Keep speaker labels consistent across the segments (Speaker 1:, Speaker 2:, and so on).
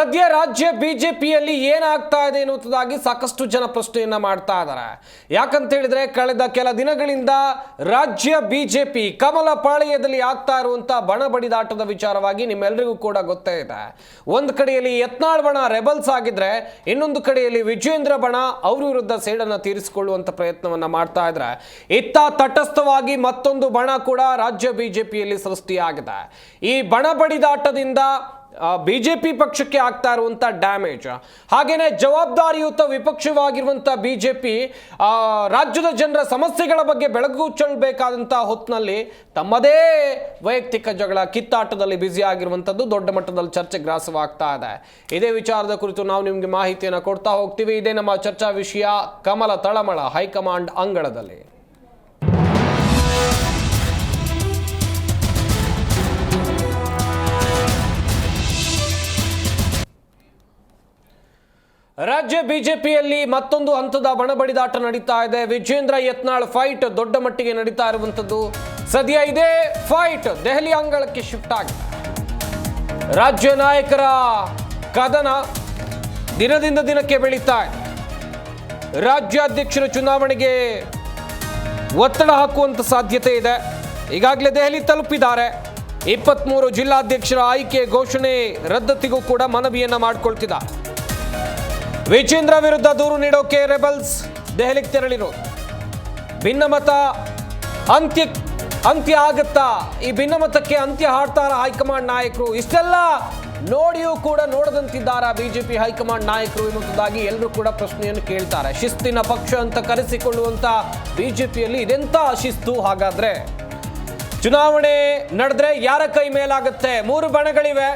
Speaker 1: ಸದ್ಯ ರಾಜ್ಯ ಬಿಜೆಪಿಯಲ್ಲಿ ಏನಾಗ್ತಾ ಇದೆ ಎನ್ನುವುದಾಗಿ ಸಾಕಷ್ಟು ಜನ ಪ್ರಶ್ನೆಯನ್ನ ಮಾಡ್ತಾ ಇದ್ದಾರೆ. ಯಾಕಂತ ಹೇಳಿದ್ರೆ ಕಳೆದ ಕೆಲ ದಿನಗಳಿಂದ ರಾಜ್ಯ ಬಿಜೆಪಿ ಕಮಲ ಪಾಳ್ಯದಲ್ಲಿ ಆಗ್ತಾ ಇರುವಂತ ಬಣ ಬಡಿದಾಟದ ವಿಚಾರವಾಗಿ ನಿಮ್ಮೆಲ್ಲರಿಗೂ ಕೂಡ ಗೊತ್ತೇ ಇದೆ. ಒಂದು ಕಡೆಯಲ್ಲಿ ಯತ್ನಾಳ್ ಬಣ ರೆಬಲ್ಸ್ ಆಗಿದ್ರೆ, ಇನ್ನೊಂದು ಕಡೆಯಲ್ಲಿ ವಿಜೇಂದ್ರ ಬಣ ಅವ್ರ ವಿರುದ್ಧ ಸೇಡನ್ನ ತೀರಿಸಿಕೊಳ್ಳುವಂತ ಪ್ರಯತ್ನವನ್ನ ಮಾಡ್ತಾ ಇದ್ರೆ, ಇತ್ತ ತಟಸ್ಥವಾಗಿ ಮತ್ತೊಂದು ಬಣ ಕೂಡ ರಾಜ್ಯ ಬಿಜೆಪಿಯಲ್ಲಿ ಸೃಷ್ಟಿಯಾಗಿದೆ. ಈ ಬಣ ಬಡಿದಾಟದಿಂದ ಬಿಜೆಪಿ ಪಕ್ಷಕ್ಕೆ ಆಗ್ತಾ ಇರುವಂತ ಡ್ಯಾಮೇಜ್, ಹಾಗೇನೆ ಜವಾಬ್ದಾರಿಯುತ ವಿಪಕ್ಷವಾಗಿರುವಂತ ಬಿಜೆಪಿ ರಾಜ್ಯದ ಜನರ ಸಮಸ್ಯೆಗಳ ಬಗ್ಗೆ ಬೆಳಕು ಚೆಲ್ಲಬೇಕಾದಂತಹ ಹೊತ್ತಿನಲ್ಲಿ ತಮ್ಮದೇ ವೈಯಕ್ತಿಕ ಜಗಳ ಕಿತ್ತಾಟದಲ್ಲಿ ಬ್ಯುಸಿ ಆಗಿರುವಂತದ್ದು ದೊಡ್ಡ ಮಟ್ಟದಲ್ಲಿ ಚರ್ಚೆ ಗ್ರಾಸವಾಗ್ತಾ ಇದೆ. ಇದೇ ವಿಚಾರದ ಕುರಿತು ನಾವು ನಿಮಗೆ ಮಾಹಿತಿಯನ್ನು ಕೊಡ್ತಾ ಹೋಗ್ತೀವಿ. ಇದೇ ನಮ್ಮ ಚರ್ಚಾ ವಿಷಯ ಕಮಲ ತಳಮಳ ಹೈಕಮಾಂಡ್ ಅಂಗಳದಲ್ಲಿ. ರಾಜ್ಯ ಬಿಜೆಪಿಯಲ್ಲಿ ಮತ್ತೊಂದು ಹಂತದ ಬಣಬಡಿದಾಟ ನಡೀತಾ ಇದೆ. ವಿಜೇಂದ್ರ ಯತ್ನಾಳ್ ಫೈಟ್ ದೊಡ್ಡ ಮಟ್ಟಿಗೆ ನಡೀತಾ ಇರುವಂತದ್ದು. ಸದ್ಯ ಇದೇ ಫೈಟ್ ದೆಹಲಿ ಅಂಗಳಕ್ಕೆ ಶಿಫ್ಟ್ ಆಗಿದೆ. ರಾಜ್ಯ ನಾಯಕರ ಕದನ ದಿನದಿಂದ ದಿನಕ್ಕೆ ಬೆಳೀತಾ ಇದೆ. ರಾಜ್ಯಾಧ್ಯಕ್ಷರ ಚುನಾವಣೆಗೆ ಒತ್ತಡ ಹಾಕುವಂತ ಸಾಧ್ಯತೆ ಇದೆ. ಈಗಾಗಲೇ ದೆಹಲಿ ತಲುಪಿದ್ದಾರೆ. 23 ಜಿಲ್ಲಾಧ್ಯಕ್ಷರ ಆಯ್ಕೆ ಘೋಷಣೆ ರದ್ದತಿಗೂ ಕೂಡ ಮನವಿಯನ್ನ ಮಾಡಿಕೊಳ್ತಿದ್ದಾರೆ. ವಿಜೇಂದ್ರ ವಿರುದ್ಧ ದೂರು ನೀಡೋಕೆ ರೆಬಲ್ಸ್ ದೆಹಲಿಗೆ ತೆರಳಿರೋದು. ಭಿನ್ನಮತ ಅಂತ್ಯ ಆಗುತ್ತಾ? ಈ ಭಿನ್ನಮತಕ್ಕೆ ಅಂತ್ಯ ಹಾಡ್ತಾರ ಹೈಕಮಾಂಡ್ ನಾಯಕರು? ಇಷ್ಟೆಲ್ಲ ನೋಡಿಯೂ ಕೂಡ ನೋಡದಂತಿದ್ದಾರ ಬಿಜೆಪಿ ಹೈಕಮಾಂಡ್ ನಾಯಕರು ಎನ್ನುವುದಾಗಿ ಎಲ್ಲರೂ ಕೂಡ ಪ್ರಶ್ನೆಯನ್ನು ಕೇಳ್ತಾರೆ. ಶಿಸ್ತಿನ ಪಕ್ಷ ಅಂತ ಕರೆಸಿಕೊಳ್ಳುವಂತ ಬಿಜೆಪಿಯಲ್ಲಿ ಇದೆಂತ ಶಿಸ್ತು ಹಾಗಾದ್ರೆ? ಚುನಾವಣೆ ನಡೆದ್ರೆ ಯಾರ ಕೈ ಮೇಲಾಗುತ್ತೆ? 3 ಬಣಗಳಿವೆ.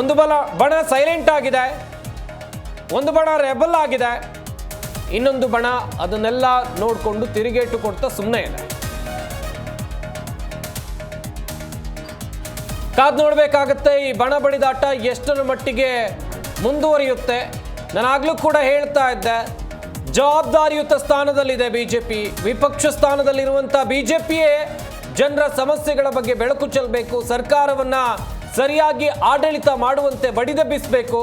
Speaker 1: ಒಂದು ಬಣ ಸೈಲೆಂಟ್ ಆಗಿದೆ, ಒಂದು ಬಣ ರೆಬಲ್ ಆಗಿದೆ, ಇನ್ನೊಂದು ಬಣ ಅದನ್ನೆಲ್ಲ ನೋಡಿಕೊಂಡು ತಿರುಗೇಟು ಕೊಡ್ತಾ ಸುಮ್ಮನೆ ಇದೆ. ಕಾದ್ ನೋಡ್ಬೇಕಾಗತ್ತೆ ಈ ಬಣ ಬಡಿದಾಟ ಎಷ್ಟರ ಮಟ್ಟಿಗೆ ಮುಂದುವರಿಯುತ್ತೆ. ನಾನಾಗ್ಲೂ ಕೂಡ ಹೇಳ್ತಾ ಇದ್ದೆ, ಜವಾಬ್ದಾರಿಯುತ ಸ್ಥಾನದಲ್ಲಿದೆ ಬಿಜೆಪಿ. ವಿಪಕ್ಷ ಸ್ಥಾನದಲ್ಲಿರುವಂತ ಬಿಜೆಪಿಯೇ ಜನರ ಸಮಸ್ಯೆಗಳ ಬಗ್ಗೆ ಬೆಳಕು ಚೆಲ್ಲಬೇಕು, ಸರ್ಕಾರವನ್ನ ಸರಿಯಾಗಿ ಆಡಳಿತ ಮಾಡುವಂತೆ ಬಡಿದೆಬ್ಬಿಸಬೇಕು.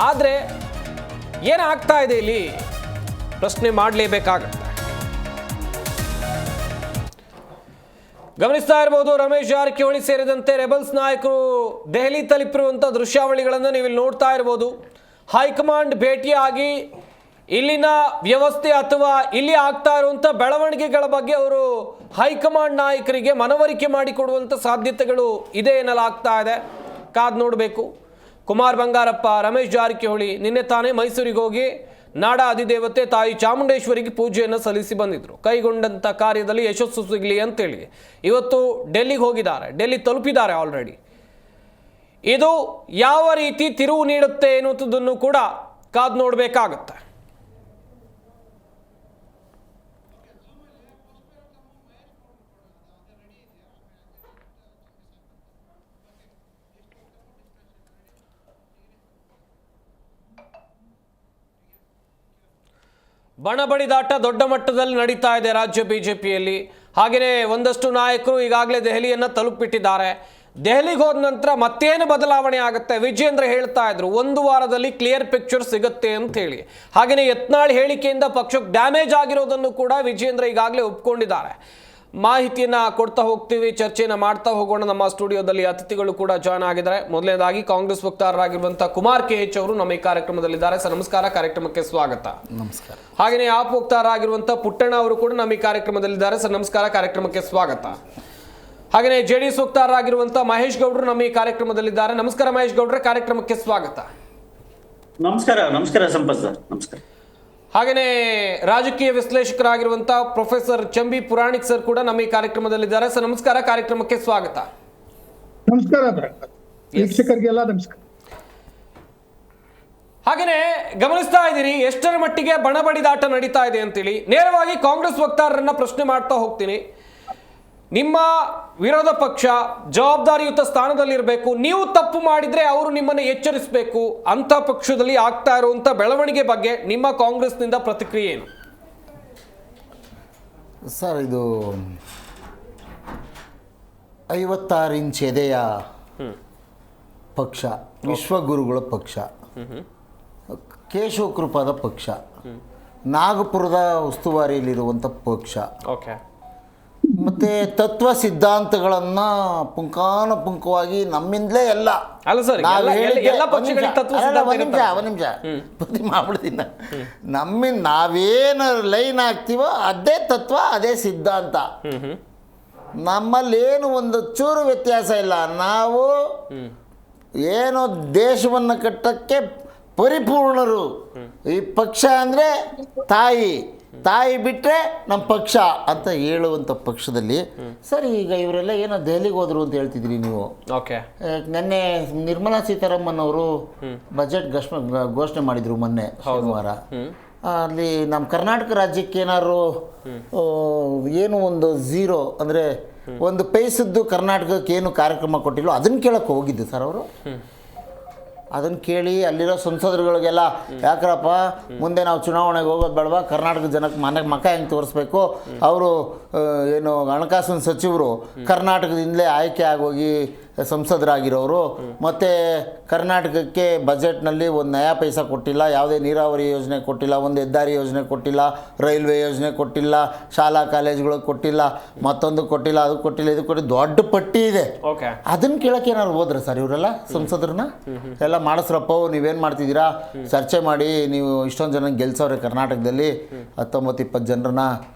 Speaker 1: ಆದ್ರೆ ಏನಾಗ್ತಾ ಇದೆ ಇಲ್ಲಿ ಪ್ರಶ್ನೆ ಮಾಡಲೇಬೇಕಾಗತ್ತೆ. ಗಮನಿಸ್ತಾ ಇರಬಹುದು, ರಮೇಶ್ ಜಾರಕಿಹೊಳಿ ಸೇರಿದಂತೆ ರೆಬಲ್ಸ್ ನಾಯಕರು ದೆಹಲಿ ತಲುಪಿರುವಂತಹ ದೃಶ್ಯಾವಳಿಗಳನ್ನು ನೀವು ಇಲ್ಲಿ ನೋಡ್ತಾ ಇರಬಹುದು. ಹೈಕಮಾಂಡ್ ಭೇಟಿಯಾಗಿ ಇಲ್ಲಿನ ವ್ಯವಸ್ಥೆ ಅಥವಾ ಇಲ್ಲಿ ಆಗ್ತಾ ಇರುವಂತ ಬೆಳವಣಿಗೆಗಳ ಬಗ್ಗೆ ಅವರು ಹೈಕಮಾಂಡ್ ನಾಯಕರಿಗೆ ಮನವರಿಕೆ ಮಾಡಿಕೊಡುವಂತ ಸಾಧ್ಯತೆಗಳು ಇದೆ ಎನ್ನಲಾಗ್ತಾ ಇದೆ. ಕಾದ್ ನೋಡಬೇಕು. ಕುಮಾರ್ ಬಂಗಾರಪ್ಪ, ರಮೇಶ್ ಜಾರಕಿಹೊಳಿ ನಿನ್ನೆ ತಾನೇ ಮೈಸೂರಿಗೆ ಹೋಗಿ ನಾಡ ಅಧಿದೇವತೆ ತಾಯಿ ಚಾಮುಂಡೇಶ್ವರಿಗೆ ಪೂಜೆಯನ್ನು ಸಲ್ಲಿಸಿ ಬಂದಿದ್ರು. ಕೈಗೊಂಡಂಥ ಕಾರ್ಯದಲ್ಲಿ ಯಶಸ್ಸು ಸಿಗಲಿ ಅಂತೇಳಿ ಇವತ್ತು ಡೆಲ್ಲಿಗೆ ಹೋಗಿದ್ದಾರೆ, ಡೆಲ್ಲಿ ತಲುಪಿದ್ದಾರೆ ಆಲ್ರೆಡಿ. ಇದು ಯಾವ ರೀತಿ ತಿರುವು ನೀಡುತ್ತೆ ಎನ್ನುವುದನ್ನು ಕೂಡ ಕಾದು ನೋಡಬೇಕಾಗತ್ತೆ. ಬಣ ಬಡಿದಾಟ ದೊಡ್ಡ ಮಟ್ಟದಲ್ಲಿ ನಡೀತಾ ಇದೆ ರಾಜ್ಯ ಬಿಜೆಪಿಯಲ್ಲಿ. ಹಾಗೆಯೇ ಒಂದಷ್ಟು ನಾಯಕರು ಈಗಾಗಲೇ ದೆಹಲಿಯನ್ನು ತಲುಪಿಬಿಟ್ಟಿದ್ದಾರೆ. ದೆಹಲಿಗೆ ಹೋದ ನಂತರ ಮತ್ತೇನು ಬದಲಾವಣೆ ಆಗುತ್ತೆ? ವಿಜೇಂದ್ರ ಹೇಳ್ತಾ ಇದ್ರು 1 ವಾರದಲ್ಲಿ ಕ್ಲಿಯರ್ ಪಿಕ್ಚರ್ ಸಿಗುತ್ತೆ ಅಂತ ಹೇಳಿ. ಹಾಗೆಯೇ ಯತ್ನಾಳ್ ಹೇಳಿಕೆಯಿಂದ ಪಕ್ಷಕ್ಕೆ ಡ್ಯಾಮೇಜ್ ಆಗಿರೋದನ್ನು ಕೂಡ ವಿಜೇಂದ್ರ ಈಗಾಗಲೇ ಒಪ್ಕೊಂಡಿದ್ದಾರೆ. ಮಾಹಿತಿಯನ್ನ ಕೊಡ್ತಾ ಹೋಗ್ತೀವಿ, ಚರ್ಚೆಯನ್ನ ಮಾಡ್ತಾ ಹೋಗೋಣ. ನಮ್ಮ ಸ್ಟುಡಿಯೋದಲ್ಲಿ ಅತಿಥಿಗಳು ಕೂಡ ಜಾಯ್ನ್ ಆಗಿದ್ದಾರೆ. ಮೊದಲನೇದಾಗಿ ಕಾಂಗ್ರೆಸ್ ವಕ್ತಾರರಾಗಿರುವಂತಹ ಕುಮಾರ್ KH ಅವರು ನಮ್ಮ ಈ ಕಾರ್ಯಕ್ರಮದಲ್ಲಿದ್ದಾರೆ. ಸರ್ ನಮಸ್ಕಾರ, ಕಾರ್ಯಕ್ರಮಕ್ಕೆ ಸ್ವಾಗತ.
Speaker 2: ನಮಸ್ಕಾರ.
Speaker 1: ಹಾಗೆಯೇ ಆಪ್ ವಕ್ತಾರರಾಗಿರುವಂತಹ ಪುಟ್ಟಣ್ಣ ಅವರು ಕೂಡ ನಮ್ಮ ಈ ಕಾರ್ಯಕ್ರಮದಲ್ಲಿದ್ದಾರೆ. ಸರ್ ನಮಸ್ಕಾರ, ಕಾರ್ಯಕ್ರಮಕ್ಕೆ ಸ್ವಾಗತ. ಹಾಗೆಯೇ JDS ವಕ್ತಾರರಾಗಿರುವಂತಹ ಮಹೇಶ್ ಗೌಡ್ರು ನಮ್ಮ ಈ ಕಾರ್ಯಕ್ರಮದಲ್ಲಿದ್ದಾರೆ. ನಮಸ್ಕಾರ ಮಹೇಶ್ ಗೌಡ್ರೆ, ಕಾರ್ಯಕ್ರಮಕ್ಕೆ ಸ್ವಾಗತ.
Speaker 3: ನಮಸ್ಕಾರ. ನಮಸ್ಕಾರ ಸಂಪತ್ ಸರ್, ನಮಸ್ಕಾರ.
Speaker 1: ಹಾಗೆಯೇ ರಾಜಕೀಯ ವಿಶ್ಲೇಷಕರಾಗಿರುವಂತಹ ಪ್ರೊಫೆಸರ್ ಚಂಬಿ ಪುರಾಣಿಕ್ ಸರ್ ಕೂಡ ನಮ್ಮ ಈ ಕಾರ್ಯಕ್ರಮದಲ್ಲಿದ್ದಾರೆ. ಸರ್ ನಮಸ್ಕಾರ, ಕಾರ್ಯಕ್ರಮಕ್ಕೆ ಸ್ವಾಗತ.
Speaker 4: ನಮಸ್ಕಾರ ವೀಕ್ಷಕರಿಗೆಲ್ಲ ನಮಸ್ಕಾರ.
Speaker 1: ಹಾಗೆಯೇ ಗಮನಿಸ್ತಾ ಇದ್ದೀರಿ ಎಷ್ಟರ ಮಟ್ಟಿಗೆ ಬಣ ಬಡಿದಾಟ ನಡೀತಾ ಇದೆ ಅಂತೇಳಿ. ನೇರವಾಗಿ ಕಾಂಗ್ರೆಸ್ ವಕ್ತಾರರನ್ನ ಪ್ರಶ್ನೆ ಮಾಡ್ತಾ ಹೋಗ್ತೀನಿ. ನಿಮ್ಮ ವಿರೋಧ ಪಕ್ಷ ಜವಾಬ್ದಾರಿಯುತ ಸ್ಥಾನದಲ್ಲಿರಬೇಕು, ನೀವು ತಪ್ಪು ಮಾಡಿದ್ರೆ ಅವರು ನಿಮ್ಮನ್ನು ಎಚ್ಚರಿಸಬೇಕು ಅಂತ ಪಕ್ಷದಲ್ಲಿ ಆಗ್ತಾ ಇರುವಂತ ಬೆಳವಣಿಗೆ ಬಗ್ಗೆ ನಿಮ್ಮ ಕಾಂಗ್ರೆಸ್ನಿಂದ ಪ್ರತಿಕ್ರಿಯೆ ಏನು?
Speaker 2: ಸರ್, ಇದು 56 ಇಂಚ್ ಎದೆಯ ಪಕ್ಷ, ವಿಶ್ವಗುರುಗಳ ಪಕ್ಷ, ಕೇಶವ ಕೃಪಾದ ಪಕ್ಷ, ನಾಗಪುರದ ಉಸ್ತುವಾರಿಯಲ್ಲಿರುವಂಥ ಪಕ್ಷ,
Speaker 1: ಓಕೆ,
Speaker 2: ಮತ್ತು ತತ್ವ ಸಿದ್ಧಾಂತಗಳನ್ನು ಪುಂಖಾನುಪುಂಖವಾಗಿ ನಮ್ಮಿಂದಲೇ ಎಲ್ಲ
Speaker 1: ಅಲ್ಲ ಸರ್,
Speaker 2: ನಾವು
Speaker 1: ಎಲ್ಲ-
Speaker 2: ಹೇಳಿದ್ದೆ-
Speaker 1: ಎಲ್ಲ ಪಕ್ಷಗಳಿಗೆ ತತ್ವ ಸಿದ್ಧಾಂತ
Speaker 2: ಒಂದು ನಿಮಿಷ ಬುದ್ಧಿ ಮಾಡ್ಬಿಡ್ತೀನಿ. ನಮ್ಮಿಂದ ನಾವೇನು ಲೈನ್ ಹಾಕ್ತೀವೋ ಅದೇ ತತ್ವ, ಅದೇ ಸಿದ್ಧಾಂತ. ನಮ್ಮಲ್ಲೇನು ಒಂದು ಚೂರು ವ್ಯತ್ಯಾಸ ಇಲ್ಲ. ನಾವು ಏನು ದೇಶವನ್ನು ಕಟ್ಟಕ್ಕೆ ಪರಿಪೂರ್ಣರು. ಈ ಪಕ್ಷ ಅಂದರೆ ತಾಯಿ ಬಿಟ್ಟರೆ ನಮ್ಮ ಪಕ್ಷ ಅಂತ ಹೇಳುವಂಥ ಪಕ್ಷದಲ್ಲಿ ಸರಿ. ಈಗ ಇವರೆಲ್ಲ ಏನೋ ದೆಹಲಿಗೆ ಹೋದ್ರು ಅಂತ ಹೇಳ್ತಿದ್ರಿ ನೀವು.
Speaker 1: ಓಕೆ,
Speaker 2: ನಿನ್ನೆ ನಿರ್ಮಲಾ ಸೀತಾರಾಮನ್ ಅವರು ಬಜೆಟ್ ಘೋಷಣೆ ಮಾಡಿದ್ರು ಮೊನ್ನೆ ಶನಿವಾರ. ಅಲ್ಲಿ ನಮ್ಮ ಕರ್ನಾಟಕ ರಾಜ್ಯಕ್ಕೆ ಏನಾದ್ರು ಏನು ಒಂದು ಝೀರೋ ಅಂದರೆ ಒಂದು ಪೈಸದ್ದು ಕರ್ನಾಟಕಕ್ಕೆ ಏನು ಕಾರ್ಯಕ್ರಮ ಕೊಟ್ಟಿಲ್ಲೋ ಅದನ್ನು ಕೇಳಕ್ಕೆ ಹೋಗಿದ್ದು ಸರ್ ಅವರು. ಅದನ್ನು ಕೇಳಿ ಅಲ್ಲಿರೋ ಸಂಸದರುಗಳಿಗೆಲ್ಲ ಯಾಕ್ರಪ್ಪ ಮುಂದೆ ನಾವು ಚುನಾವಣೆಗೆ ಹೋಗೋದು ಬೇಡವಾ, ಕರ್ನಾಟಕ ಜನಕ್ಕೆ ಮನೆಗೆ ಮಕ ಹೆಂಗೆ ತೋರಿಸ್ಬೇಕು, ಅವರು ಏನು ಹಣಕಾಸಿನ ಸಚಿವರು ಕರ್ನಾಟಕದಿಂದಲೇ ಆಯ್ಕೆ ಆಗೋಗಿ ಸಂಸದರಾಗಿರೋರು, ಮತ್ತು ಕರ್ನಾಟಕಕ್ಕೆ ಬಜೆಟ್ನಲ್ಲಿ ಒಂದು ನಯಾ ಪೈಸಾ ಕೊಟ್ಟಿಲ್ಲ, ಯಾವುದೇ ನೀರಾವರಿ ಯೋಜನೆ ಕೊಟ್ಟಿಲ್ಲ, ಒಂದು ಹೆದ್ದಾರಿ ಯೋಜನೆ ಕೊಟ್ಟಿಲ್ಲ, ರೈಲ್ವೆ ಯೋಜನೆ ಕೊಟ್ಟಿಲ್ಲ, ಶಾಲಾ ಕಾಲೇಜುಗಳಿಗೆ ಕೊಟ್ಟಿಲ್ಲ, ಮತ್ತೊಂದು ಕೊಟ್ಟಿಲ್ಲ, ಅದು ಕೊಟ್ಟಿಲ್ಲ, ಇದು ಕೊಟ್ಟಿಲ್ಲ, ದೊಡ್ಡ ಪಟ್ಟಿ ಇದೆ.
Speaker 1: ಓಕೆ,
Speaker 2: ಅದನ್ನು ಕೇಳಕ್ಕೆ ಏನಾದ್ರು ಹೋದ್ರೆ ಸರ್ ಇವರೆಲ್ಲ ಸಂಸದರನ್ನ ಎಲ್ಲ ಮಾಡಿಸ್ರಪ್ಪ, ನೀವೇನು ಮಾಡ್ತಿದ್ದೀರಾ, ಚರ್ಚೆ ಮಾಡಿ, ನೀವು ಇಷ್ಟೊಂದು ಜನ ಗೆಲ್ಸವ್ರೆ ಕರ್ನಾಟಕದಲ್ಲಿ 19-20 ಜನರನ್ನ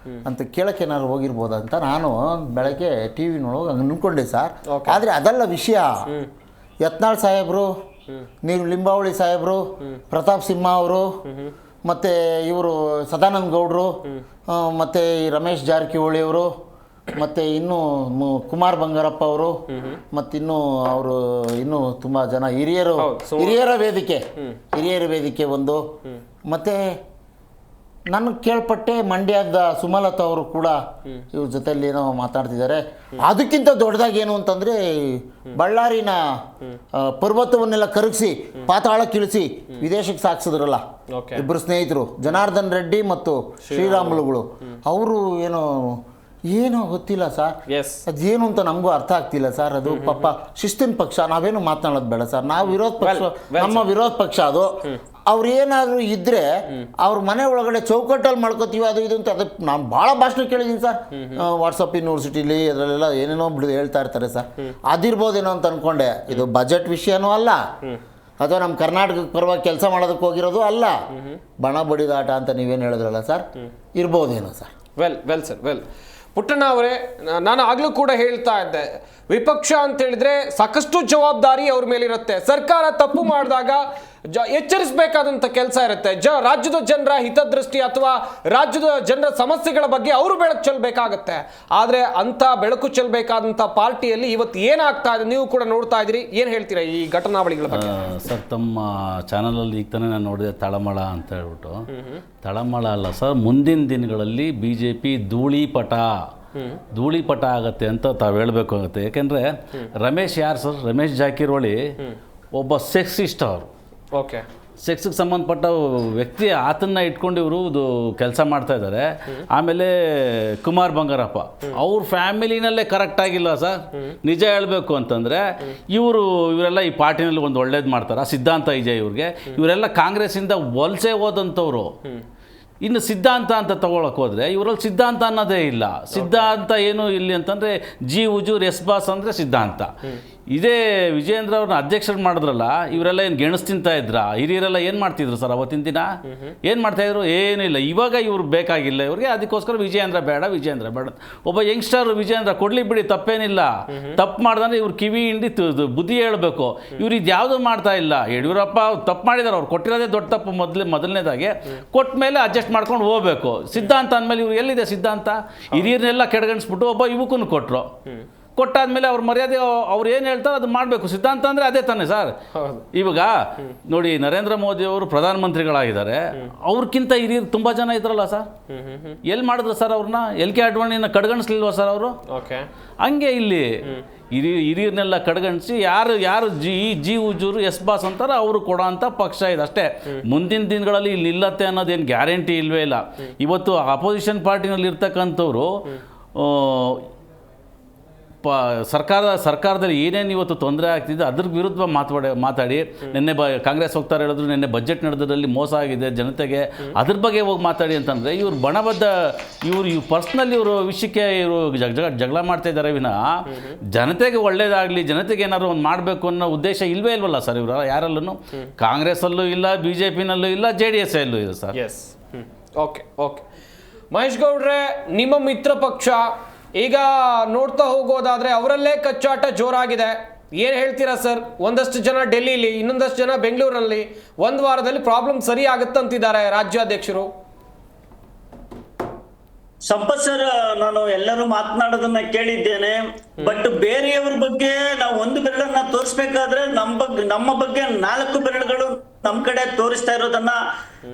Speaker 2: ಅಂತ ಕೇಳಕ್ಕೆ ಏನಾದ್ರು ಹೋಗಿರ್ಬೋದ ಅಂತ ನಾನು ಬೆಳಗ್ಗೆ ಟಿ ವಿನೊಳಗೆ ಅನ್ಕೊಂಡೆ ಸರ್. ಆದರೆ ಅದಲ್ಲ ವಿಷಯ. ಯತ್ನಾಳ್ ಸಾಹೇಬರು, ನೀರು ಲಿಂಬಾವಳಿ ಸಾಹೇಬರು, ಪ್ರತಾಪ್ ಸಿಂಹ ಅವರು, ಮತ್ತು ಇವರು ಸದಾನಂದ ಗೌಡರು, ಮತ್ತು ರಮೇಶ್ ಜಾರಕಿಹೊಳಿ ಅವರು, ಮತ್ತು ಇನ್ನೂ ಕುಮಾರ್ ಬಂಗಾರಪ್ಪ ಅವರು, ಮತ್ತಿನ್ನೂ ಅವರು ಇನ್ನೂ ತುಂಬ ಜನ ಹಿರಿಯರ ವೇದಿಕೆ ಒಂದು, ಮತ್ತು ನನಗೆ ಕೇಳ್ಪಟ್ಟೆ ಮಂಡ್ಯದ ಸುಮಲತಾ ಅವರು ಕೂಡ ಇವ್ರ ಜೊತೆಯಲ್ಲಿ ಏನೋ ಮಾತಾಡ್ತಿದ್ದಾರೆ. ಅದಕ್ಕಿಂತ ದೊಡ್ಡದಾಗಿ ಏನು ಅಂತಂದರೆ ಬಳ್ಳಾರಿನ ಪರ್ವತವನ್ನೆಲ್ಲ ಕರಗಿಸಿ ಪಾತಾಳಕ್ಕೆ ಇಳಿಸಿ ವಿದೇಶಕ್ಕೆ ಸಾಗಿಸಿದ್ರಲ್ಲ ಇಬ್ಬರು ಸ್ನೇಹಿತರು, ಜನಾರ್ದನ್ ರೆಡ್ಡಿ ಮತ್ತು ಶ್ರೀರಾಮುಲುಗಳು. ಅವರು ಏನೋ ಗೊತ್ತಿಲ್ಲ ಸರ್, ಅದೇನು ಅಂತ ನಮಗೂ ಅರ್ಥ ಆಗ್ತಿಲ್ಲ ಸರ್. ಅದು ಪಾಪ ಶಿಸ್ತಿನ ಪಕ್ಷ, ನಾವೇನು ಮಾತನಾಡೋದು ಬೇಡ ಸರ್. ನಾವು ವಿರೋಧ ಪಕ್ಷ, ನಮ್ಮ ವಿರೋಧ ಪಕ್ಷ ಅದು. ಅವ್ರು ಏನಾದರೂ ಇದ್ದರೆ ಅವ್ರ ಮನೆ ಒಳಗಡೆ ಚೌಕಟ್ಟಲ್ಲಿ ಮಾಡ್ಕೋತೀವಿ ಅದು ಇದು ಅಂತ. ಅದಕ್ಕೆ ನಾನು ಭಾಳ ಭಾಷಣ ಕೇಳಿದ್ದೀನಿ ಸರ್. ವಾಟ್ಸಪ್ ಯೂನಿವರ್ಸಿಟಿಲಿ ಅದರಲ್ಲೆಲ್ಲ ಏನೇನೋ ಹೇಳ್ತಾ ಇರ್ತಾರೆ ಸರ್. ಅದಿರ್ಬೋದೇನೋ ಅಂತ ಅಂದ್ಕೊಂಡೆ. ಇದು ಬಜೆಟ್ ವಿಷಯನೂ ಅಲ್ಲ, ಅಥವಾ ನಮ್ಮ ಕರ್ನಾಟಕದ ಪರವಾಗಿ ಕೆಲಸ ಮಾಡೋದಕ್ಕೆ ಹೋಗಿರೋದು ಅಲ್ಲ, ಬಣ ಬಡಿದಾಟ ಅಂತ ನೀವೇನು ಹೇಳಿದ್ರಲ್ಲ ಸರ್, ಇರ್ಬೋದೇನೋ ಸರ್.
Speaker 1: ವೆಲ್ ಸರ್, ಪುಟ್ಟಣ್ಣ ಅವರೇ, ನಾನು ಆಗ್ಲೂ ಕೂಡ ಹೇಳ್ತಾ ಇದ್ದೆ, ವಿಪಕ್ಷ ಅಂತ ಹೇಳಿದ್ರೆ ಸಾಕಷ್ಟು ಜವಾಬ್ದಾರಿ ಅವ್ರ ಮೇಲಿರುತ್ತೆ. ಸರ್ಕಾರ ತಪ್ಪು ಮಾಡಿದಾಗ ಎಚ್ಚರಿಸಬೇಕಾದಂಥ ಕೆಲಸ ಇರುತ್ತೆ. ರಾಜ್ಯದ ಜನರ ಹಿತದೃಷ್ಟಿ ಅಥವಾ ರಾಜ್ಯದ ಜನರ ಸಮಸ್ಯೆಗಳ ಬಗ್ಗೆ ಅವರು ಬೆಳಕು ಚೆಲ್ಲಬೇಕಾಗತ್ತೆ. ಆದರೆ ಅಂಥ ಬೆಳಕು ಚೆಲ್ಲಬೇಕಾದಂಥ ಪಾರ್ಟಿಯಲ್ಲಿ ಇವತ್ತು ಏನಾಗ್ತಾ ಇದೆ ನೀವು ಕೂಡ ನೋಡ್ತಾ ಇದ್ದೀರಿ. ಏನು ಹೇಳ್ತೀರಾ ಈ ಘಟನಾವಳಿಗಳ ಬಗ್ಗೆ?
Speaker 5: ಸರ್, ತಮ್ಮ ಚಾನಲಲ್ಲಿ ಈಗ ತಾನೇ ನಾನು ನೋಡಿದೆ ತಳಮಳ ಅಂತ ಹೇಳ್ಬಿಟ್ಟು. ತಳಮಳ ಅಲ್ಲ ಸರ್, ಮುಂದಿನ ದಿನಗಳಲ್ಲಿ BJP ಧೂಳಿಪಟ ಆಗತ್ತೆ ಅಂತ ತಾವು ಹೇಳಬೇಕಾಗುತ್ತೆ. ಯಾಕೆಂದರೆ ರಮೇಶ್ ಯಾರು ಸರ್? ರಮೇಶ್ ಜಾರಕಿಹೊಳಿ ಒಬ್ಬ ಸೆಕ್ಸಿಸ್ಟ್. ಅವರು
Speaker 1: ಓಕೆ,
Speaker 5: ಸೆಕ್ಸ್ಗೆ ಸಂಬಂಧಪಟ್ಟ ವ್ಯಕ್ತಿ, ಆತನ್ನ ಇಟ್ಕೊಂಡು ಇವರು ಕೆಲಸ ಮಾಡ್ತಾ ಇದ್ದಾರೆ. ಆಮೇಲೆ ಕುಮಾರ್ ಬಂಗಾರಪ್ಪ ಅವ್ರ ಫ್ಯಾಮಿಲಿನಲ್ಲೇ ಕರೆಕ್ಟ್ ಆಗಿಲ್ಲ ಸರ್. ನಿಜ ಹೇಳಬೇಕು ಅಂತಂದರೆ ಇವರೆಲ್ಲ ಈ ಪಾರ್ಟಿನಲ್ಲಿ ಒಂದು ಒಳ್ಳೇದು ಮಾಡ್ತಾರೆ, ಸಿದ್ಧಾಂತ ಇದೆ ಇವ್ರಿಗೆ. ಇವರೆಲ್ಲ ಕಾಂಗ್ರೆಸ್ಸಿಂದ ವಲಸೆ ಹೋದಂಥವ್ರು. ಇನ್ನು ಸಿದ್ಧಾಂತ ಅಂತ ತಗೊಳಕ್ಕೆ ಹೋದರೆ ಇವರಲ್ಲಿ ಸಿದ್ಧಾಂತ ಅನ್ನೋದೇ ಇಲ್ಲ. ಸಿದ್ಧಾಂತ ಏನು ಇಲ್ಲಿ ಅಂತಂದರೆ ಜಿ ಹುಜೂರ್ ಎಸ್ ಬಾಸ್ ಅಂದರೆ ಸಿದ್ಧಾಂತ. ಇದೇ ವಿಜಯೇಂದ್ರ ಅವ್ರನ್ನ ಅಧ್ಯಕ್ಷರು ಮಾಡಿದ್ರಲ್ಲ, ಇವರೆಲ್ಲ ಏನು ಗೆಣಸು ತಿಂತಾ ಇದ್ರ? ಹಿರಿಯರೆಲ್ಲ ಏನು ಮಾಡ್ತಿದ್ರು ಸರ್ ಅವತ್ತಿನ ದಿನ? ಏನು ಮಾಡ್ತಾಯಿದ್ರು? ಏನಿಲ್ಲ. ಇವಾಗ ಇವ್ರು ಬೇಕಾಗಿಲ್ಲ ಇವ್ರಿಗೆ, ಅದಕ್ಕೋಸ್ಕರ ವಿಜಯೇಂದ್ರ ಬೇಡ. ಒಬ್ಬ ಯಂಗ್ಸ್ಟರ್ ವಿಜಯೇಂದ್ರ ಕೊಡಲಿ ಬಿಡಿ, ತಪ್ಪೇನಿಲ್ಲ. ತಪ್ಪು ಮಾಡ್ದಂದ್ರೆ ಇವ್ರು ಕಿವಿ ಹಿಂಡಿ ಬುದ್ಧಿ ಹೇಳಬೇಕು. ಇವ್ರು ಇದು ಯಾವುದೂ ಮಾಡ್ತಾ ಇಲ್ಲ. ಯಡಿಯೂರಪ್ಪ ತಪ್ಪು ಮಾಡಿದಾರೆ, ಅವ್ರು ಕೊಟ್ಟಿರೋದೇ ದೊಡ್ಡ ತಪ್ಪು. ಮೊದಲನೇದಾಗಿ ಕೊಟ್ಟ ಮೇಲೆ ಅಡ್ಜಸ್ಟ್ ಮಾಡ್ಕೊಂಡು ಹೋಗಬೇಕು. ಸಿದ್ಧಾಂತ ಅಂದಮೇಲೆ ಇವ್ರು ಎಲ್ಲಿದೆ ಸಿದ್ಧಾಂತ? ಹಿರಿಯರನ್ನೆಲ್ಲ ಕೆಡಗಣಿಸ್ಬಿಟ್ಟು ಒಬ್ಬ ಯುವಕನ ಕೊಟ್ಟಾದ್ಮೇಲೆ ಅವ್ರ ಮರ್ಯಾದೆ ಅವ್ರು ಏನು ಹೇಳ್ತಾರೆ ಅದು ಮಾಡಬೇಕು. ಸಿದ್ಧಾಂತ ಅಂದರೆ ಅದೇ ತಾನೇ ಸರ್. ಇವಾಗ ನೋಡಿ, ನರೇಂದ್ರ ಮೋದಿ ಅವರು ಪ್ರಧಾನಮಂತ್ರಿಗಳಾಗಿದ್ದಾರೆ, ಅವ್ರಕ್ಕಿಂತ ಹಿರಿಯರು ತುಂಬ ಜನ ಇದ್ರಲ್ಲ ಸರ್. ಎಲ್ಲಿ ಮಾಡಿದ್ರು ಸರ್ ಅವ್ರನ್ನ? LK ಅಡ್ವಾಣಿನ ಕಡೆಗಣಿಸ್ಲಿಲ್ವ ಸರ್ ಅವರು? ಹಂಗೆ ಇಲ್ಲಿ ಹಿರಿಯರನ್ನೆಲ್ಲ ಕಡೆಗಣಿಸಿ ಯಾರು ಜಿ ಹುಜೂರು ಎಸ್ ಬಾಸ್ ಅಂತಾರೆ ಅವರು ಕೊಡೋ ಅಂಥ ಪಕ್ಷ ಇದೆ ಅಷ್ಟೇ. ಮುಂದಿನ ದಿನಗಳಲ್ಲಿ ಇಲ್ಲಿ ನಿಲ್ಲತ್ತೆ ಅನ್ನೋದೇನು ಗ್ಯಾರಂಟಿ ಇಲ್ವೇ ಇಲ್ಲ. ಇವತ್ತು ಅಪೋಸಿಷನ್ ಪಾರ್ಟಿನಲ್ಲಿ ಇರ್ತಕ್ಕಂಥವ್ರು ಸರ್ಕಾರದಲ್ಲಿ ಏನೇನು ಇವತ್ತು ತೊಂದರೆ ಆಗ್ತಿದೆ ಅದ್ರ ವಿರುದ್ಧ ಮಾತಾಡಿ ನಿನ್ನೆ ಕಾಂಗ್ರೆಸ್ ಹೋಗ್ತಾರೆ ಹೇಳಿದ್ರು, ನಿನ್ನೆ ಬಜೆಟ್ ನಡೆದ್ರಲ್ಲಿ ಮೋಸ ಆಗಿದೆ ಜನತೆಗೆ, ಅದ್ರ ಬಗ್ಗೆ ಹೋಗಿ ಮಾತಾಡಿ ಅಂತಂದರೆ ಇವ್ರು ಬಣಬದ್ಧ ಇವ್ರು ಪರ್ಸ್ನಲ್ ಇವರು ವಿಷಯಕ್ಕೆ ಇವರು ಜಗಳ ಮಾಡ್ತಾ ಇದ್ದಾರೆ ವಿನ ಜನತೆಗೆ ಒಳ್ಳೇದಾಗಲಿ, ಜನತೆಗೆ ಏನಾದ್ರು ಒಂದು ಮಾಡಬೇಕು ಅನ್ನೋ ಉದ್ದೇಶ ಇಲ್ವೇ ಇಲ್ವಲ್ಲ ಸರ್ ಇವರು ಯಾರಲ್ಲೂ. ಕಾಂಗ್ರೆಸ್ಸಲ್ಲೂ ಇಲ್ಲ, BJPನಲ್ಲೂ ಇಲ್ಲ, JDS ಅಲ್ಲೂ ಇದೆ sir.
Speaker 1: Yes. Okay okay Mahesh ಗೌಡ್ರೆ, ನಿಮ್ಮ ಮಿತ್ರ ಪಕ್ಷ ಈಗ ನೋಡ್ತಾ ಹೋಗೋದಾದ್ರೆ ಅವರಲ್ಲೇ ಕಚ್ಚಾಟ ಜೋರಾಗಿದೆ. ಏನು ಹೇಳ್ತೀರಾ ಸರ್? ಒಂದಷ್ಟು ಜನ ಡೆಲ್ಲಿಲಿ, ಇನ್ನೊಂದಷ್ಟು ಜನ ಬೆಂಗಳೂರಲ್ಲಿ ಒಂದು ವಾರದಲ್ಲಿ ಪ್ರಾಬ್ಲಮ್ ಸರಿ ಆಗುತ್ತಂತಿದ್ದಾರೆ ರಾಜ್ಯಾಧ್ಯಕ್ಷರು.
Speaker 3: ಸಂಪತ್ ಸರ್, ನಾನು ಎಲ್ಲರೂ ಮಾತನಾಡೋದನ್ನ ಕೇಳಿದ್ದೇನೆ. ಬಟ್ ಬೇರೆಯವ್ರ ಬಗ್ಗೆ ನಾವು ಒಂದು ಬೆರಳನ್ನ ತೋರಿಸ್ಬೇಕಾದ್ರೆ ನಮ್ಮ ಬಗ್ಗೆ 4 ಬೆರಳುಗಳು ನಮ್ ಕಡೆ ತೋರಿಸ್ತಾ ಇರೋದನ್ನ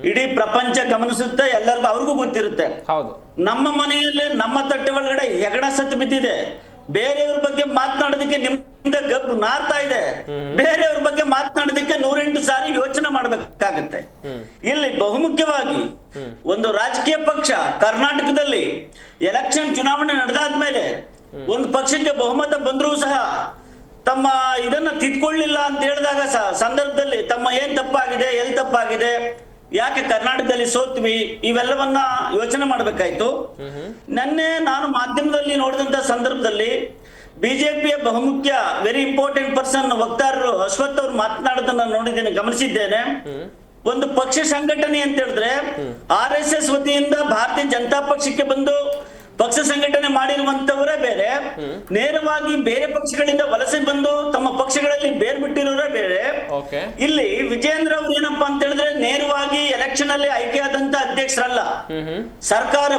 Speaker 3: ಇಡೀ ಪ್ರಪಂಚ ಗಮನಿಸುತ್ತೆ, ಎಲ್ಲರಿಗೂ ಅವ್ರಿಗೂ ಗೊತ್ತಿರುತ್ತೆ.
Speaker 1: ಹೌದು,
Speaker 3: ನಮ್ಮ ಮನೆಯಲ್ಲಿ ನಮ್ಮ ತಟ್ಟೆ ಒಳಗಡೆ ಹೆಗಡ ಸತ್ತು ಬಿದ್ದಿದೆ. ಬೇರೆಯವ್ರ ಬಗ್ಗೆ ಮಾತನಾಡೋದಕ್ಕೆ ನಿಮ್ದ ಗಬ್ಬು ನಾರ್ತಾ ಇದೆ. ಬೇರೆಯವ್ರ ಬಗ್ಗೆ ಮಾತನಾಡೋದಕ್ಕೆ 108 ಸಾರಿ ಯೋಚನೆ ಮಾಡ್ಬೇಕಾಗತ್ತೆ. ಇಲ್ಲಿ ಬಹುಮುಖ್ಯವಾಗಿ ಒಂದು ರಾಜಕೀಯ ಪಕ್ಷ ಕರ್ನಾಟಕದಲ್ಲಿ ಎಲೆಕ್ಷನ್ ಚುನಾವಣೆ ನಡೆದಾದ್ಮೇಲೆ ಒಂದು ಪಕ್ಷಕ್ಕೆ ಬಹುಮತ ಬಂದರೂ ಸಹ ತಮ್ಮ ಇದನ್ನ ತಿದ್ಕೊಳ್ಳಿಲ್ಲ ಅಂತ ಹೇಳಿದಾಗ ಸಂದರ್ಭದಲ್ಲಿ ತಮ್ಮ ಏನ್ ತಪ್ಪಾಗಿದೆ, ಎಲ್ಲಿ ತಪ್ಪಾಗಿದೆ, ಯಾಕೆ ಕರ್ನಾಟಕದಲ್ಲಿ ಸೋತ್ವಿ, ಇವೆಲ್ಲವನ್ನ ಯೋಚನೆ ಮಾಡ್ಬೇಕಾಯ್ತು. ನೆನ್ನೆ ನಾನು ಮಾಧ್ಯಮದಲ್ಲಿ ನೋಡಿದಂತ ಸಂದರ್ಭದಲ್ಲಿ ಬಿಜೆಪಿಯ ಬಹುಮುಖ್ಯ ವೆರಿ ಇಂಪಾರ್ಟೆಂಟ್ ಪರ್ಸನ್ ವಕ್ತಾರರು ಅಶ್ವಥ್ ಅವ್ರು ಮಾತನಾಡೋದನ್ನ ನೋಡಿದ್ದೇನೆ, ಗಮನಿಸಿದ್ದೇನೆ. ಒಂದು ಪಕ್ಷ ಸಂಘಟನೆ ಅಂತ ಹೇಳಿದ್ರೆ RSS ವತಿಯಿಂದ ಭಾರತೀಯ ಜನತಾ ಪಕ್ಷಕ್ಕೆ ಬಂದು ಪಕ್ಷ ಸಂಘಟನೆ ಮಾಡಿರುವಂತವರೇ ಬೇರೆ, ನೇರವಾಗಿ ಬೇರೆ ಪಕ್ಷಗಳಿಂದ ವಲಸೆ ಬಂದು ತಮ್ಮ ಪಕ್ಷಗಳಲ್ಲಿ ಬೇರ್ಬಿಟ್ಟಿರೋರೇ ಬೇರೆ. ಇಲ್ಲಿ ವಿಜೇಂದ್ರ ಅವರು ಏನಪ್ಪಾ ಅಂತ ಹೇಳಿದ್ರೆ ನೇರವಾಗಿ ಎಲೆಕ್ಷನ್ ಅಲ್ಲಿ ಆಯ್ಕೆಯಾದಂತ ಅಧ್ಯಕ್ಷರಲ್ಲ, ಸರ್ಕಾರ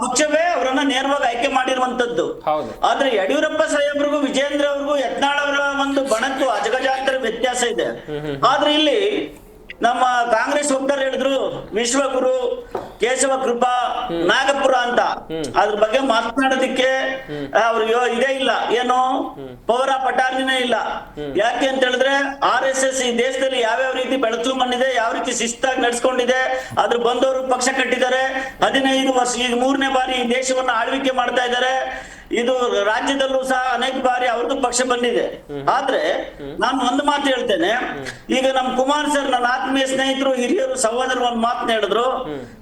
Speaker 3: ಪಕ್ಷವೇ ಅವರನ್ನ ನೇರವಾಗಿ ಆಯ್ಕೆ ಮಾಡಿರುವಂತದ್ದು. ಆದ್ರೆ ಯಡಿಯೂರಪ್ಪ ಸಾಹೇಬ್ರಿಗೂ ವಿಜೇಂದ್ರ ಅವ್ರಿಗೂ ಯತ್ನಾಳ್ ಅವರ ಒಂದು ಬಣಕ್ಕೂ ಅಜಗಜಾಂತರ ವ್ಯತ್ಯಾಸ ಇದೆ. ಆದ್ರೆ ಇಲ್ಲಿ ನಮ್ಮ ಕಾಂಗ್ರೆಸ್ ಹೋಗ್ತಾರೆ ಹೇಳಿದ್ರು ವಿಶ್ವಗುರು, ಕೇಶವ ಕೃಪಾ, ನಾಗಪುರ ಅಂತ ಅದ್ರ ಬಗ್ಗೆ ಮಾತನಾಡೋದಿಕ್ಕೆ ಅವ್ರಿಗೆ ಇದೇ ಇಲ್ಲ, ಏನು ಪವರ್ ಆಫ್ ಅಟಾರ್ನಿನೇ ಇಲ್ಲ. ಯಾಕೆ ಅಂತ ಹೇಳಿದ್ರೆ RSS ಈ ದೇಶದಲ್ಲಿ ಯಾವ್ಯಾವ ರೀತಿ ಬೆಳಕು ಬಂದಿದೆ, ಯಾವ ರೀತಿ ಶಿಸ್ತಾಗಿ ನಡ್ಸ್ಕೊಂಡಿದೆ, ಅದ್ರ ಬಂದವರು ಪಕ್ಷ ಕಟ್ಟಿದ್ದಾರೆ. 15 ವರ್ಷ ಈಗ 3ನೇ ಬಾರಿ ಈ ದೇಶವನ್ನ ಆಳ್ವಿಕೆ ಮಾಡ್ತಾ ಇದ್ದಾರೆ. ಇದು ರಾಜ್ಯದಲ್ಲೂ ಸಹ ಅನೇಕ ಬಾರಿ ಅವ್ರದ್ದು ಪಕ್ಷ ಬಂದಿದೆ. ಆದ್ರೆ ನಾನು ಒಂದು ಮಾತು ಹೇಳ್ತೇನೆ, ಈಗ ನಮ್ ಕುಮಾರ್ ಸರ್ ನನ್ನ ಆತ್ಮೀಯ ಸ್ನೇಹಿತರು, ಹಿರಿಯರು, ಸಹೋದರರು ಒಂದು ಮಾತನ್ನ ಹೇಳಿದ್ರು,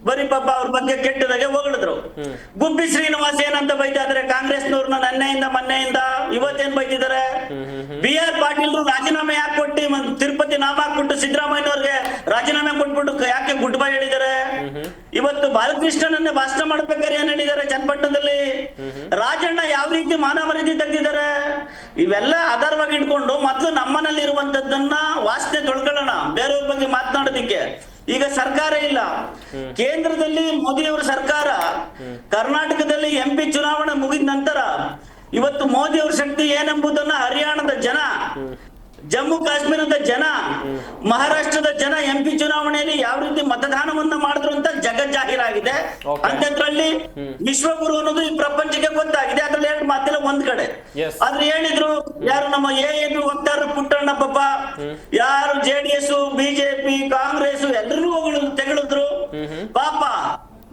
Speaker 3: ಬರೀ ಪಾಪ ಅವ್ರ ಬಗ್ಗೆ ಕೆಟ್ಟದಾಗೆ ಹೊಗಳಿದ್ರು. ಗುಬ್ಬಿ ಶ್ರೀನಿವಾಸ್ ಏನಂತ ಬೈತಾ ಇದಾರೆ ಕಾಂಗ್ರೆಸ್ನವ್ರನ್ನ ನೆನ್ನೆಯಿಂದ ಮೊನ್ನೆಯಿಂದ, ಇವತ್ತೇನ್ ಬೈತಿದ್ದಾರೆ. BR ಪಾಟೀಲ್ ರಾಜೀನಾಮೆ ಯಾಕೆ ಕೊಟ್ಟು ತಿರುಪತಿ ನಾಮ ಹಾಕ್ಬಿಟ್ಟು ಸಿದ್ದರಾಮಯ್ಯನವ್ರಿಗೆ ರಾಜೀನಾಮೆ ಕೊಟ್ಬಿಟ್ಟು ಯಾಕೆ ಗುಡ್ ಬೈ ಹೇಳಿದ್ದಾರೆ. ಇವತ್ತು ಬಾಲಕೃಷ್ಣನನ್ನೇ ಭಾಷಣ ಮಾಡ್ಬೇಕಾದ್ರೆ ಏನ್ ಹೇಳಿದ್ದಾರೆ ಚನ್ನಪಟ್ಟಣದಲ್ಲಿ, ರಾಜಣ್ಣ ಯಾವ ರೀತಿ ಮಾನವ ರೀತಿ ತೆಗೆದಿದ್ದಾರೆ. ಇವೆಲ್ಲ ಆಧಾರವಾಗಿ ಇಟ್ಕೊಂಡು ಮೊದಲು ನಮ್ಮನಲ್ಲಿ ಇರುವಂತದ್ದನ್ನ ವಾಸನೆ ತೊಳ್ಕೊಳ್ಳೋಣ ಬೇರೆಯವ್ರ ಬಗ್ಗೆ ಮಾತನಾಡೋದಿಕ್ಕೆ. ಈಗ ಸರ್ಕಾರ ಇಲ್ಲ, ಕೇಂದ್ರದಲ್ಲಿ ಮೋದಿಯವರ ಸರ್ಕಾರ, ಕರ್ನಾಟಕದಲ್ಲಿ MP ಚುನಾವಣೆ ಮುಗಿದ ನಂತರ ಇವತ್ತು ಮೋದಿಯವರ ಶಕ್ತಿ ಏನೆಂಬುದನ್ನ ಹರಿಯಾಣದ ಜನ, ಜಮ್ಮು ಕಾಶ್ಮೀರದ ಜನ, ಮಹಾರಾಷ್ಟ್ರದ ಜನ MP ಚುನಾವಣೆಯಲ್ಲಿ ಯಾವ ರೀತಿ ಮತದಾನವನ್ನ ಮಾಡಿದ್ರು ಅಂತ ಜಗಜ್ಜಾಹೀರಾಗಿದೆ. ಅಂತದ್ರಲ್ಲಿ ವಿಶ್ವಗುರು ಅನ್ನೋದು ಈ ಪ್ರಪಂಚಕ್ಕೆ ಗೊತ್ತಾಗಿದೆ. ಅದ್ರಲ್ಲಿ 2 ಮಾತಿಲ್ಲ ಒಂದ್ ಕಡೆ. ಆದ್ರೆ ಹೇಳಿದ್ರು ಯಾರು ನಮ್ಮ AAP ವಕ್ತಾರರು ಪುಟ್ಟಣ್ಣ ಪಾಪ, ಯಾರು JDS, BJP, ಕಾಂಗ್ರೆಸ್ ಎಲ್ಲರೂ ತೆಗಳಿದ್ರು ಪಾಪ.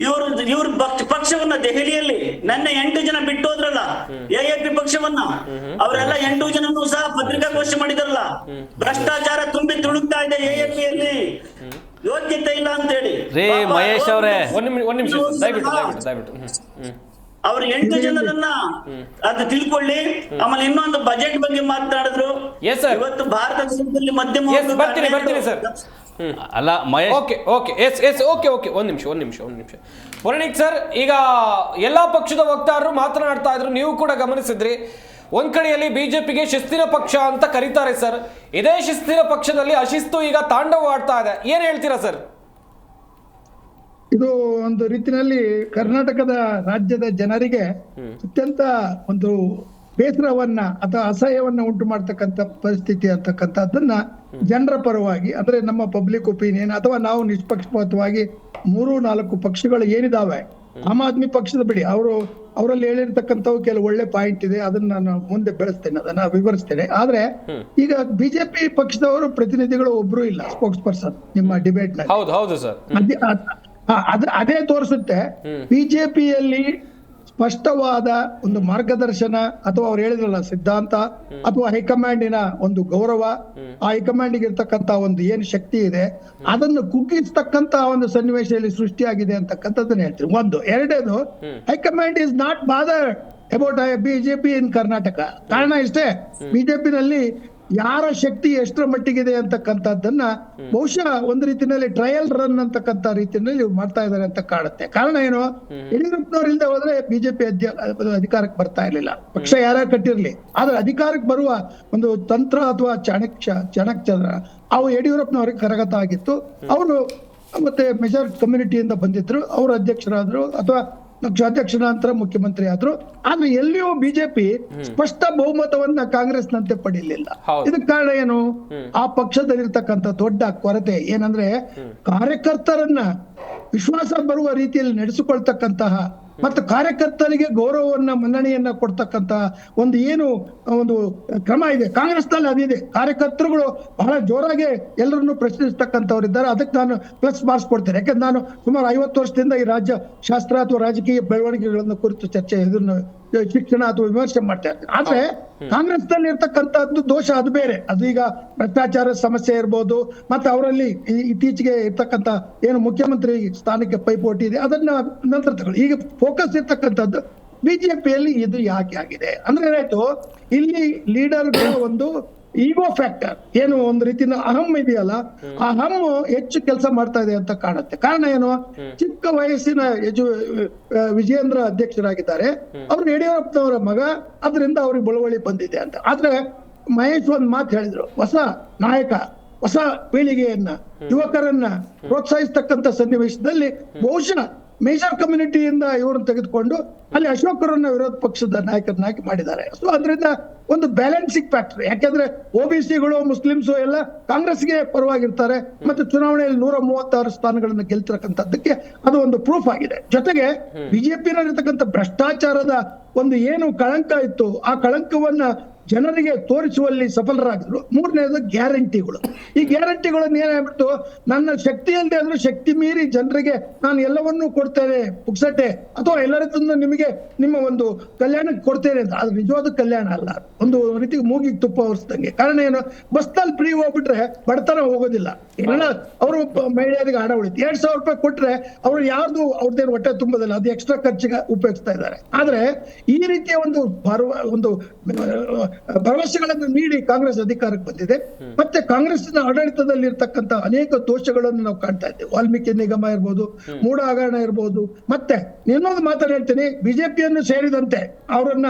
Speaker 3: ಇವ್ರ ಪಕ್ಷವನ್ನ ದೆಹಲಿಯಲ್ಲಿ ನನ್ನ 8 ಜನ ಬಿಟ್ಟು ಹೋದ್ರಲ್ಲ AAP ಪಕ್ಷವನ್ನ, ಅವರೆಲ್ಲ 8 ಜನನು ಸಹ ಪತ್ರಿಕಾಗೋಷ್ಠಿ ಮಾಡಿದ್ರಲ್ಲ. ಭ್ರಷ್ಟಾಚಾರ ತುಂಬಿ ತುಳುಕ್ತಾ ಇದೆ AAP ಯಲ್ಲಿ, ಯೋಗ್ಯತೆ ಇಲ್ಲ ಅಂತ ಹೇಳಿ.
Speaker 5: ಮಹೇಶ್ ಅವರೇ
Speaker 1: ಒಂದ್ ನಿಮಿಷ ದಯವಿಟ್ಟು
Speaker 3: ಅವ್ರ 8 ಜನರನ್ನ ಅದು ತಿಳ್ಕೊಳ್ಳಿ. ಆಮೇಲೆ ಇನ್ನೊಂದು ಬಜೆಟ್ ಬಗ್ಗೆ ಮಾತನಾಡಿದ್ರು. ಇವತ್ತು ಭಾರತ ದೇಶದಲ್ಲಿ ಮಧ್ಯಮ
Speaker 1: ಬರ್ತೀನಿ ಸರ್.
Speaker 5: ಅಲ್ಲ ಮಹೇಶ್,
Speaker 1: ಓಕೆ ಒಂದ್ ನಿಮಿಷ ಪುರಾಣಿಕ್ ಸರ್, ಈಗ ಎಲ್ಲಾ ಪಕ್ಷದ ವಕ್ತಾರರು ಮಾತನಾಡ್ತಾ ಇದ್ರು, ನೀವು ಕೂಡ ಗಮನಿಸಿದ್ರಿ. ಒಂದ್ ಕಡೆಯಲ್ಲಿ ಬಿಜೆಪಿಗೆ ಶಿಸ್ತಿನ ಪಕ್ಷ ಅಂತ ಕರೀತಾರೆ ಸರ್, ಇದೇ ಶಿಸ್ತಿನ ಪಕ್ಷದಲ್ಲಿ ಅಶಿಸ್ತು ಈಗ ತಾಂಡವವಾಡ್ತಾ ಇದೆ, ಏನ್ ಹೇಳ್ತೀರಾ ಸರ್?
Speaker 4: ಇದು ಒಂದು ರೀತಿಯಲ್ಲಿ ಕರ್ನಾಟಕದ ರಾಜ್ಯದ ಜನರಿಗೆ ಅತ್ಯಂತ ಒಂದು ಬೇಸರವನ್ನ ಅಥವಾ ಅಸಹ್ಯವನ್ನ ಉಂಟು ಮಾಡ್ತಕ್ಕಂಥ ಪರಿಸ್ಥಿತಿ ಅಂತಕ್ಕಂಥದ್ದನ್ನ ಜನರ ಪರವಾಗಿ, ಅಂದ್ರೆ ನಮ್ಮ ಪಬ್ಲಿಕ್ ಒಪಿನಿಯನ್ ಅಥವಾ ನಾವು ನಿಷ್ಪಕ್ಷಪಾತವಾಗಿ 3-4 ಪಕ್ಷಗಳು ಏನಿದಾವೆ, ಆಮ್ ಆದ್ಮಿ ಪಕ್ಷದ ಬಿಡಿ, ಅವರಲ್ಲಿ ಹೇಳಿರ್ತಕ್ಕಂಥವು ಕೆಲವು ಒಳ್ಳೆ ಪಾಯಿಂಟ್ ಇದೆ, ಅದನ್ನ ನಾನು ಮುಂದೆ ಬೆಳೆಸ್ತೇನೆ, ಅದನ್ನ ವಿವರಿಸ್ತೇನೆ. ಆದ್ರೆ ಈಗ ಬಿಜೆಪಿ ಪಕ್ಷದವರು ಪ್ರತಿನಿಧಿಗಳು ಒಬ್ರು ಇಲ್ಲ, ಸ್ಪೋಕ್ಸ್ ಪರ್ಸನ್ ನಿಮ್ಮ ಡಿಬೇಟ್ ನಲ್ಲಿ.
Speaker 1: ಹೌದು ಸರ್,
Speaker 4: ಅದೇ ತೋರಿಸುತ್ತೆ ಬಿಜೆಪಿಯಲ್ಲಿ ಸ್ಪಷ್ಟವಾದ ಒಂದು ಮಾರ್ಗದರ್ಶನ ಅಥವಾ ಅವ್ರು ಹೇಳಿದ್ರಲ್ಲ ಸಿದ್ಧಾಂತ ಅಥವಾ ಹೈಕಮಾಂಡಿನ ಒಂದು ಗೌರವ, ಆ ಹೈಕಮಾಂಡಿಗೆ ಇರ್ತಕ್ಕಂತ ಒಂದು ಏನು ಶಕ್ತಿ ಇದೆ ಅದನ್ನು ಕುಗ್ಗಿಸ್ತಕ್ಕಂತ ಒಂದು ಸನ್ನಿವೇಶದಲ್ಲಿ ಸೃಷ್ಟಿಯಾಗಿದೆ ಅಂತಕ್ಕಂಥದ್ದನ್ನ ಹೇಳ್ತೀನಿ. ಒಂದು. ಎರಡನೇದು, high command is not bothered about BJP in Karnataka. ಕಾರಣ ಇಷ್ಟೇ, ಬಿಜೆಪಿನಲ್ಲಿ ಯಾರ ಶಕ್ತಿ ಎಷ್ಟರ ಮಟ್ಟಿಗಿದೆ ಅಂತಕ್ಕಂಥದ್ದನ್ನ ಬಹುಶಃ ಒಂದು ರೀತಿಯಲ್ಲಿ ಟ್ರಯಲ್ ರನ್ ಅಂತಕ್ಕಂಥ ರೀತಿಯಲ್ಲಿ ಮಾಡ್ತಾ ಇದ್ದಾರೆ ಅಂತ ಕಾಣುತ್ತೆ. ಕಾರಣ ಏನು, ಯಡಿಯೂರಪ್ಪನವ್ರು ಇಲ್ಲದೆ ಹೋದ್ರೆ ಬಿಜೆಪಿ ಅಧಿಕಾರಕ್ಕೆ ಬರ್ತಾ ಇರ್ಲಿಲ್ಲ. ಪಕ್ಷ ಯಾರ್ಯಾರು ಕಟ್ಟಿರ್ಲಿ, ಆದ್ರೆ ಅಧಿಕಾರಕ್ಕೆ ಬರುವ ಒಂದು ತಂತ್ರ ಅಥವಾ ಚಾಣಕ್ಯ ಅವು ಯಡಿಯೂರಪ್ಪನವ್ರಿಗೆ ಕರಗತ ಆಗಿತ್ತು. ಅವರು ಮತ್ತೆ ಮೆಜಾರಿಟಿ ಕಮ್ಯುನಿಟಿಯಿಂದ ಬಂದಿದ್ರು, ಅವರು ಅಧ್ಯಕ್ಷರಾದ್ರು ಅಥವಾ ಅಧ್ಯಕ್ಷರ ನಂತರ ಮುಖ್ಯಮಂತ್ರಿ ಆದ್ರು. ಆದ್ರೆ ಎಲ್ಲಿಯೂ ಬಿಜೆಪಿ ಸ್ಪಷ್ಟ ಬಹುಮತವನ್ನ ಕಾಂಗ್ರೆಸ್ನಂತೆ ಪಡೀಲಿಲ್ಲ. ಇದಕ್ಕೆ ಕಾರಣ ಏನು, ಆ ಪಕ್ಷದಲ್ಲಿರ್ತಕ್ಕಂಥ ದೊಡ್ಡ ಕೊರತೆ ಏನಂದ್ರೆ ಕಾರ್ಯಕರ್ತರನ್ನ ವಿಶ್ವಾಸ ಬರುವ ರೀತಿಯಲ್ಲಿ ನಡೆಸಿಕೊಳ್ತಕ್ಕಂತಹ ಮತ್ತು ಕಾರ್ಯಕರ್ತರಿಗೆ ಗೌರವವನ್ನ ಮನ್ನಣೆಯನ್ನ ಕೊಡ್ತಕ್ಕಂತ ಒಂದು ಏನು ಒಂದು ಕ್ರಮ ಇದೆ ಕಾಂಗ್ರೆಸ್ನಲ್ಲಿ, ಅದಿದೆ. ಕಾರ್ಯಕರ್ತರುಗಳು ಬಹಳ ಜೋರಾಗಿ ಎಲ್ಲರನ್ನು ಪ್ರಶ್ನಿಸ್ತಕ್ಕಂಥವ್ರಿದ್ದಾರೆ. ಅದಕ್ಕೆ ನಾನು ಪ್ಲಸ್ ಮಾರ್ಕ್ಸ್ ಕೊಡ್ತೇನೆ. ಯಾಕಂದ್ರೆ ನಾನು ಸುಮಾರು 50 ವರ್ಷದಿಂದ ಈ ರಾಜ್ಯ ಶಾಸ್ತ್ರ ಅಥವಾ ರಾಜಕೀಯ ಬೆಳವಣಿಗೆಗಳನ್ನು ಕುರಿತು ಚರ್ಚೆ, ಇದನ್ನು ಶಿಕ್ಷಣ ಅಥವಾ ವಿಮರ್ಶೆ ಮಾಡ್ತಾ ಇರ್ತೀನಿ. ಆದ್ರೆ ಕಾಂಗ್ರೆಸ್ನಲ್ಲಿ ಇರ್ತಕ್ಕಂಥದ್ದು ದೋಷ ಅದು ಬೇರೆ. ಅದು ಈಗ ಭ್ರಷ್ಟಾಚಾರ ಸಮಸ್ಯೆ ಇರ್ಬೋದು, ಮತ್ತೆ ಅವರಲ್ಲಿ ಇತ್ತೀಚೆಗೆ ಇರ್ತಕ್ಕಂಥ ಏನು ಮುಖ್ಯಮಂತ್ರಿ ಸ್ಥಾನಕ್ಕೆ ಪೈಪೋಟಿ ಇದೆ, ಅದನ್ನ ನಂತರ ತಗೊಳ್ಳಿ. ಈಗ ಫೋಕಸ್ ಇರ್ತಕ್ಕಂಥದ್ದು ಬಿಜೆಪಿಯಲ್ಲಿ ಇದು ಯಾಕೆ ಆಗಿದೆ ಅಂದ್ರೆ ಏನಾಯ್ತು, ಇಲ್ಲಿ ಲೀಡರ್ಗಳ ಒಂದು ಈಗೋ ಫ್ಯಾಕ್ಟರ್ ಏನು ಒಂದು ರೀತಿಯ ಅಹಂ ಇದೆಯಲ್ಲ, ಆ ಅಹಂ ಹೆಚ್ಚು ಕೆಲಸ ಮಾಡ್ತಾ ಇದೆ ಅಂತ ಕಾಣುತ್ತೆ. ಕಾರಣ ಏನು, ಚಿಕ್ಕ ವಯಸ್ಸಿನ ವಿಜಯೇಂದ್ರ ಅಧ್ಯಕ್ಷರಾಗಿದ್ದಾರೆ, ಅವರು ಯಡಿಯೂರಪ್ಪನವರ ಮಗ, ಅದರಿಂದ ಅವ್ರಿಗೆ ಬಳುವಳಿ ಬಂದಿದೆ ಅಂತ. ಆದ್ರೆ ಮಹೇಶ್ ಒಂದ್ ಮಾತು ಹೇಳಿದ್ರು, ಹೊಸ ನಾಯಕ ಹೊಸ ಪೀಳಿಗೆಯನ್ನ ಯುವಕರನ್ನ ಪ್ರೋತ್ಸಾಹಿಸ್ತಕ್ಕಂಥ ಸನ್ನಿವೇಶದಲ್ಲಿ ಬಹುಶಃ ಮೇಜರ್ ಕಮ್ಯುನಿಟಿಯಿಂದ ಇವ್ರನ್ನ ತೆಗೆದುಕೊಂಡು ಅಲ್ಲಿ ಅಶೋಕರನ್ನ ವಿರೋಧ ಪಕ್ಷದ ನಾಯಕರನ್ನಾಗಿ ಮಾಡಿದ್ದಾರೆ. ಸೊ ಅದರಿಂದ ಒಂದು ಬ್ಯಾಲೆನ್ಸಿಂಗ್ ಫ್ಯಾಕ್ಟರ್. ಯಾಕೆಂದ್ರೆ OBCಗಳು ಮುಸ್ಲಿಮ್ಸು ಎಲ್ಲ ಕಾಂಗ್ರೆಸ್ಗೆ ಪರವಾಗಿರ್ತಾರೆ, ಮತ್ತೆ ಚುನಾವಣೆಯಲ್ಲಿ 136 ಸ್ಥಾನಗಳನ್ನು ಗೆಲ್ತಿರಕ್ಕಂಥದ್ದಕ್ಕೆ ಅದು ಒಂದು ಪ್ರೂಫ್ ಆಗಿದೆ. ಜೊತೆಗೆ ಬಿಜೆಪಿನಲ್ಲಿರ್ತಕ್ಕಂಥ ಭ್ರಷ್ಟಾಚಾರದ ಒಂದು ಏನು ಕಳಂಕ ಇತ್ತು, ಆ ಕಳಂಕವನ್ನ ಜನರಿಗೆ ತೋರಿಸುವಲ್ಲಿ ಸಫಲರಾಗಿದ್ರು. ಮೂರನೇದು ಗ್ಯಾರಂಟಿಗಳು. ಈ ಗ್ಯಾರಂಟಿಗಳನ್ನು ಏನಾಗ್ಬಿಟ್ಟು, ನನ್ನ ಶಕ್ತಿ ಅಲ್ಲದೆ ಆದ್ರೂ ಶಕ್ತಿ ಮೀರಿ ಜನರಿಗೆ ನಾನು ಎಲ್ಲವನ್ನೂ ಕೊಡ್ತೇನೆ ಪುಕ್ಸಟ್ಟೆ, ಅಥವಾ ಎಲ್ಲರಿಂದ ನಿಮಗೆ ನಿಮ್ಮ ಒಂದು ಕಲ್ಯಾಣಕ್ಕೆ ಕೊಡ್ತೇನೆ ಅಂತ. ಅದು ನಿಜವಾದ ಕಲ್ಯಾಣ ಅಲ್ಲ, ಒಂದು ರೀತಿ ಮೂಗಿಗೆ ತುಪ್ಪ ಹೊರಿಸ್ದಂಗೆ. ಕಾರಣ ಏನು, ಬಸ್ನಲ್ಲಿ ಫ್ರೀ ಹೋಗ್ಬಿಟ್ರೆ ಬಡತನ ಹೋಗೋದಿಲ್ಲ. ಎಲ್ಲ ಅವರು ಮಹಿಳೆಯರಿಗೆ ಹಣ ಉಳಿತು. 2,000 ರೂಪಾಯಿ ಕೊಟ್ರೆ ಅವ್ರು ಯಾರ್ದು ಅವ್ರದ್ದೇನು ಹೊಟ್ಟೆ ತುಂಬೋದಿಲ್ಲ, ಅದು ಎಕ್ಸ್ಟ್ರಾ ಖರ್ಚಿಗೆ ಉಪಯೋಗಿಸ್ತಾ ಇದ್ದಾರೆ. ಆದ್ರೆ ಈ ರೀತಿಯ ಒಂದು ಭರವಸೆಗಳನ್ನು ನೀಡಿ ಕಾಂಗ್ರೆಸ್ ಅಧಿಕಾರಕ್ಕೆ ಬಂದಿದೆ. ಮತ್ತೆ ಕಾಂಗ್ರೆಸ್ನ ಆಡಳಿತದಲ್ಲಿ ಇರ್ತಕ್ಕಂಥ ಅನೇಕ ದೋಷಗಳನ್ನು ನಾವು ಕಾಣ್ತಾ ಇದ್ದೇವೆ. ವಾಲ್ಮೀಕಿ ನಿಗಮ ಇರ್ಬೋದು, ಮೂಢ ಹಗರಣ ಇರ್ಬೋದು. ಮತ್ತೆ ಇನ್ನೊಂದು ಮಾತನ್ನು ಹೇಳ್ತೀನಿ, ಬಿಜೆಪಿಯನ್ನು ಸೇರಿದಂತೆ ಅವರನ್ನ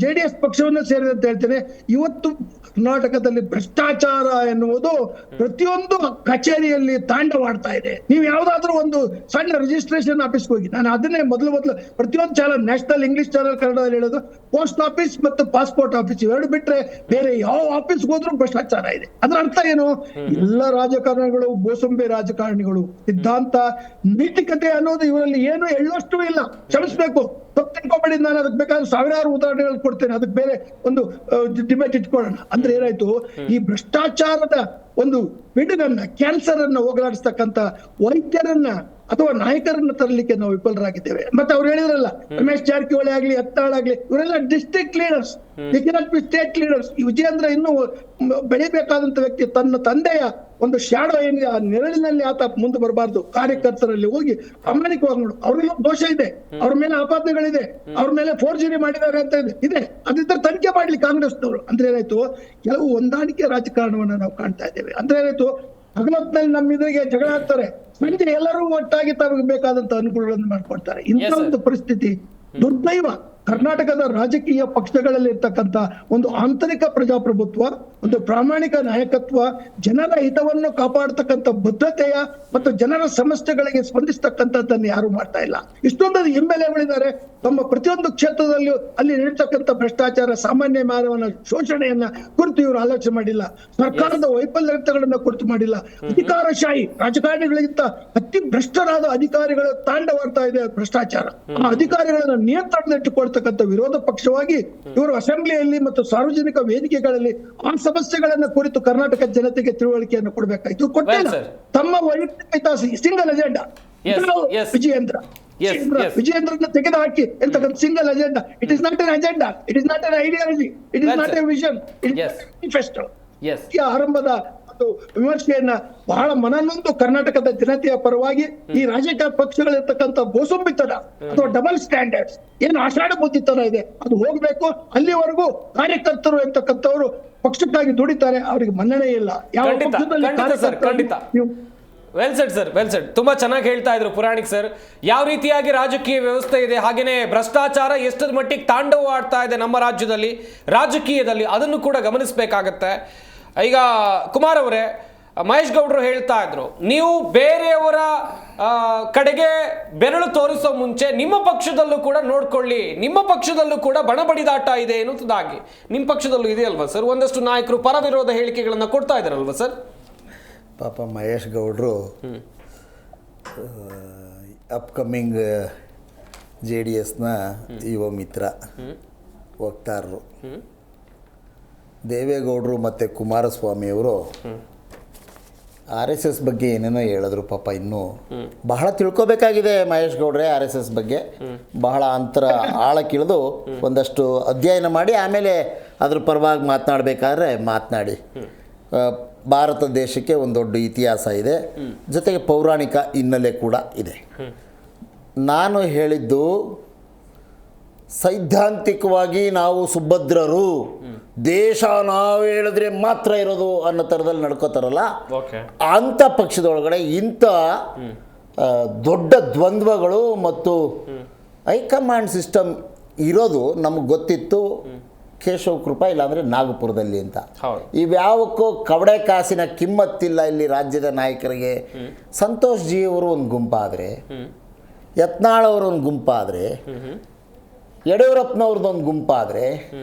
Speaker 4: JDS ಪಕ್ಷವನ್ನು ಸೇರಿದಂತೆ ಹೇಳ್ತೇನೆ, ಇವತ್ತು ಕರ್ನಾಟಕದಲ್ಲಿ ಭ್ರಷ್ಟಾಚಾರ ಎನ್ನುವುದು ಪ್ರತಿಯೊಂದು ಕಚೇರಿಯಲ್ಲಿ ತಾಂಡವಾಡ್ತಾ ಇದೆ. ನೀವು ಯಾವ್ದಾದ್ರು ಒಂದು ಸಣ್ಣ ರಿಜಿಸ್ಟ್ರೇಷನ್ ಆಫೀಸ್ಗೆ ಹೋಗಿ, ನಾನು ಅದನ್ನೇ ಮೊದಲು ಪ್ರತಿಯೊಂದು ಚಾನಲ್, ನ್ಯಾಷನಲ್ ಇಂಗ್ಲಿಷ್ ಚಾನಲ್ ಕನ್ನಡದಲ್ಲಿ ಹೇಳೋದು, ಪೋಸ್ಟ್ ಆಫೀಸ್ ಮತ್ತು ಪಾಸ್ಪೋರ್ಟ್ ಆಫೀಸ್ ಇವೆರಡು ಬಿಟ್ರೆ ಬೇರೆ ಯಾವ ಆಫೀಸ್ಗೆ ಹೋದ್ರೂ ಭ್ರಷ್ಟಾಚಾರ ಇದೆ. ಅದರ ಅರ್ಥ ಏನು, ಎಲ್ಲ ರಾಜಕಾರಣಿಗಳು ಬೋಸಂಬೆ ರಾಜಕಾರಣಿಗಳು. ಸಿದ್ಧಾಂತ ನೈತಿಕತೆ ಅನ್ನೋದು ಇವರಲ್ಲಿ ಏನು ಎಳ್ಳುವಷ್ಟು ಇಲ್ಲ. ಕ್ಷಮಿಸ್ಬೇಕು, ತಪ್ಪು ತಿಳ್ಕೊಬೇಡಿ. ನಾನು ಅದಕ್ಕೆ ಬೇಕಾದ್ರೆ 1000 ಉದಾಹರಣೆಗಳು ಕೊಡ್ತೇನೆ, ಅದಕ್ಕೆ ಬೇರೆ ಒಂದು ಡಿಬೇಟ್ ಇಟ್ಕೊಳ್ಳೋಣ. ಅಂದ್ರೆ ಏನಾಯ್ತು, ಈ ಭ್ರಷ್ಟಾಚಾರದ ಒಂದು ಪಿಡುಗನ್ನ, ಕ್ಯಾನ್ಸರ್ ಅನ್ನ ಹೋಗಲಾಡಿಸ್ತಕ್ಕಂಥ ವೈದ್ಯರನ್ನ ಅಥವಾ ನಾಯಕರನ್ನ ತರಲಿಕ್ಕೆ ನಾವು ವಿಫಲರಾಗಿದ್ದೇವೆ. ಮತ್ತೆ ಅವ್ರು ಹೇಳಿದ್ರಲ್ಲ, ರಮೇಶ್ ಜಾರಕಿಹೊಳಿ ಆಗ್ಲಿ, ಯತ್ನಾಳ್ ಆಗ್ಲಿ, ಇವರೆಲ್ಲ ಡಿಸ್ಟ್ರಿಕ್ಟ್ ಲೀಡರ್ಸ್, ಸ್ಟೇಟ್ ಲೀಡರ್ಸ್. ಈ ವಿಜಯೇಂದ್ರ ಇನ್ನೂ ಬೆಳಿಬೇಕಾದಂತ ವ್ಯಕ್ತಿ. ತನ್ನ ತಂದೆಯ ಒಂದು ಶಾಡೋ ಏನಿದೆ, ಆ ನೆರಳಿನಲ್ಲಿ ಆತ ಮುಂದೆ ಬರಬಾರ್ದು. ಕಾರ್ಯಕರ್ತರಲ್ಲಿ ಹೋಗಿ ಪ್ರಾಮಾಣಿಕವಾಗಿ ನೋಡು, ಅವ್ರಿಗೂ ದೋಷ ಇದೆ, ಅವ್ರ ಮೇಲೆ ಆಪಾದನೆಗಳಿದೆ, ಅವ್ರ ಮೇಲೆ ಫೋರ್ಜರಿ ಮಾಡಿದ್ದಾರೆ ಅಂತ ಇದೆ. ಅದಿದ್ದರೆ ತನಿಖೆ ಮಾಡ್ಲಿ ಕಾಂಗ್ರೆಸ್ನವರು. ಅಂದ್ರೆ ಏನಾಯ್ತು, ಕೆಲವು ಹೊಂದಾಣಿಕೆ ರಾಜಕಾರಣವನ್ನ ನಾವು ಕಾಣ್ತಾ ಇದ್ದೇವೆ. ಅಂದ್ರೆ ಏನಾಯ್ತು, ಹಗಲೊತ್ತಿನಲ್ಲಿ ನಮ್ಮಿದ್ರಿಗೆ ಜಗಳ ಆಗ್ತಾರೆ, ಸಂಜೆ ಎಲ್ಲರೂ ಒಟ್ಟಾಗಿ ತಮಗೆ ಬೇಕಾದಂತ ಅನುಕೂಲಗಳನ್ನು ಮಾಡ್ಕೊಡ್ತಾರೆ. ಇಂಥ ಒಂದು ಪರಿಸ್ಥಿತಿ ದುರ್ದೈವ. ಕರ್ನಾಟಕದ ರಾಜಕೀಯ ಪಕ್ಷಗಳಲ್ಲಿ ಇರ್ತಕ್ಕಂಥ ಒಂದು ಆಂತರಿಕ ಪ್ರಜಾಪ್ರಭುತ್ವ, ಒಂದು ಪ್ರಾಮಾಣಿಕ ನಾಯಕತ್ವ, ಜನರ ಹಿತವನ್ನು ಕಾಪಾಡತಕ್ಕಂಥ ಬದ್ಧತೆಯ ಮತ್ತು ಜನರ ಸಮಸ್ಯೆಗಳಿಗೆ ಸ್ಪಂದಿಸ್ತಕ್ಕಂಥದ್ದನ್ನು ಯಾರು ಮಾಡ್ತಾ ಇಲ್ಲ. ಇಷ್ಟೊಂದು MLAಗಳಿದ್ದಾರೆ, ತಮ್ಮ ಪ್ರತಿಯೊಂದು ಕ್ಷೇತ್ರದಲ್ಲಿಯೂ ಅಲ್ಲಿ ನಡೀತಕ್ಕಂಥ ಭ್ರಷ್ಟಾಚಾರ, ಸಾಮಾನ್ಯ ಮಾನವನ ಶೋಷಣೆಯನ್ನ ಕುರಿತು ಇವರು ಆಲೋಚನೆ ಮಾಡಿಲ್ಲ. ಸರ್ಕಾರದ ವೈಫಲ್ಯತೆಗಳನ್ನ ಕುರಿತು ಮಾಡಿಲ್ಲ. ಅಧಿಕಾರಶಾಹಿ ರಾಜಕಾರಣಿಗಳಿಗಿಂತ ಅತಿ ಭ್ರಷ್ಟರಾದ ಅಧಿಕಾರಿಗಳು ತಾಂಡವಾಡ್ತಾ ಇದೆ ಭ್ರಷ್ಟಾಚಾರ. ಆ ಅಧಿಕಾರಿಗಳನ್ನ ನಿಯಂತ್ರಣದಲ್ಲಿಟ್ಟುಕೊಳ್ತಕ್ಕಂಥ ವಿರೋಧ ಪಕ್ಷವಾಗಿ ಇವರು ಅಸೆಂಬ್ಲಿಯಲ್ಲಿ ಮತ್ತು ಸಾರ್ವಜನಿಕ ವೇದಿಕೆಗಳಲ್ಲಿ ಆ ಸಮಸ್ಯೆಗಳನ್ನ ಕುರಿತು ಕರ್ನಾಟಕ ಜನತೆಗೆ ತಿಳುವಳಿಕೆಯನ್ನು ಕೊಡಬೇಕಾಯ್ತು, ಕೊಟ್ಟಿಲ್ಲ. ತಮ್ಮ ವೈಯಕ್ತಿಕ single agenda Vijayendra
Speaker 1: Yes, yes.
Speaker 4: ವಿಜಯೇಂದ್ರನ ತೆಗೆದು ಹಾಕಿ ಎಂತಕ್ಕಂಥ single agenda. It is not an agenda, it is not an ideology, it is
Speaker 1: Well
Speaker 4: not
Speaker 1: said.
Speaker 4: A vision, it
Speaker 1: Yes.
Speaker 4: Is manifesto.
Speaker 1: Yes.
Speaker 4: ಈ ಆರಂಭದ ಮತ್ತು ವಿಮರ್ಶೆಯನ್ನ ಬಹಳ ಮನನೊಂದು ಕರ್ನಾಟಕದ ಜನತೆಯ ಪರವಾಗಿ ಈ ರಾಜಕೀಯ ಪಕ್ಷಗಳಿರ್ತಕ್ಕಂಥ ಗೋಸುಂಬಿತನ ಅಥವಾ ಡಬಲ್ ಸ್ಟ್ಯಾಂಡರ್ಡ್ಸ್ ಏನು ಆಷಾಢ ಬುದ್ಧಿತನ ಇದೆ ಅದು ಹೋಗ್ಬೇಕು. ಅಲ್ಲಿವರೆಗೂ ಕಾರ್ಯಕರ್ತರು ಎಂತಕ್ಕಂಥವ್ರು ಪಕ್ಷಕ್ಕಾಗಿ ದುಡಿತಾರೆ, ಅವರಿಗೆ ಮನ್ನಣೆ ಇಲ್ಲ. ಯಾವ
Speaker 1: ಖಂಡಿತ,
Speaker 4: ಪಕ್ಷದಲ್ಲಿ
Speaker 1: ಖಂಡಿತ ಸರ್,
Speaker 4: ಕಾರ್ಯಕರ್ತರು
Speaker 1: ಖಂಡಿತ.
Speaker 4: ನೀವು
Speaker 1: well shed sir, well shed. ತುಂಬಾ ಚೆನ್ನಾಗಿ ಹೇಳ್ತಾ ಇದ್ರು ಪುರಾಣಿಕ್ ಸರ್. ಯಾವ ರೀತಿಯಾಗಿ ರಾಜಕೀಯ ವ್ಯವಸ್ಥೆ ಇದೆ, ಹಾಗೇನೆ ಭ್ರಷ್ಟಾಚಾರ ಎಷ್ಟರ ಮಟ್ಟಿಗೆ ತಾಂಡವ ಆಡ್ತಾ ಇದೆ ನಮ್ಮ ರಾಜ್ಯದಲ್ಲಿ ರಾಜಕೀಯದಲ್ಲಿ, ಅದನ್ನು ಕೂಡ ಗಮನಿಸಬೇಕಾಗತ್ತೆ. ಈಗ ಕುಮಾರ್ ಅವರೇ, ಮಹೇಶ್ ಗೌಡರು ಹೇಳ್ತಾ ಇದ್ರು, ನೀವು ಬೇರೆಯವರ ಕಡೆಗೆ ಬೆರಳು ತೋರಿಸೋ ಮುಂಚೆ ನಿಮ್ಮ ಪಕ್ಷದಲ್ಲೂ ಕೂಡ ನೋಡ್ಕೊಳ್ಳಿ, ನಿಮ್ಮ ಪಕ್ಷದಲ್ಲೂ ಕೂಡ ಬಣಬಡಿದಾಟ ಇದೆ ಎನ್ನುವುದಾಗಿ. ನಿಮ್ಮ ಪಕ್ಷದಲ್ಲೂ ಇದೆಯಲ್ವಾ ಸರ್? ಒಂದಷ್ಟು ನಾಯಕರು ಪರ ವಿರೋಧ ಹೇಳಿಕೆಗಳನ್ನ ಕೊಡ್ತಾ ಇದ್ದಾರಲ್ವಾ ಸರ್?
Speaker 2: ಪಾಪ ಮಹೇಶ್ ಗೌಡರು ಅಪ್ಕಮಿಂಗ್ JDSನ ಯುವ ಮಿತ್ರ ವಕ್ತಾರರು. ದೇವೇಗೌಡರು ಮತ್ತು ಕುಮಾರಸ್ವಾಮಿಯವರು RSS ಬಗ್ಗೆ ಏನೇನೋ ಹೇಳಿದ್ರು. ಪಾಪ ಇನ್ನೂ ಬಹಳ ತಿಳ್ಕೊಬೇಕಾಗಿದೆ ಮಹೇಶ್ ಗೌಡ್ರೆ RSS ಬಗ್ಗೆ. ಬಹಳ ಆಳಕ್ಕಿಳಿದು ಒಂದಷ್ಟು ಅಧ್ಯಯನ ಮಾಡಿ ಆಮೇಲೆ ಅದ್ರ ಪರವಾಗಿ ಮಾತನಾಡಬೇಕಾದ್ರೆ ಮಾತನಾಡಿ. ಭಾರತ ದೇಶಕ್ಕೆ ಒಂದು ದೊಡ್ಡ ಇತಿಹಾಸ ಇದೆ, ಜೊತೆಗೆ ಪೌರಾಣಿಕ ಹಿನ್ನೆಲೆ ಕೂಡ ಇದೆ. ನಾನು ಹೇಳಿದ್ದು ಸೈದ್ಧಾಂತಿಕವಾಗಿ ನಾವು ಸುಭದ್ರರು, ದೇಶ ನಾವು ಹೇಳಿದ್ರೆ ಮಾತ್ರ ಇರೋದು ಅನ್ನೋ ಥರದಲ್ಲಿ ನಡ್ಕೋತಾರಲ್ಲ, ಅಂಥ ಪಕ್ಷದೊಳಗಡೆ ಇಂಥ ದೊಡ್ಡ ದ್ವಂದ್ವಗಳು ಮತ್ತು ಹೈಕಮಾಂಡ್ ಸಿಸ್ಟಮ್ ಇರೋದು ನಮಗೆ ಗೊತ್ತಿತ್ತು. ಕೇಶವ್ ಕೃಪಾ ಇಲ್ಲಾಂದರೆ ನಾಗಪುರದಲ್ಲಿ ಅಂತ. ಇವ್ಯಾವಕ್ಕೂ ಕವಡೆ ಕಾಸಿನ ಕಿಮ್ಮತ್ತಿಲ್ಲ ಇಲ್ಲಿ ರಾಜ್ಯದ ನಾಯಕರಿಗೆ. ಸಂತೋಷ್ ಜಿ ಅವರು ಒಂದು ಗುಂಪಾದರೆ, ಯತ್ನಾಳ್ ಅವರು ಒಂದು ಗುಂಪಾದರೆ, ಯಡಿಯೂರಪ್ಪನವ್ರದ್ದೊಂದು ಗುಂಪಾದರೆ,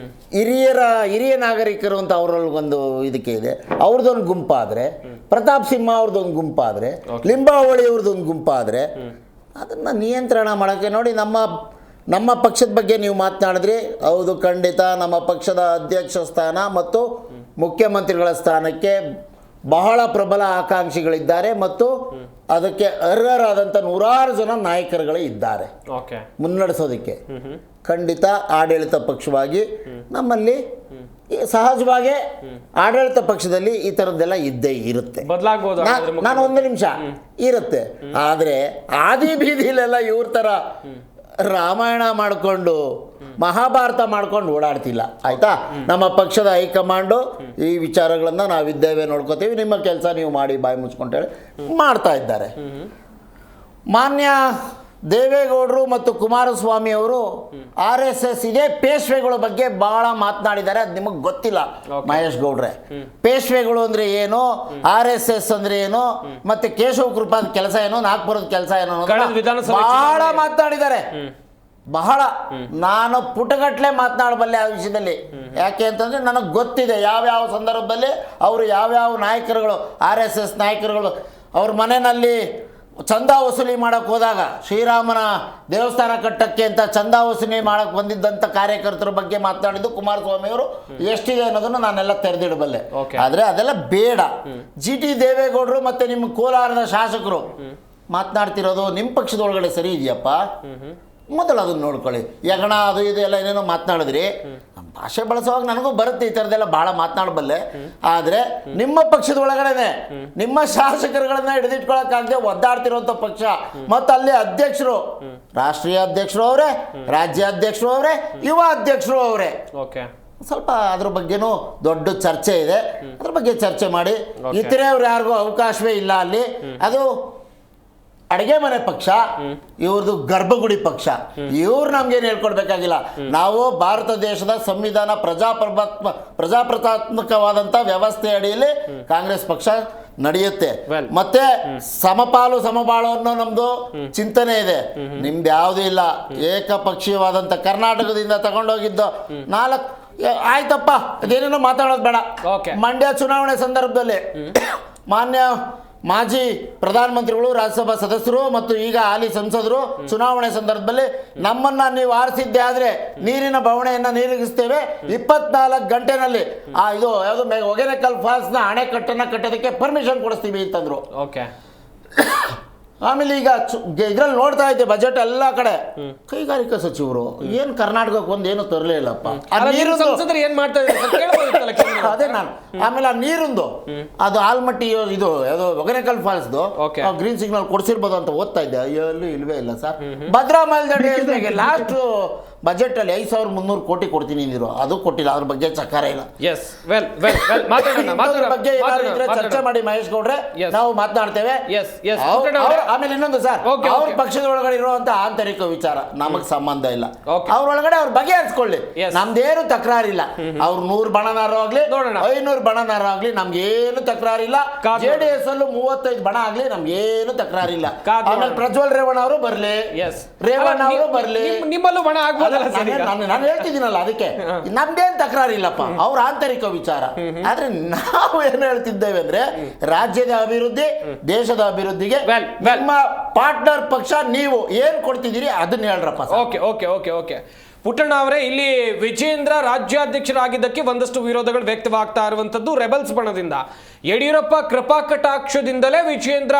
Speaker 2: ಹಿರಿಯ ನಾಗರಿಕರು ಅಂತ ಅವರೊಳಗೊಂದು ಇದಕ್ಕೆ ಇದೆ, ಅವ್ರದ್ದೊಂದು ಗುಂಪಾದರೆ, ಪ್ರತಾಪ್ ಸಿಂಹ ಅವ್ರದ್ದೊಂದು ಗುಂಪಾದರೆ, ಲಿಂಬಾವಳಿ ಅವ್ರದ್ದೊಂದು ಗುಂಪಾದರೆ, ಅದನ್ನು ನಿಯಂತ್ರಣ ಮಾಡೋಕ್ಕೆ ನೋಡಿ. ನಮ್ಮ ಪಕ್ಷದ ಬಗ್ಗೆ ನೀವು ಮಾತನಾಡಿದ್ರಿ, ಹೌದು ಖಂಡಿತ ನಮ್ಮ ಪಕ್ಷದ ಅಧ್ಯಕ್ಷ ಸ್ಥಾನ ಮತ್ತು ಮುಖ್ಯಮಂತ್ರಿಗಳ ಸ್ಥಾನಕ್ಕೆ ಬಹಳ ಪ್ರಬಲ ಆಕಾಂಕ್ಷಿಗಳಿದ್ದಾರೆ ಮತ್ತು ಅದಕ್ಕೆ ಅರ್ಹರಾದಂಥ ನೂರಾರು ಜನ ನಾಯಕರುಗಳೇ ಇದ್ದಾರೆ ಮುನ್ನಡೆಸೋದಕ್ಕೆ. ಖಂಡಿತ ಆಡಳಿತ ಪಕ್ಷವಾಗಿ ನಮ್ಮಲ್ಲಿ ಸಹಜವಾಗಿ ಆಡಳಿತ ಪಕ್ಷದಲ್ಲಿ ಈ ಥರದ್ದೆಲ್ಲ ಇದ್ದೇ ಇರುತ್ತೆ. ನಾನು ಒಂದು ನಿಮಿಷ ಇರುತ್ತೆ, ಆದರೆ ಆದಿ ಬೀದಿಲೆಲ್ಲ ಇವ್ರ ಥರ ರಾಮಾಯಣ ಮಾಡಿಕೊಂಡು ಮಹಾಭಾರತ ಮಾಡ್ಕೊಂಡು ಓಡಾಡ್ತಿಲ್ಲ, ಆಯಿತಾ? ನಮ್ಮ ಪಕ್ಷದ ಹೈಕಮಾಂಡು ಈ ವಿಚಾರಗಳನ್ನು ನಾವಿದ್ದೇವೆ ನೋಡ್ಕೋತೀವಿ, ನಿಮ್ಮ ಕೆಲಸ ನೀವು ಮಾಡಿ ಬಾಯಿ ಮುಚ್ಕೊಂಡು ಹೇಳಿ ಮಾಡ್ತಾ ಇದ್ದಾರೆ. ಮಾನ್ಯ ದೇವೇಗೌಡರು ಮತ್ತು ಕುಮಾರಸ್ವಾಮಿ ಅವರು RSS ಇದೇ ಪೇಶ್ವೆಗಳ ಬಗ್ಗೆ ಬಹಳ ಮಾತನಾಡಿದ್ದಾರೆ. ಅದು ನಿಮಗೆ ಗೊತ್ತಿಲ್ಲ ಮಹೇಶ್ ಗೌಡ್ರೆ. ಪೇಶ್ವೆಗಳು ಅಂದರೆ ಏನು, RSS ಅಂದರೆ ಏನು, ಮತ್ತೆ ಕೇಶವ್ ಕೃಪಾದ ಕೆಲಸ ಏನು, ನಾಗ್ಪುರದ ಕೆಲಸ ಏನು ಬಹಳ ಮಾತನಾಡಿದ್ದಾರೆ. ಬಹಳ ನಾನು ಪುಟಗಟ್ಟಲೆ ಮಾತನಾಡಬಲ್ಲೆ ಆ ವಿಷಯದಲ್ಲಿ. ಯಾಕೆ ಅಂತಂದರೆ ನನಗೆ ಗೊತ್ತಿದೆ ಯಾವ್ಯಾವ ಸಂದರ್ಭದಲ್ಲಿ ಅವರು ಯಾವ್ಯಾವ ನಾಯಕರುಗಳು RSS ನಾಯಕರುಗಳು ಅವ್ರ ಮನೆಯಲ್ಲಿ ಚಂದ ವಸೂಲಿ ಮಾಡೋಕ್ಕೆ ಹೋದಾಗ, ಶ್ರೀರಾಮನ ದೇವಸ್ಥಾನ ಕಟ್ಟಕ್ಕೆ ಅಂತ ಚಂದ ವಸೂಲಿ ಮಾಡೋಕ್ಕೆ ಬಂದಿದ್ದಂಥ ಕಾರ್ಯಕರ್ತರ ಬಗ್ಗೆ ಮಾತನಾಡಿದ್ದು ಕುಮಾರಸ್ವಾಮಿ ಅವರು ಎಷ್ಟಿದೆ ಅನ್ನೋದನ್ನು ನಾನೆಲ್ಲ ತೆರೆದಿಡಬಲ್ಲೆ. ಆದರೆ ಅದೆಲ್ಲ ಬೇಡ. GT ದೇವೇಗೌಡರು ಮತ್ತು ನಿಮ್ಮ ಕೋಲಾರದ ಶಾಸಕರು ಮಾತನಾಡ್ತಿರೋದು ನಿಮ್ಮ ಪಕ್ಷದೊಳಗಡೆ ಸರಿ ಇದೆಯಪ್ಪ? ಮೊದಲು ಅದನ್ನು ನೋಡ್ಕೊಳ್ಳಿ. ಯಗಣ ಅದು ಇದು ಎಲ್ಲ ಏನೇನೋ ಮಾತನಾಡಿದ್ರಿ, ನಮ್ಮ ಭಾಷೆ ಬಳಸುವಾಗ ನನಗೂ ಬರುತ್ತೆ, ಈ ಥರದ್ದೆಲ್ಲ ಭಾಳ ಮಾತನಾಡಬಲ್ಲೆ. ಆದರೆ ನಿಮ್ಮ ಪಕ್ಷದ ಒಳಗಡೆ ನಿಮ್ಮ ಶಾಸಕರುಗಳನ್ನ ಹಿಡಿದಿಟ್ಕೊಳ್ಳೋಕ್ಕಾಗದೆ ಒದ್ದಾಡ್ತಿರೋಂಥ ಪಕ್ಷ ಮತ್ತು ಅಲ್ಲಿ ಅಧ್ಯಕ್ಷರು, ರಾಷ್ಟ್ರೀಯ ಅಧ್ಯಕ್ಷರು ಅವರೇ, ರಾಜ್ಯಾಧ್ಯಕ್ಷರು ಅವರೇ, ಯುವ ಅಧ್ಯಕ್ಷರು ಅವರೇ. ಸ್ವಲ್ಪ ಅದ್ರ ಬಗ್ಗೆನೂ ದೊಡ್ಡ ಚರ್ಚೆ ಇದೆ, ಅದ್ರ ಬಗ್ಗೆ ಚರ್ಚೆ ಮಾಡಿ. ಇತರೆಯವ್ರು ಯಾರಿಗೂ ಅವಕಾಶವೇ ಇಲ್ಲ ಅಲ್ಲಿ. ಅದು ಅಡುಗೆ ಮನೆ ಪಕ್ಷ, ಇವ್ರದ್ದು ಗರ್ಭಗುಡಿ ಪಕ್ಷ. ಇವ್ರು ನಮ್ಗೇನು ಹೇಳ್ಕೊಡ್ಬೇಕಾಗಿಲ್ಲ. ನಾವು ಭಾರತ ದೇಶದ ಸಂವಿಧಾನ ಪ್ರಜಾಪ್ರತಾತ್ಮಕವಾದಂಥ ವ್ಯವಸ್ಥೆ ಅಡಿಯಲ್ಲಿ ಕಾಂಗ್ರೆಸ್ ಪಕ್ಷ ನಡೆಯುತ್ತೆ. ಮತ್ತೆ ಸಮಪಾಲು ಸಮಬಾಳು ಅನ್ನೋ ನಮ್ದು ಚಿಂತನೆ ಇದೆ. ನಿಮ್ದು ಯಾವುದೂ ಇಲ್ಲ. ಏಕಪಕ್ಷೀಯವಾದಂಥ ಕರ್ನಾಟಕದಿಂದ ತಗೊಂಡೋಗಿದ್ದು 4 ಆಯ್ತಪ್ಪ, ಅದೇನೇನೋ ಮಾತಾಡೋದು ಬೇಡ. ಮಂಡ್ಯ ಚುನಾವಣೆ ಸಂದರ್ಭದಲ್ಲಿ ಮಾನ್ಯ ಮಾಜಿ ಪ್ರಧಾನಮಂತ್ರಿಗಳು, ರಾಜ್ಯಸಭಾ ಸದಸ್ಯರು ಮತ್ತು ಈಗ ಹಾಲಿ ಸಂಸದರು ಚುನಾವಣೆ ಸಂದರ್ಭದಲ್ಲಿ ನಮ್ಮನ್ನು ನೀವು ಆರಿಸಿದ್ದೆ ಆದರೆ ನೀರಿನ ಬವಣೆಯನ್ನು ನೀರಿಗಿಸ್ತೇವೆ, 24 ಗಂಟೆನಲ್ಲಿ ಇದು ಯಾವುದು ಹೊಗೆನಕಲ್ ಫಾಲ್ಸ್ನ ಅಣೆಕಟ್ಟನ್ನು ಕಟ್ಟೋದಕ್ಕೆ ಪರ್ಮಿಷನ್ ಕೊಡಿಸ್ತೀವಿ ಅಂತಂದರು. ಆಮೇಲೆ ಈಗ ಇದ್ರಲ್ಲಿ ನೋಡ್ತಾ ಇದ್ದೆ ಬಜೆಟ್ ಎಲ್ಲ ಕಡೆ ಕೈಗಾರಿಕಾ ಸಚಿವರು ಏನ್ ಕರ್ನಾಟಕಕ್ಕೆ ಒಂದೇನು ತರಲೇ ಇಲ್ಲಪ್ಪ. ಆ ನೀರು
Speaker 1: ಸಂಸದರು ಏನ್ ಮಾಡ್ತಾ ಇದ್ದಾರೆ ಸರ್? ಕೇಳ್ಬೋದಿತ್ತಲ್ಲ ಕೇಂದ್ರ.
Speaker 2: ಅದೇ ನಾನು ಆಮೇಲೆ ಆ ನೀರಿಂದು ಅದು ಆಲ್ಮಟ್ಟಿ ಇದು ಯಾವುದೋ ಒಗೇನಕಲ್ ಫಾಲ್ಸ್ದು
Speaker 1: Okay.
Speaker 2: ಗ್ರೀನ್ ಸಿಗ್ನಲ್ ಕೊಡ್ಸಿರ್ಬೋದು ಅಂತ ಓದ್ತಾ ಇದ್ದೆ. ಎಲ್ಲೂ ಇಲ್ವೇ ಇಲ್ಲ ಸರ್. ಭದ್ರಾ ಮೇಲ್ದಂಡೆ ಯೋಜನೆಗೆ ಲಾಸ್ಟ್ ಬಜೆಟ್ ಅಲ್ಲಿ 5,300 ಕೋಟಿ ಕೊಡ್ತೀನಿ ಅಂದಿರು, ಅದು ಕೊಟ್ಟಿಲ್ಲ. ಅದ್ರ ಬಗ್ಗೆ ಚಕಾರ ಇಲ್ಲ.
Speaker 1: ಎಸ್ ವೆಲ್ ವೆಲ್ ವೆಲ್ ಮಾತಾಡೋಣ
Speaker 2: ಅದ್ರ ಬಗ್ಗೆ ಏನಾದ್ರು ಇದ್ರೆ ಚರ್ಚೆ ಮಾಡಿ ಮಹೇಶ್ ಗೌಡ್ರೆ, ನಾವು ಮಾತನಾಡ್ತೇವೆ. ಆಮೇಲೆ ಇನ್ನೊಂದು ಸರ್, ಅವ್ರ ಪಕ್ಷದ ಒಳಗಡೆ ಇರುವಂತ ಆಂತರಿಕ ವಿಚಾರ ನಮಗ್ ಸಂಬಂಧ ಇಲ್ಲ. ಅವ್ರ ಒಳಗಡೆ ಅವ್ರ ಬಗೆಹರಿಸ್ಕೊಳ್ಳಿ, ನಮ್ದೇನು ತಕರಾರಿಲ್ಲ. ಅವ್ರು 100 ಬಣನಾರು ಆಗ್ಲಿ 500 ಬಣನಾರು ಆಗ್ಲಿ ನಮ್ಗೇನು ತಕರಾರಿಲ್ಲ. JDS ಅಲ್ಲೂ 35 ಬಣ ಆಗ್ಲಿ ನಮ್ಗೇನು ತಕರಾರಿಲ್ಲ. ಆಮೇಲೆ ಪ್ರಜ್ವಲ್ ರೇವಣ್ಣ ಅವರು ಬರ್ಲಿ, ರೇವಣ್ಣ ಅವರು ಬರ್ಲಿ,
Speaker 1: ನಿಮ್ಮಲ್ಲೂ ಬಣ ಆಗ್ಬೋದು.
Speaker 2: ನಾನು ಹೇಳ್ತಿದ್ದೀನಲ್ಲ, ಅದಕ್ಕೆ ನಮ್ದೇನ್ ತಕರಾರಿಲ್ಲಪ್ಪ. ಅವ್ರ ಆಂತರಿಕ ವಿಚಾರ. ಆದ್ರೆ ನಾವು ಏನು ಹೇಳ್ತಿದ್ದೇವೆ ಅಂದ್ರೆ ರಾಜ್ಯದ ಅಭಿವೃದ್ಧಿ, ದೇಶದ ಅಭಿವೃದ್ಧಿಗೆ ನಿಮ್ಮ ಪಾರ್ಟ್ನರ್ ಪಕ್ಷ ನೀವು ಏನ್ ಕೊಡ್ತಿದ್ದೀರಿ ಅದನ್ನ ಹೇಳ್ರಪ್ಪ.
Speaker 1: Okay okay okay okay Puttanna ಅವರೇ, ಇಲ್ಲಿ ವಿಜೇಂದ್ರ ರಾಜ್ಯಾಧ್ಯಕ್ಷರಾಗಿದ್ದಕ್ಕೆ ಒಂದಷ್ಟು ವಿರೋಧಗಳು ವ್ಯಕ್ತವಾಗ್ತಾ ಇರುವಂತದ್ದು ರೆಬಲ್ಸ್ ಬಣದಿಂದ. ಯಡಿಯೂರಪ್ಪ ಕೃಪಾ ಕಟಾಕ್ಷದಿಂದಲೇ ವಿಜೇಂದ್ರ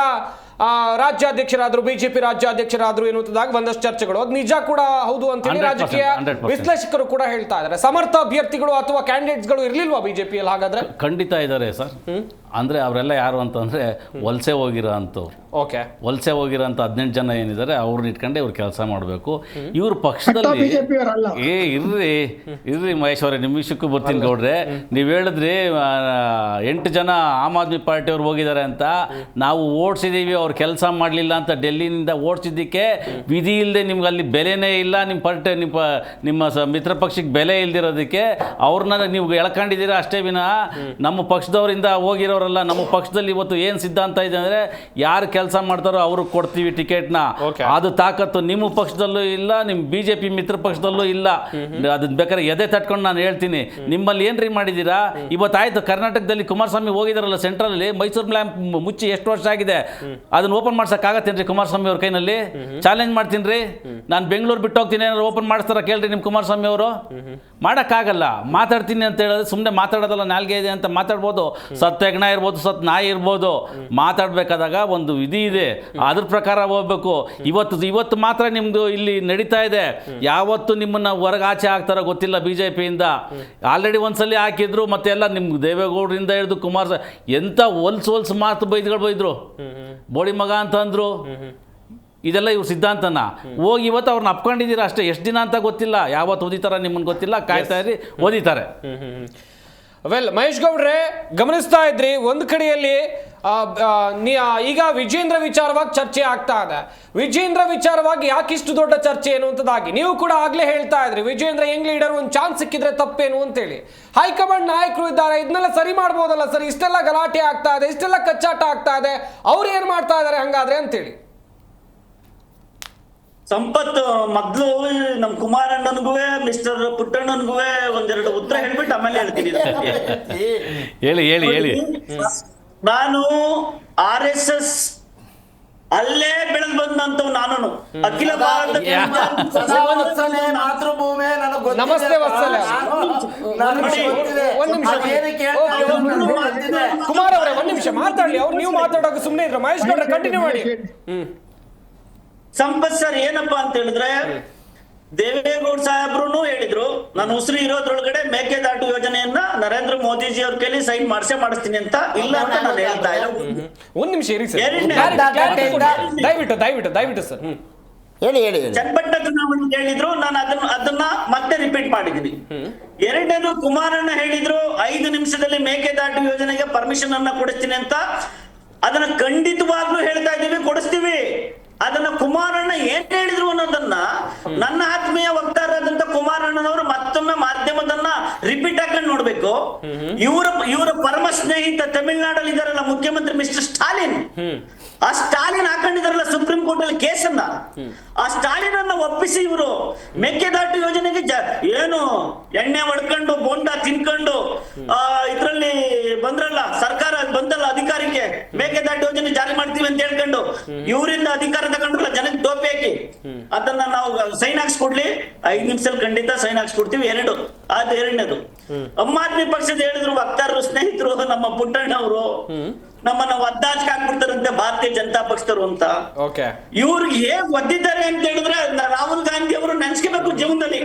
Speaker 1: ರಾಜ್ಯಾಧ್ಯಕ್ಷರಾದ್ರು, ಬಿಜೆಪಿ ರಾಜ್ಯಾಧ್ಯಕ್ಷರಾದ್ರು ಎನ್ನುವುದಾಗಿ ಒಂದಷ್ಟು ಚರ್ಚೆಗಳು. ಅದು ನಿಜ ಕೂಡ ಹೌದು ಅಂತೇಳಿ ರಾಜಕೀಯ ವಿಶ್ಲೇಷಕರು ಕೂಡ ಹೇಳ್ತಾ ಇದ್ದಾರೆ. ಸಮರ್ಥ ಅಭ್ಯರ್ಥಿಗಳು ಅಥವಾ ಕ್ಯಾಂಡಿಡೇಟ್ಸ್ಗಳು ಇರ್ಲಿಲ್ವಾ ಬಿಜೆಪಿಯಲ್ಲಿ? ಹಾಗಾದ್ರೆ ಖಂಡಿತ
Speaker 5: ಇದ್ದಾರೆ ಸರ್. ಅಂದ್ರೆ ಅವರೆಲ್ಲ ಯಾರು ಅಂತಂದ್ರೆ ವಲಸೆ ಹೋಗಿರೋ ಅಂಥವ್ರು.
Speaker 1: ಓಕೆ,
Speaker 5: ವಲಸೆ ಹೋಗಿರೋಂಥ 18 ಜನ ಏನಿದ್ದಾರೆ ಅವ್ರನ್ನ ಇಟ್ಕೊಂಡೆ ಇವ್ರು ಕೆಲಸ ಮಾಡಬೇಕು. ಇವ್ರ ಪಕ್ಷದಲ್ಲಿ ಇರ್ರಿ ಮಹೇಶ್ ಅವರೇ, ನಿಮ್ಮ ವಿಷಯಕ್ಕೂ ಬರ್ತೀನಿ ಗೌಡ್ರೆ. ನೀವು ಹೇಳಿದ್ರಿ 8 ಜನ ಆಮ್ ಆದ್ಮಿ ಪಾರ್ಟಿಯವ್ರು ಹೋಗಿದ್ದಾರೆ ಅಂತ. ನಾವು ಓಡಿಸಿದ್ದೀವಿ, ಅವ್ರು ಕೆಲಸ ಮಾಡಲಿಲ್ಲ ಅಂತ ಡೆಲ್ಲಿನಿಂದ ಓಡಿಸಿದ್ದಕ್ಕೆ ವಿಧಿ ಇಲ್ಲದೆ ನಿಮ್ಗೆ ಅಲ್ಲಿ ಬೆಲೆನೇ ಇಲ್ಲ. ನಿಮ್ಮ ಮಿತ್ರ ಪಕ್ಷಕ್ಕೆ ಬೆಲೆ ಇಲ್ದಿರೋದಕ್ಕೆ ಅವ್ರನ್ನ ನೀವು ಎಳ್ಕೊಂಡಿದ್ದೀರಾ ಅಷ್ಟೇ ವಿನಃ ನಮ್ಮ ಪಕ್ಷದವರಿಂದ ಹೋಗಿರೋರಲ್ಲ. ನಮ್ಮ ಪಕ್ಷದಲ್ಲಿ ಇವತ್ತು ಏನು ಸಿದ್ಧಾಂತ ಇದೆ ಅಂದರೆ ಯಾರು ಕೆಲಸ ಮಾಡ್ತಾರೋ ಅವ್ರಿಗೆ ಕೊಡ್ತೀವಿ ಟಿಕೆಟ್ನ. ಅದು ತಾಕತ್ತು ನಿಮ್ಮ ಪಕ್ಷದಲ್ಲೂ ಇಲ್ಲ, ನಿಮ್ಮ BJP ಮಿತ್ರ ಪಕ್ಷದಲ್ಲೂ ಇಲ್ಲ. ಅದನ್ನ ಬೇಕಾದ್ರೆ ಎದೆ ತಟ್ಕೊಂಡು ನಾನು ಹೇಳ್ತೀನಿ. ನಿಮ್ಮಲ್ಲಿ ಏನ್ರಿ ಮಾಡಿದ್ದೀರಾ? ಇವತ್ತಾಯ್ತು ಕರ್ನಾಟಕದಲ್ಲಿ ಕುಮಾರಸ್ವಾಮಿ ಹೋಗಿದಾರಲ್ಲ ಸೆಂಟ್ರಲ್ಲಿ, ಮೈಸೂರು ಲ್ಯಾಂಪ್ ಮುಚ್ಚಿ ಎಷ್ಟು ವರ್ಷ ಆಗಿದೆ, ಅದನ್ನ ಓಪನ್ ಮಾಡ್ಸಕ್ಕಾಗತ್ತೇನ್ರಿ ಕುಮಾರಸ್ವಾಮಿ ಅವ್ರ ಕೈನಲ್ಲಿ? ಚಾಲೆಂಜ್ ಮಾಡ್ತೀನಿ ರೀ, ನಾನು ಬೆಂಗಳೂರು ಬಿಟ್ಟು ಹೋಗ್ತೀನಿ, ಏನಾದ್ರು ಓಪನ್ ಮಾಡಿಸ್ತಾರ ಕೇಳ್ರಿ ನಿಮ್ಮ ಕುಮಾರಸ್ವಾಮಿ ಅವರು? ಮಾಡೋಕ್ಕಾಗಲ್ಲ. ಮಾತಾಡ್ತೀನಿ ಅಂತ ಹೇಳಿದ್ರೆ ಸುಮ್ಮನೆ ಮಾತಾಡೋದಲ್ಲ, ನಾಲ್ಗೆ ಇದೆ ಅಂತ ಮಾತಾಡ್ಬೋದು. ಸತ್ತ ಹೆಗ್ಣ ಇರ್ಬೋದು, ಸತ್ ನಾಯಿ ಇರ್ಬೋದು. ಮಾತಾಡಬೇಕಾದಾಗ ಒಂದು ವಿಧಿ ಇದೆ, ಅದ್ರ ಪ್ರಕಾರ ಹೋಗ್ಬೇಕು. ಇವತ್ತು ಮಾತ್ರ ನಿಮ್ದು ಇಲ್ಲಿ ನಡೀತಾ ಇದೆ. ಯಾವತ್ತು ನಿಮ್ಮನ್ನ ಹೊರಗೆ ಆಚೆ ಹಾಕ್ತಾರೋ ಗೊತ್ತಿಲ್ಲ BJPಯಿಂದ. ಆಲ್ರೆಡಿ ಒಂದ್ಸಲಿ ಹಾಕಿದ್ರು, ಮತ್ತೆ ಎಲ್ಲ ನಿಮ್ಗೆ ದೇವೇಗೌಡರಿಂದ ಹಿಡಿದು ಕುಮಾರಸ್ವಾಮಿ ಎಂಥ ಹೊಲ್ಸು ಮಾತು ಬೈದ್ರು. ಬೋಡಿ ಮಗ ಅಂತ ಅಂದ್ರು. ಇದೆಲ್ಲ ಇವ್ರ ಸಿದ್ಧಾಂತನ ಹೋಗಿ ಇವತ್ತು ಅವ್ರನ್ನ ಅಪ್ಕೊಂಡಿದ್ದೀರಾ ಅಷ್ಟೇ. ಎಷ್ಟು ದಿನ ಅಂತ ಗೊತ್ತಿಲ್ಲ, ಯಾವತ್ತು ಓದಿತಾರ ನಿಮ್ಮನ್ನು ಗೊತ್ತಿಲ್ಲ. ಕಾಯ್ತಾ ಇರಿ, ಓದಿತಾರೆ.
Speaker 1: ವೆಲ್ ಮಹೇಶ್ ಗೌಡ್ರೆ, ಗಮನಿಸ್ತಾ ಇದ್ರಿ ಒಂದು ಕಡೆಯಲ್ಲಿ ಈಗ ವಿಜೇಂದ್ರ ವಿಚಾರವಾಗಿ ಚರ್ಚೆ ಆಗ್ತಾ ಇದೆ. ವಿಜೇಂದ್ರ ವಿಚಾರವಾಗಿ ಯಾಕಿಷ್ಟು ದೊಡ್ಡ ಚರ್ಚೆ ಎನ್ನುವಂಥದ್ದಾಗಿ ನೀವು ಕೂಡ ಆಗ್ಲೇ ಹೇಳ್ತಾ ಇದ್ರಿ, ವಿಜೇಂದ್ರ ಯಂಗ್ ಲೀಡರ್ ಒಂದು ಚಾನ್ಸ್ ಸಿಕ್ಕಿದ್ರೆ ತಪ್ಪೇನು ಅಂತೇಳಿ. ಹೈಕಮಾಂಡ್ ನಾಯಕರು ಇದ್ದಾರೆ, ಇದನ್ನೆಲ್ಲ ಸರಿ ಮಾಡ್ಬೋದಲ್ಲ ಸರ್? ಇಷ್ಟೆಲ್ಲ ಗಲಾಟೆ ಆಗ್ತಾ ಇದೆ, ಇಷ್ಟೆಲ್ಲ ಕಚ್ಚಾಟ ಆಗ್ತಾ ಇದೆ, ಅವ್ರು ಏನ್ ಮಾಡ್ತಾ ಇದಾರೆ ಹಂಗಾದ್ರೆ ಅಂತೇಳಿ.
Speaker 3: ಸಂಪತ್ ಮೊದ್ಲು ನಮ್ ಕುಮಾರಣ್ಣನ್ಗೂ ಮಿಸ್ಟರ್ ಪುಟ್ಟಣ್ಣನ್ಗೂ ಒಂದೆರಡು ಉತ್ತರ ಹೇಳ್ಬಿಟ್ಟು ಆಮೇಲೆ ಹೇಳ್ತೀನಿ.
Speaker 5: ಹೇಳಿ.
Speaker 3: ನಾನು RSS ಅಲ್ಲೇ ಬೆಳೆದ್ ಬಂದಂತವ್ ನಾನು. ಅಖಿಲ ಭಾರತ
Speaker 2: ಮಾತೃಭೂಮಿ
Speaker 1: ನಮಸ್ತೆ ವತ್ಸಲ. ಕುಮಾರ್ ಅವರೇ ಒಂದ್ ನಿಮಿಷ ಮಾತಾಡ್ಲಿ. ಅವ್ರು ನೀವು ಮಾತಾಡೋಕೆ ಸುಮ್ಮನೆ ಇದ್ರು. ಮಹೇಶ್ ಗೌಡ್ರೆ ಕಂಟಿನ್ಯೂ ಮಾಡಿ.
Speaker 3: ಸಂಪತ್ ಸರ್ ಏನಪ್ಪಾ ಅಂತ ಹೇಳಿದ್ರೆ, ದೇವೇಗೌಡ ಸಾಹೇಬ್ರು ಹೇಳಿದ್ರು ನಾನು ಉಸಿರು ಇರೋದ್ರೊಳಗಡೆ ಮೇಕೆದಾಟು ಯೋಜನೆಯನ್ನ ನರೇಂದ್ರ ಮೋದಿಜಿ ಅವ್ರ ಕೈಲಿ ಸೈನ್ ಮಾಡಿಸ್ತೀನಿ ಅಂತ. ಇಲ್ಲ ಅಂತ ನಾನು ಹೇಳ್ತಾ ಇಲ್ಲ.
Speaker 1: ಒಂದ್ ನಿಮಿಷ ಇರಿ ಸರ್, ದಯವಿಟ್ಟು ಸರ್
Speaker 2: ಹೇಳಿ.
Speaker 3: ಚನ್ನಪಟ್ಟಣ ಚುನಾವಣೆ ಹೇಳಿದ್ರು, ನಾನು ಅದನ್ನ ಮತ್ತೆ ರಿಪೀಟ್ ಮಾಡಿದೀನಿ. ಎರಡನೇದು ಕುಮಾರಣ್ಣ ಹೇಳಿದ್ರು 5 ನಿಮಿಷದಲ್ಲಿ ಮೇಕೆದಾಟು ಯೋಜನೆಗೆ ಪರ್ಮಿಷನ್ ಅನ್ನ ಕೊಡಿಸ್ತೀನಿ ಅಂತ. ಅದನ್ನ ಖಂಡಿತವಾಗ್ಲೂ ಹೇಳ್ತಾ ಇದೀವಿ, ಕೊಡಿಸ್ತೀವಿ. ಅದನ್ನ ಕುಮಾರಣ್ಣ ಏನ್ ಹೇಳಿದ್ರು ಅನ್ನೋದನ್ನ ನನ್ನ ಆತ್ಮೀಯ ವಕ್ತಾರರಾದಂತ ಕುಮಾರಣ್ಣನವರು ಮತ್ತೊಮ್ಮೆ ಮಾಧ್ಯಮದನ್ನ ರಿಪೀಟ್ ಹಾಕೊಂಡು ನೋಡ್ಬೇಕು. ಇವರ ಪರಮ ಸ್ನೇಹಿತ ತಮಿಳುನಾಡಲ್ಲಿ ಇದಾರಲ್ಲ ಮುಖ್ಯಮಂತ್ರಿ ಮಿಸ್ಟರ್ ಸ್ಟಾಲಿನ್, ಆ ಸ್ಟಾಲಿನ್ ಹಾಕೊಂಡಿದಾರಲ್ಲ ಸುಪ್ರೀಂ ಕೋರ್ಟ್ ಅಲ್ಲಿ ಕೇಸನ್ನ, ಆ ಸ್ಟಾಲಿನ್ ಅನ್ನ ಒಪ್ಪಿಸಿ ಇವರು ಮೇಕೆದಾಟು ಯೋಜನೆಗೆ ಏನು ಎಣ್ಣೆ ಹೊಡ್ಕೊಂಡು ಬೋಂಡ ತಿನ್ಕೊಂಡು ಇದ್ರಲ್ಲಿ ಬಂದ್ರಲ್ಲ, ಸರ್ಕಾರ ಬಂದಲ್ಲ ಅಧಿಕಾರಕ್ಕೆ ಮೇಕೆದಾಟು ಯೋಜನೆ ಜಾರಿ ಮಾಡ್ತೀವಿ ಅಂತ ಹೇಳ್ಕೊಂಡು ಇವರಿಂದ ಅಧಿಕಾರ ತಗೊಂಡ್ರಲ್ಲ ಜನಕ್ಕೆ ಟೋಪಿ ಹಾಕಿ ಅದನ್ನ ನಾವು ಸೈನ್ ಹಾಕ್ಸ್ಕೊಡ್ಲಿ 5 ನಿಮಿಷದಲ್ಲಿ ಖಂಡಿತ ಸೈನ್ ಹಾಕ್ಸ್ಕೊಡ್ತೀವಿ. ಅದು ಎರಡನೇದು. ಆಮ್ ಆದ್ಮಿ ಪಕ್ಷದ ಹೇಳಿದ್ರು ವಕ್ತಾರರು ಸ್ನೇಹಿತರು ನಮ್ಮ ಪುಟ್ಟಣ್ಣವರು ನಮ್ಮನ್ನ ಒದ್ದಾಚ್ ಹಾಕ್ಬಿಡ್ತಾರಂತೆ ಭಾರತೀಯ ಜನತಾ ಪಕ್ಷದವರು ಅಂತ. ಇವ್ರಿಗೆ ಹೇಗ್ ಒದ್ದಿದ್ದಾರೆ ಅಂತ ಹೇಳಿದ್ರೆ ರಾಹುಲ್ ಗಾಂಧಿ ಅವರು ನೆನ್ಸ್ಕೋಬೇಕು ಜೀವನದಲ್ಲಿ.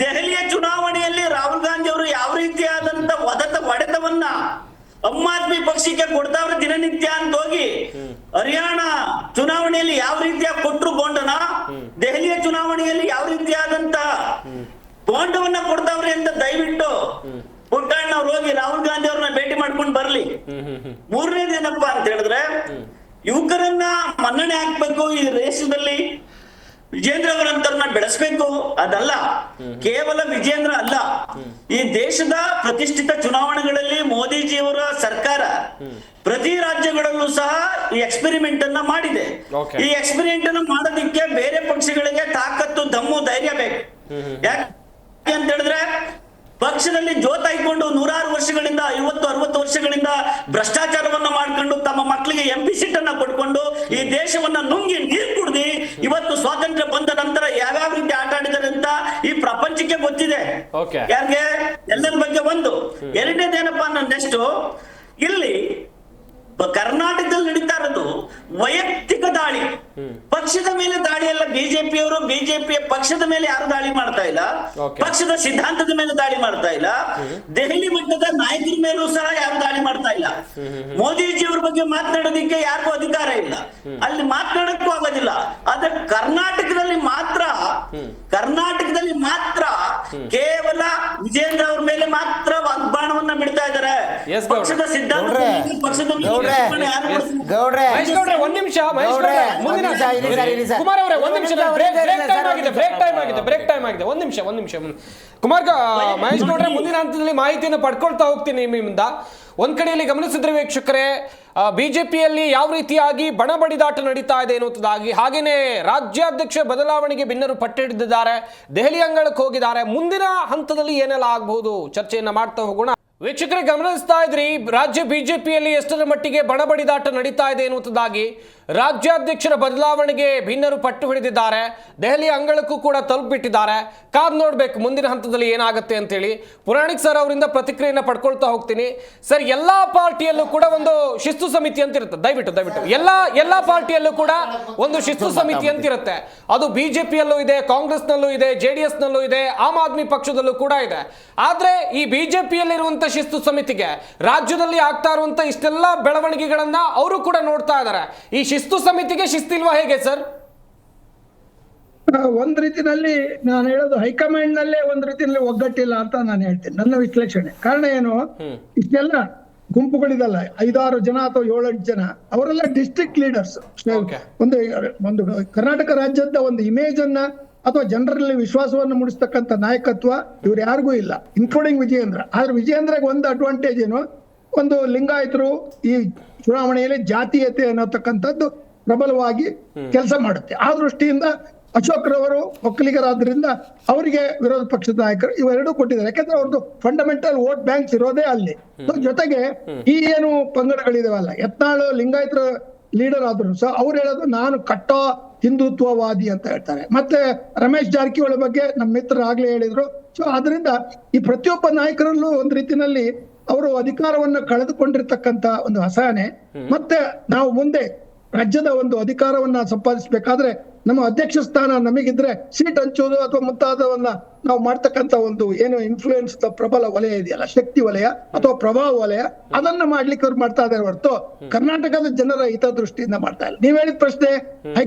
Speaker 3: ದೆಹಲಿಯ ಚುನಾವಣೆಯಲ್ಲಿ ರಾಹುಲ್ ಗಾಂಧಿ ಅವರು ಯಾವ ರೀತಿಯಾದಂತ ಹೊಡೆತವನ್ನ ಆಮ್ ಆದ್ಮಿ ಪಕ್ಷಕ್ಕೆ ಕೊಡ್ತಾವ್ರೆ ದಿನನಿತ್ಯ ಅಂತ ಹೋಗಿ ಹರಿಯಾಣ ಚುನಾವಣೆಯಲ್ಲಿ ಯಾವ ರೀತಿಯಾಗಿ ಕೊಟ್ರು ಬೋಂಡನ, ದೆಹಲಿಯ ಚುನಾವಣೆಯಲ್ಲಿ ಯಾವ ರೀತಿಯಾದಂತ ಬೋಂಡವನ್ನ ಕೊಡ್ತಾವ್ರೆ ಅಂತ ದಯವಿಟ್ಟು ಪುಟ್ಟಣ್ಣ ಅವ್ರು ಹೋಗಿ ರಾಹುಲ್ ಗಾಂಧಿ ಅವ್ರನ್ನ ಭೇಟಿ ಮಾಡ್ಕೊಂಡು ಬರ್ಲಿ. ಮೂರನೇದೇನಪ್ಪಾ ಅಂತ ಹೇಳಿದ್ರೆ ಯುವಕರನ್ನ ಮನ್ನಣೆ ಹಾಕ್ಬೇಕು, ಈ ದೇಶದಲ್ಲಿ ವಿಜೇಂದ್ರ ಅವರಂತರನ್ನ ಬೆಳೆಸ್ಬೇಕು. ಅದಲ್ಲ, ಕೇವಲ ವಿಜೇಂದ್ರ ಅಲ್ಲ, ಈ ದೇಶದ ಪ್ರತಿಷ್ಠಿತ ಚುನಾವಣೆಗಳಲ್ಲಿ ಮೋದಿಜಿಯವರ ಸರ್ಕಾರ ಪ್ರತಿ ರಾಜ್ಯಗಳಲ್ಲೂ ಸಹ ಈ ಎಕ್ಸ್ಪೆರಿಮೆಂಟ್ ಅನ್ನ ಮಾಡಿದೆ. ಈ ಎಕ್ಸ್ಪೆರಿಮೆಂಟ್ ಅನ್ನ ಮಾಡೋದಿಕ್ಕೆ ಬೇರೆ ಪಕ್ಷಗಳಿಗೆ ತಾಕತ್ತು, ದಮ್ಮು, ಧೈರ್ಯ ಬೇಕು. ಯಾಕೆ ಅಂತ ಹೇಳಿದ್ರೆ ಪಕ್ಷದಲ್ಲಿ ಜೋತಾಯ್ಕೊಂಡು 100 ವರ್ಷಗಳಿಂದ 50-60 ವರ್ಷಗಳಿಂದ ಭ್ರಷ್ಟಾಚಾರವನ್ನ ಮಾಡ್ಕೊಂಡು ತಮ್ಮ ಮಕ್ಕಳಿಗೆ MP ಸೀಟ್ ಅನ್ನ ಕೊಟ್ಕೊಂಡು ಈ ದೇಶವನ್ನ ನುಂಗಿ ನೀರು ಕುಡ್ದಿ ಇವತ್ತು ಸ್ವಾತಂತ್ರ್ಯ ಬಂದ ನಂತರ ಯಾವ್ಯಾವ ರೀತಿ ಆಟ ಆಡಿದ್ದಾರೆ ಅಂತ ಈ ಪ್ರಪಂಚಕ್ಕೆ ಗೊತ್ತಿದೆ. ಯಾರಿಗೆ ಎಲ್ಲರ ಬಗ್ಗೆ ಒಂದು. ಎರಡನೇದೇನಪ್ಪಾ ನೆಕ್ಸ್ಟ್ ಇಲ್ಲಿ ಕರ್ನಾಟಕದಲ್ಲಿ ನಡೀತಾ ಇರೋದು ವೈಯಕ್ತಿಕ ದಾಳಿ, ಪಕ್ಷದ ಮೇಲೆ ದಾಳಿ ಅಲ್ಲ. ಬಿಜೆಪಿಯವರು ಬಿಜೆಪಿಯ ಪಕ್ಷದ ಮೇಲೆ ಯಾರು ದಾಳಿ ಮಾಡ್ತಾ ಇಲ್ಲ, ಪಕ್ಷದ ಸಿದ್ಧಾಂತದ ಮೇಲೆ ದಾಳಿ ಮಾಡ್ತಾ ಇಲ್ಲ, ದೆಹಲಿ ಮಟ್ಟದ ನಾಯಕರ ಮೇಲೂ ಸಹ ಯಾರು ದಾಳಿ ಮಾಡ್ತಾ ಇಲ್ಲ. ಮೋದಿಜಿಯವ್ರ ಬಗ್ಗೆ ಮಾತನಾಡೋದಿಕ್ಕೆ ಯಾರಿಗೂ ಅಧಿಕಾರ ಇಲ್ಲ, ಅಲ್ಲಿ ಮಾತನಾಡಕ್ಕೂ ಆಗೋದಿಲ್ಲ. ಆದ್ರೆ ಕರ್ನಾಟಕದಲ್ಲಿ ಮಾತ್ರ ಕೇವಲ ವಿಜೇಂದ್ರ ಅವ್ರ ಮೇಲೆ ಮಾತ್ರ ವಾಗ್ಬಾಣವನ್ನ ಬಿಡ್ತಾ ಇದ್ದಾರೆ. ಪಕ್ಷದ ಸಿದ್ಧಾಂತ ಪಕ್ಷದ
Speaker 2: ಗೌಡ್ರೆ
Speaker 1: ಒಂದ್ ನಿಮಿಷ ಕುಮಾರ್ ಅವರೇ, ಒಂದ್ ನಿಮಿಷ ಬ್ರೇಕ್ ಟೈಮ್ ಆಗಿದೆ. ಒಂದ್ ನಿಮಿಷ ಕುಮಾರ್ ಮಹೇಶ್ ಗೌಡ್ರೆ, ಮುಂದಿನ ಹಂತದಲ್ಲಿ ಮಾಹಿತಿಯನ್ನು ಪಡ್ಕೊಳ್ತಾ ಹೋಗ್ತೀನಿ ನಿಮ್ಮಿಂದ. ಒಂದ್ ಕಡೆಯಲ್ಲಿ ಗಮನಿಸಿದ್ರೆ ವೀಕ್ಷಕರೇ, ಬಿಜೆಪಿಯಲ್ಲಿ ಯಾವ ರೀತಿಯಾಗಿ ಬಣಬಡಿದಾಟ ನಡೀತಾ ಇದೆ ಎನ್ನುವುದಾಗಿ, ಹಾಗೇನೆ ರಾಜ್ಯಾಧ್ಯಕ್ಷ ಬದಲಾವಣೆಗೆ ಭಿನ್ನರು ಪಟ್ಟು ಹಿಡಿದಿದ್ದಾರೆ, ದೆಹಲಿ ಅಂಗಳಕ್ಕೆ ಹೋಗಿದ್ದಾರೆ. ಮುಂದಿನ ಹಂತದಲ್ಲಿ ಏನೆಲ್ಲ ಆಗಬಹುದು ಚರ್ಚೆಯನ್ನ ಮಾಡ್ತಾ ಹೋಗೋಣ. ವೀಕ್ಷಕರೇ ಗಮನಿಸ್ತಾ ಇದ್ರಿ, ರಾಜ್ಯ ಬಿಜೆಪಿಯಲ್ಲಿ ಎಷ್ಟರ ಮಟ್ಟಿಗೆ ಬಣಬಡಿದಾಟ ನಡೀತಾ ಇದೆ ಎನ್ನುವುದಾಗಿ. ರಾಜ್ಯಾಧ್ಯಕ್ಷರ ಬದಲಾವಣೆಗೆ ಭಿನ್ನರು ಪಟ್ಟು ಹಿಡಿದಿದ್ದಾರೆ, ದೆಹಲಿ ಅಂಗಳಕ್ಕೂ ಕೂಡ ತಲುಪಿಬಿಟ್ಟಿದ್ದಾರೆ. ಕಾದ್ ನೋಡ್ಬೇಕು ಮುಂದಿನ ಹಂತದಲ್ಲಿ ಏನಾಗುತ್ತೆ ಅಂತೇಳಿ. ಪುರಾಣಿಕ್ ಸರ್ ಅವರಿಂದ ಪ್ರತಿಕ್ರಿಯೆಯನ್ನು ಪಡ್ಕೊಳ್ತಾ ಹೋಗ್ತೀನಿ. ಸರ್, ಎಲ್ಲಾ ಪಾರ್ಟಿಯಲ್ಲೂ ಕೂಡ ಒಂದು ಶಿಸ್ತು ಸಮಿತಿ ಅಂತ ಇರುತ್ತೆ. ದಯವಿಟ್ಟು ಎಲ್ಲಾ ಪಾರ್ಟಿಯಲ್ಲೂ ಕೂಡ ಒಂದು ಶಿಸ್ತು ಸಮಿತಿ ಅಂತ ಇರುತ್ತೆ. ಅದು ಬಿಜೆಪಿಯಲ್ಲೂ ಇದೆ, ಕಾಂಗ್ರೆಸ್ನಲ್ಲೂ ಇದೆ, JDS ನಲ್ಲೂ ಇದೆ, ಆಮ್ ಆದ್ಮಿ ಪಕ್ಷದಲ್ಲೂ ಕೂಡ ಇದೆ. ಆದ್ರೆ ಈ ಬಿಜೆಪಿಯಲ್ಲಿರುವಂತ ಶಿಸ್ತು ಸಮಿತಿಗೆ ರಾಜ್ಯದಲ್ಲಿ ಆಗ್ತಾ ಇರುವಂತ ಇಷ್ಟೆಲ್ಲ ಬೆಳವಣಿಗೆಗಳನ್ನ ಅವರು ಕೂಡ ನೋಡ್ತಾ ಇದ್ದಾರೆ. ಈ ಶಿಸ್ತು ಸಮಿತಿಗೆ ಶಿಸ್ತಿಲ್ವಾ, ಹೇಗೆ ಸರ್?
Speaker 4: ಒಂದ್ ರೀತಿನಲ್ಲಿ ನಾನು ಹೇಳೋದು ಹೈಕಮಾಂಡ್ ನಲ್ಲೇ ಒಂದ್ ರೀತಿಯಲ್ಲಿ ಒಗ್ಗಟ್ಟಿಲ್ಲ ಅಂತ ನಾನು ಹೇಳ್ತೇನೆ, ನನ್ನ ವಿಶ್ಲೇಷಣೆ. ಕಾರಣ ಏನು, ಇಷ್ಟೆಲ್ಲ ಗುಂಪುಗಳಿದಲ್ಲ, 5-6 ಜನ ಅಥವಾ 7-8 ಜನ, ಅವರೆಲ್ಲ ಡಿಸ್ಟ್ರಿಕ್ಟ್ ಲೀಡರ್ಸ್. ಒಂದು ಕರ್ನಾಟಕ ರಾಜ್ಯದ ಒಂದು ಇಮೇಜ್ ಅನ್ನ ಅಥವಾ ಜನರಲ್ಲಿ ವಿಶ್ವಾಸವನ್ನು ಮೂಡಿಸ್ತಕ್ಕಂಥ ನಾಯಕತ್ವ ಇವ್ರು ಯಾರಿಗೂ ಇಲ್ಲ, ಇನ್ಕ್ಲೂಡಿಂಗ್ ವಿಜಯೇಂದ್ರ. ಆದ್ರೆ ವಿಜಯೇಂದ್ರಗೆ ಒಂದು ಅಡ್ವಾಂಟೇಜ್ ಏನು, ಒಂದು ಲಿಂಗಾಯತರು ಈ ಚುನಾವಣೆಯಲ್ಲಿ ಜಾತೀಯತೆ ಅನ್ನತಕ್ಕಂಥದ್ದು ಪ್ರಬಲವಾಗಿ ಕೆಲಸ ಮಾಡುತ್ತೆ. ಆ ದೃಷ್ಟಿಯಿಂದ ಅಶೋಕ್ ರವರು ಒಕ್ಕಲಿಗರಾದ್ರಿಂದ ಅವರಿಗೆ ವಿರೋಧ ಪಕ್ಷದ ನಾಯಕರು ಇವೆರಡೂ ಕೊಟ್ಟಿದ್ದಾರೆ. ಯಾಕಂದ್ರೆ ಅವ್ರದ್ದು ಫಂಡಮೆಂಟಲ್ ವೋಟ್ ಬ್ಯಾಂಕ್ಸ್ ಇರೋದೇ ಅಲ್ಲಿ. ಜೊತೆಗೆ ಈ ಏನು ಪಂಗಡಗಳಿದಾವಲ್ಲ, ಯತ್ನಾಳ್ ಲಿಂಗಾಯತರ ಲೀಡರ್ ಆದ್ರು ಸಹ ಅವ್ರು ಹೇಳೋದು ನಾನು ಕಟ್ಟೋ ಹಿಂದುತ್ವವಾದಿ ಅಂತ ಹೇಳ್ತಾರೆ. ಮತ್ತೆ ರಮೇಶ್ ಜಾರಕಿಹೊಳಿ ಬಗ್ಗೆ ನಮ್ಮ ಮಿತ್ರರು ಆಗ್ಲೇ ಹೇಳಿದ್ರು. ಸೊ ಅದರಿಂದ ಈ ಪ್ರತಿಯೊಬ್ಬ ನಾಯಕರಲ್ಲೂ ಒಂದ್ ರೀತಿನಲ್ಲಿ ಅವರು ಅಧಿಕಾರವನ್ನ ಕಳೆದುಕೊಂಡಿರ್ತಕ್ಕಂತ ಒಂದು ಅಸಹನೆ. ಮತ್ತೆ ನಾವು ಮುಂದೆ ರಾಜ್ಯದ ಒಂದು ಅಧಿಕಾರವನ್ನ ಸಂಪಾದಿಸಬೇಕಾದ್ರೆ ನಮ್ಮ ಅಧ್ಯಕ್ಷ ಸ್ಥಾನ ನಮಗಿದ್ರೆ ಸೀಟ್ ಹಂಚೋದು ಅಥವಾ ಮುಂತಾದವನ್ನ ನಾವು ಮಾಡ್ತಕ್ಕಂಥ ಒಂದು ಏನು ಇನ್ಫ್ಲೂಯೆನ್ಸ್ ಪ್ರಬಲ ವಲಯ ಇದೆಯಲ್ಲ, ಶಕ್ತಿ ವಲಯ ಅಥವಾ ಪ್ರಭಾವ ವಲಯ, ಅದನ್ನ ಮಾಡ್ಲಿಕ್ಕೆ ಅವ್ರು ಮಾಡ್ತಾ ಇದ್ದಾರೆ ಹೊರತು ಕರ್ನಾಟಕದ ಜನರ ಹಿತದೃಷ್ಟಿಯಿಂದ ಮಾಡ್ತಾ ಇಲ್ಲ. ನೀವ್ ಹೇಳಿದ ಪ್ರಶ್ನೆ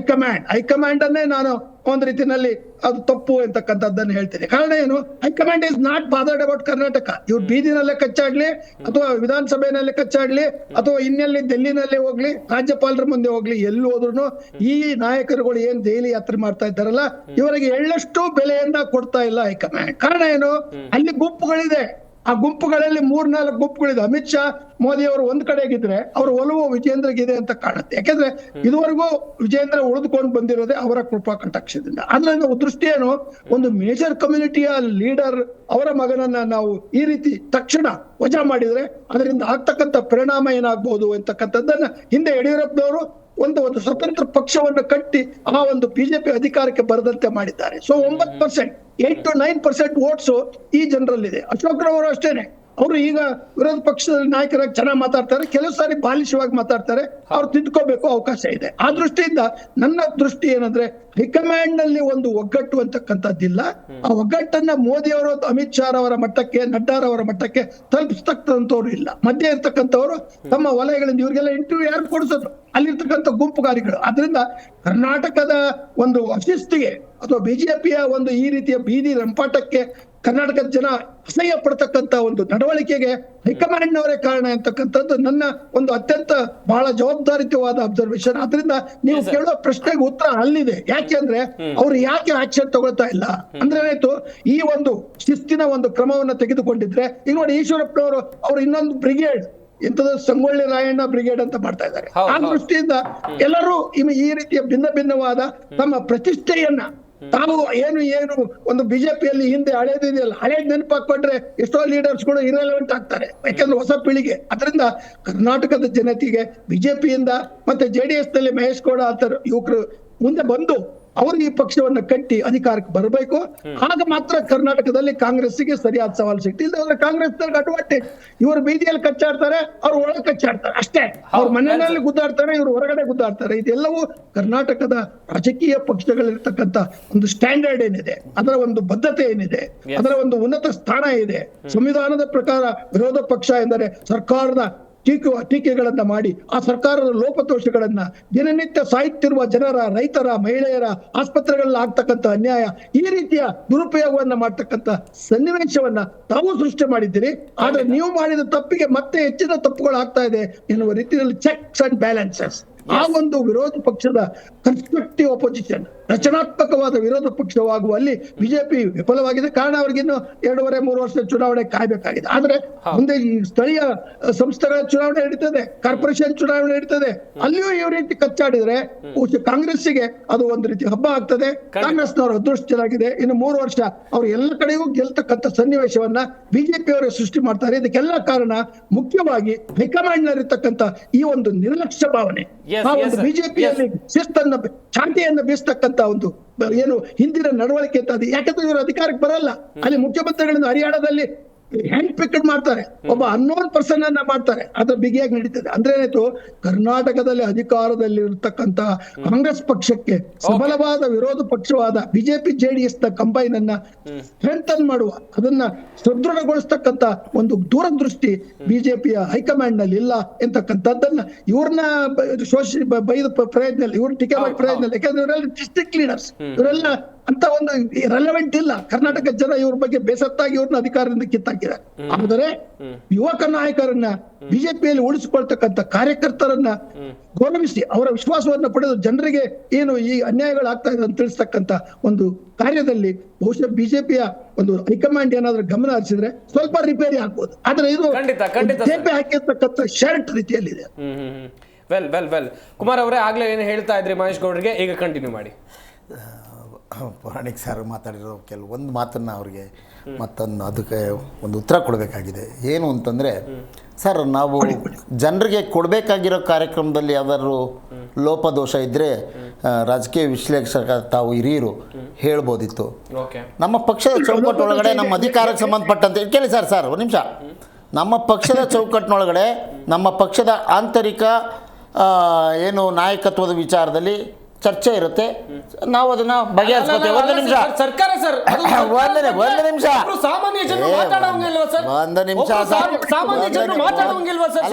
Speaker 4: ಹೈಕಮಾಂಡ್ ಅನ್ನೇ ನಾನು ಒಂದ್ ರೀತಿನಲ್ಲಿ ಅದು ತಪ್ಪು ಅಂತಕ್ಕಂಥದ್ದನ್ನು ಹೇಳ್ತೀನಿ. ಕಾರಣ ಏನು, high command is not bothered about Karnataka. ಇವ್ರು ಬೀದಿನಲ್ಲೇ ಕಚ್ಚಾಡ್ಲಿ ಅಥವಾ ವಿಧಾನಸಭೆನಲ್ಲೇ ಕಚ್ಚಾಡ್ಲಿ ಅಥವಾ ಇನ್ನೆಲ್ಲಿ ಡೆಲ್ಲಿನಲ್ಲೇ ಹೋಗ್ಲಿ, ರಾಜ್ಯಪಾಲರ ಮುಂದೆ ಹೋಗ್ಲಿ, ಎಲ್ಲಿ ಹೋದ್ರು ಈ ನಾಯಕರುಗಳು ಏನ್ ದೆಹಲಿ ಯಾತ್ರೆ ಮಾಡ್ತಾ ಇದ್ದಾರಲ್ಲ, ಇವರಿಗೆ ಎಳ್ಳಷ್ಟು ಬೆಲೆಯನ್ನ ಕೊಡ್ತಾ ಇಲ್ಲ ಹೈಕಮಾಂಡ್. ಕಾರಣ ಏನು, ಅಲ್ಲಿ ಗುಂಪುಗಳಿದೆ, ಆ ಗುಂಪುಗಳಲ್ಲಿ 3-4 ಗುಂಪುಗಳಿದೆ. ಅಮಿತ್ ಶಾ ಮೋದಿ ಅವರು ಒಂದ್ ಕಡೆಗಿದ್ರೆ ಅವರ ಒಲವು ವಿಜೇಂದ್ರಗಿದೆ ಅಂತ ಕಾಣುತ್ತೆ. ಯಾಕಂದ್ರೆ ಇದುವರೆಗೂ ವಿಜೇಂದ್ರ ಉಳಿದುಕೊಂಡು ಬಂದಿರೋದೇ ಅವರ ಕೃಪಾ ಕಟಾಕ್ಷದಿಂದ. ಅದರಿಂದ ದೃಷ್ಟಿ ಏನು, ಒಂದು ಮೇಜರ್ ಕಮ್ಯುನಿಟಿಯ ಲೀಡರ್ ಅವರ ಮಗನನ್ನ ನಾವು ಈ ರೀತಿ ತಕ್ಷಣ ವಜಾ ಮಾಡಿದ್ರೆ ಅದರಿಂದ ಆಗ್ತಕ್ಕಂಥ ಪರಿಣಾಮ ಏನಾಗ್ಬಹುದು ಅಂತಕ್ಕಂಥದ್ದನ್ನ ಹಿಂದೆ ಯಡಿಯೂರಪ್ಪನವರು ಒಂದು ಸ್ವತಂತ್ರ ಪಕ್ಷವನ್ನು ಕಟ್ಟಿ ಆ ಒಂದು ಬಿಜೆಪಿ ಅಧಿಕಾರಕ್ಕೆ ಬರದಂತೆ ಮಾಡಿದ್ದಾರೆ. ಸೊ 9%, 8 to 9% ವೋಟ್ಸ್ ಈ ಜನರಲ್ಲಿದೆ. ಅಶೋಕ್ರವರು ಅಷ್ಟೇನೆ, ಅವರು ಈಗ ವಿರೋಧ ಪಕ್ಷದ ನಾಯಕರಾಗಿ ಚೆನ್ನಾಗಿ ಮಾತಾಡ್ತಾರೆ, ಕೆಲವು ಸಾರಿ ಬಾಲಿಶವಾಗಿ ಮಾತಾಡ್ತಾರೆ, ಅವ್ರು ತಿದ್ಕೋಬೇಕು ಅವಕಾಶ ಇದೆ. ಆ ದೃಷ್ಟಿಯಿಂದ ನನ್ನ ದೃಷ್ಟಿ ಏನಂದ್ರೆ ಹೈಕಮಾಂಡ್ ನಲ್ಲಿ ಒಂದು ಒಗ್ಗಟ್ಟು ಅಂತಕ್ಕಂಥದ್ದಿಲ್ಲ. ಆ ಒಗ್ಗಟ್ಟನ್ನ ಮೋದಿ ಅವರು, ಅಮಿತ್ ಶಾ ಅವರ ಮಟ್ಟಕ್ಕೆ, ನಡ್ಡಾರವರ ಮಟ್ಟಕ್ಕೆ ತಲುಪಿಸ್ತಕ್ಕಂಥವ್ರು ಇಲ್ಲ. ಮಧ್ಯೆ ಇರ್ತಕ್ಕಂಥವ್ರು ತಮ್ಮ ವಲಯಗಳಿಂದ ಇವ್ರಿಗೆಲ್ಲ ಇಂಟರ್ವ್ಯೂ ಯಾರು ಕೊಡಿಸೋದು, ಅಲ್ಲಿರ್ತಕ್ಕಂಥ ಗುಂಪುಗಾರಿಗಳು. ಅದರಿಂದ ಕರ್ನಾಟಕದ ಒಂದು ಅಶಿಸ್ತಿಗೆ ಅಥವಾ ಬಿಜೆಪಿಯ ಒಂದು ಈ ರೀತಿಯ ಬೀದಿ ರಂಪಾಟಕ್ಕೆ ಕರ್ನಾಟಕದ ಜನ ಅಸಹ್ಯ ಪಡ್ತಕ್ಕಂಥ ಒಂದು ನಡವಳಿಕೆಗೆ ಹೈಕಮಾಂಡ್ನವರೇ ಕಾರಣ ಅಂತಕ್ಕಂಥದ್ದು ನನ್ನ ಒಂದು ಅತ್ಯಂತ ಬಹಳ ಜವಾಬ್ದಾರಿಯುತವಾದ ಅಬ್ಸರ್ವೇಷನ್. ಅದರಿಂದ ನೀವು ಕೇಳುವ ಪ್ರಶ್ನೆಗೆ ಉತ್ತರ ಅಲ್ಲಿದೆ. ಯಾಕೆ ಅಂದ್ರೆ ಅವ್ರು ಯಾಕೆ ಆಕ್ಷನ್ ತಗೊಳ್ತಾ ಇಲ್ಲ ಅಂದ್ರೆ ಏನಾಯ್ತು, ಈ ಒಂದು ಶಿಸ್ತಿನ ಒಂದು ಕ್ರಮವನ್ನ ತೆಗೆದುಕೊಂಡಿದ್ರೆ ಈಗ ನೋಡಿ ಈಶ್ವರಪ್ಪನವರು ಅವರು ಇನ್ನೊಂದು ಬ್ರಿಗೇಡ್ ಎಂತದ ಸಂಗೊಳ್ಳಿ ರಾಯಣ್ಣ ಬ್ರಿಗೇಡ್ ಅಂತ ಮಾಡ್ತಾ ಇದ್ದಾರೆ. ಆ ದೃಷ್ಟಿಯಿಂದ ಎಲ್ಲರೂ ಈ ರೀತಿಯ ಭಿನ್ನವಾದ ತಮ್ಮ ಪ್ರತಿಷ್ಠೆಯನ್ನ ತಾವು ಏನು ಒಂದು ಬಿಜೆಪಿಯಲ್ಲಿ ಹಿಂದೆ ಹಳೇದಿದೆಯಲ್ಲ, ಹಳೇದ್ ನೆನಪಾಕೊಂಡ್ರೆ ಎಷ್ಟೋ ಲೀಡರ್ಸ್ಗಳು ಇರೆಲೆವೆಂಟ್ ಆಗ್ತಾರೆ, ಯಾಕಂದ್ರೆ ಹೊಸ ಪೀಳಿಗೆ. ಅದರಿಂದ ಕರ್ನಾಟಕದ ಜನತೆಗೆ ಬಿಜೆಪಿಯಿಂದ ಮತ್ತೆ JDS ನಲ್ಲಿ ಮಹೇಶ್ ಗೌಡ ಅಂತ ಯುವಕರು ಮುಂದೆ ಬಂದು ಅವರು ಈ ಪಕ್ಷವನ್ನ ಕಟ್ಟಿ ಅಧಿಕಾರಕ್ಕೆ ಬರಬೇಕು. ಆಗ ಮಾತ್ರ ಕರ್ನಾಟಕದಲ್ಲಿ ಕಾಂಗ್ರೆಸ್ಸಿಗೆ ಸರಿಯಾದ ಸವಾಲು ಸಿಗ್ತದೆ. ಇಲ್ಲದ್ರೆ ಕಾಂಗ್ರೆಸ್ ಅಡ್ವಾಂಟೇಜ್, ಇವರು ಬೀದಿಯಲ್ಲಿ ಕಚ್ಚಾಡ್ತಾರೆ, ಅವ್ರು ಒಳಗೆ ಕಚ್ಚಾಡ್ತಾರೆ ಅಷ್ಟೇ. ಅವ್ರ ಮನೆಯಲ್ಲಿ ಗುದ್ದಾಡ್ತಾರೆ, ಇವರು ಹೊರಗಡೆ ಗುದ್ದಾಡ್ತಾರೆ. ಇದೆಲ್ಲವೂ ಕರ್ನಾಟಕದ ರಾಜಕೀಯ ಪಕ್ಷಗಳಿರ್ತಕ್ಕಂಥ ಒಂದು ಸ್ಟ್ಯಾಂಡರ್ಡ್ ಏನಿದೆ, ಅದರ ಒಂದು ಬದ್ಧತೆ ಏನಿದೆ, ಅದರ ಒಂದು ಉನ್ನತ ಸ್ಥಾನ ಇದೆ. ಸಂವಿಧಾನದ ಪ್ರಕಾರ ವಿರೋಧ ಪಕ್ಷ ಎಂದರೆ ಸರ್ಕಾರದ ಟೀಕೆಗಳನ್ನ ಮಾಡಿ ಆ ಸರ್ಕಾರದ ಲೋಪದೋಷಗಳನ್ನ, ದಿನನಿತ್ಯ ಸಾಯುತ್ತಿರುವ ಜನರ, ರೈತರ, ಮಹಿಳೆಯರ ಆಸ್ಪತ್ರೆಗಳಲ್ಲಿ ಆಗ್ತಕ್ಕಂಥ ಅನ್ಯಾಯ, ಈ ರೀತಿಯ ದುರುಪಯೋಗವನ್ನ ಮಾಡ್ತಕ್ಕಂಥ ಸನ್ನಿವೇಶವನ್ನ ತಾವು ಸೃಷ್ಟಿ ಮಾಡಿದ್ದೀರಿ. ಆದ್ರೆ ನೀವು ಮಾಡಿದ ತಪ್ಪಿಗೆ ಮತ್ತೆ ಹೆಚ್ಚಿನ ತಪ್ಪುಗಳು ಆಗ್ತಾ ಇದೆ ಎನ್ನುವ ರೀತಿಯಲ್ಲಿ ಚೆಕ್ಸ್ ಅಂಡ್ ಬ್ಯಾಲೆನ್ಸಸ್. ಆ ಒಂದು ವಿರೋಧ ಪಕ್ಷದ ಕನ್ಸ್ಟ್ರಕ್ಟಿವ್ ಅಪೋಸಿಷನ್, ರಚನಾತ್ಮಕವಾದ ವಿರೋಧ ಪಕ್ಷವಾಗುವಲ್ಲಿ ಬಿಜೆಪಿ ವಿಫಲವಾಗಿದೆ. ಕಾರಣ ಅವ್ರಿಗಿನ್ನು 2.5-3 ವರ್ಷ ಚುನಾವಣೆ ಕಾಯ್ಬೇಕಾಗಿದೆ. ಆದ್ರೆ ಮುಂದೆ ಈ ಸ್ಥಳೀಯ ಸಂಸ್ಥೆಗಳ ಚುನಾವಣೆ ನಡೀತದೆ, ಕಾರ್ಪೊರೇಷನ್ ಚುನಾವಣೆ ನಡೀತದೆ, ಅಲ್ಲಿಯೂ ಈ ರೀತಿ ಕಚ್ಚಾಡಿದ್ರೆ ಕಾಂಗ್ರೆಸ್ಸಿಗೆ ಅದು ಒಂದು ರೀತಿ ಹಬ್ಬ ಆಗ್ತದೆ. ಕಾಂಗ್ರೆಸ್ನವರು ಅದೃಷ್ಟರಾಗಿದೆ, ಇನ್ನು 3 ವರ್ಷ ಅವ್ರು ಎಲ್ಲ ಕಡೆಗೂ ಗೆಲ್ತಕ್ಕಂಥ ಸನ್ನಿವೇಶವನ್ನ ಬಿಜೆಪಿ ಅವರೇ ಸೃಷ್ಟಿ ಮಾಡ್ತಾರೆ. ಇದಕ್ಕೆಲ್ಲ ಕಾರಣ ಮುಖ್ಯವಾಗಿ ಹೈಕಮಾಂಡ್ ನಲ್ಲಿರ್ತಕ್ಕಂಥ ಈ ಒಂದು ನಿರ್ಲಕ್ಷ್ಯ ಭಾವನೆ, ಆ ಒಂದು ಬಿಜೆಪಿಯಲ್ಲಿ ಶಿಸ್ತನ್ನ, ಶಾಂತಿಯನ್ನ ಬೀಸ್ತಕ್ಕಂತ ಒಂದು ಏನು ಹಿಂದಿನ ನಡವಳಿಕೆ ಅಂತ. ಅದು ಯಾಕಂದ್ರೆ ಇವರು ಅಧಿಕಾರಕ್ಕೆ ಬರಲ್ಲ, ಅಲ್ಲಿ ಮುಖ್ಯಮಂತ್ರಿಗಳಿಂದ ಹರಿಯಾಣದಲ್ಲಿ ಹ್ಯಾಂಡ್ ಪಿಕ್ಡ್ ಮಾಡ್ತಾರೆ, ಒಬ್ಬ ಅನ್ನೋನ್ ಪರ್ಸನ್ ಅನ್ನ ಮಾಡ್ತಾರೆ, ಅದ್ರ ಬಿಗಿಯಾಗಿ ನಡೀತದೆ. ಅಂದ್ರೆ ಏನಾಯ್ತು, ಕರ್ನಾಟಕದಲ್ಲಿ ಅಧಿಕಾರದಲ್ಲಿ ಇರತಕ್ಕಂತ ಕಾಂಗ್ರೆಸ್ ಪಕ್ಷಕ್ಕೆ ಸಬಲವಾದ ವಿರೋಧ ಪಕ್ಷವಾದ ಬಿಜೆಪಿ JDS ನ ಕಂಬೈನ್ ಅನ್ನ ಸ್ಟ್ರೆಂಥನ್ ಮಾಡುವ, ಅದನ್ನ ಸುದೃಢಗೊಳಿಸ್ತಕ್ಕಂತ ಒಂದು ದೂರದೃಷ್ಟಿ ಬಿಜೆಪಿಯ ಹೈಕಮಾಂಡ್ ನಲ್ಲಿ ಇಲ್ಲ ಎಂತಕ್ಕಂಥದ್ದನ್ನ ಇವ್ರನ್ನ ಬೈದ ಪ್ರಯತ್ನ, ಇವ್ರ ಟೀಕೆ ಮಾಡಿ ಪ್ರಯತ್ನ, ಯಾಕಂದ್ರೆ ಇವರೆಲ್ಲ ಡಿಸ್ಟ್ರಿಕ್ಟ್ ಲೀಡರ್ಸ್, ಇವರೆಲ್ಲ ಅಂತ ಒಂದು ರೆಲೆವೆಂಟ್ ಇಲ್ಲ. ಕರ್ನಾಟಕ ಜನ ಇವ್ರ ಬಗ್ಗೆ ಬೇಸತ್ತಾಗಿ ಇವ್ರನ್ನ ಅಧಿಕಾರದಿಂದ ಕಿತ್ತಾಕಿದ್ದಾರೆ. ಆದರೆ ಯುವಕ ನಾಯಕರನ್ನ, ಬಿಜೆಪಿಯಲ್ಲಿ ಉಳಿಸಿಕೊಳ್ತಕ್ಕಂಥ ಕಾರ್ಯಕರ್ತರನ್ನ ಗೌರವಿಸಿ ಅವರ ವಿಶ್ವಾಸವನ್ನ ಪಡೆದು ಜನರಿಗೆ ಏನು ಈ ಅನ್ಯಾಯಗಳಾಗ್ತಾ ಇದೆ ಅಂತ ತಿಳಿಸ್ತಕ್ಕಂಥ ಒಂದು ಕಾರ್ಯದಲ್ಲಿ ಬಹುಶಃ ಬಿಜೆಪಿಯ ಒಂದು ಹೈಕಮಾಂಡ್ ಏನಾದ್ರೂ ಗಮನ ಹರಿಸಿದ್ರೆ ಸ್ವಲ್ಪ ರಿಪೇರಿ ಆಗ್ಬೋದು. ಆದ್ರೆ ಇದು ಬಿಜೆಪಿ ಹಾಕಿರ್ತಕ್ಕಂಥ ಶರ್ಟ್ ರೀತಿಯಲ್ಲಿದೆ.
Speaker 1: ವೆಲ್ ಕುಮಾರ್ ಅವರೇ, ಆಗ್ಲೇ ಏನು ಹೇಳ್ತಾ ಇದ್ರಿ ಮಹೇಶ್ ಗೌಡ್ರಿಗೆ, ಈಗ ಕಂಟಿನ್ಯೂ ಮಾಡಿ.
Speaker 2: ಪುರಾಣಿಕ್ ಸರ್ ಮಾತಾಡಿರೋ ಕೆಲವೊಂದು ಮಾತನ್ನು ಅವ್ರಿಗೆ ಮತ್ತೊಂದು ಅದಕ್ಕೆ ಒಂದು ಉತ್ತರ ಕೊಡಬೇಕಾಗಿದೆ. ಏನು ಅಂತಂದರೆ ಸರ್, ನಾವು ಜನರಿಗೆ ಕೊಡಬೇಕಾಗಿರೋ ಕಾರ್ಯಕ್ರಮದಲ್ಲಿ ಯಾವ್ದಾದ್ರು ಲೋಪದೋಷ ಇದ್ದರೆ ರಾಜಕೀಯ ವಿಶ್ಲೇಷಕ ತಾವು ಹಿರಿಯರು ಹೇಳ್ಬೋದಿತ್ತು. ನಮ್ಮ ಪಕ್ಷದ ಚೌಕಟ್ಟೊಳಗಡೆ ನಮ್ಮ ಅಧಿಕಾರಕ್ಕೆ ಸಂಬಂಧಪಟ್ಟಂತೆ ಕೇಳಿ ಸರ್ ಒಂದು ನಿಮಿಷ. ನಮ್ಮ ಪಕ್ಷದ ಚೌಕಟ್ಟಿನೊಳಗಡೆ ನಮ್ಮ ಪಕ್ಷದ ಆಂತರಿಕ ಏನು ನಾಯಕತ್ವದ ವಿಚಾರದಲ್ಲಿ ಚರ್ಚೆ ಇರುತ್ತೆ, ನಾವು ಅದನ್ನ ಬಗೆಹರಿಸ್ಕೊತೇವೆ. ಒಂದು ನಿಮಿಷ
Speaker 1: ಸರ್ಕಾರ ಸರ್,
Speaker 2: ಒಂದು ನಿಮಿಷ
Speaker 1: ಸಾಮಾನ್ಯ ಜನರು ಮಾತಾಡೋಂಗಿಲ್ವಾ ಸರ್?
Speaker 2: ಒಂದು ನಿಮಿಷ
Speaker 1: ಸಾಮಾನ್ಯ ಜನರು ಮಾತಾಡೋಂಗಿಲ್ವಾ ಸರ್?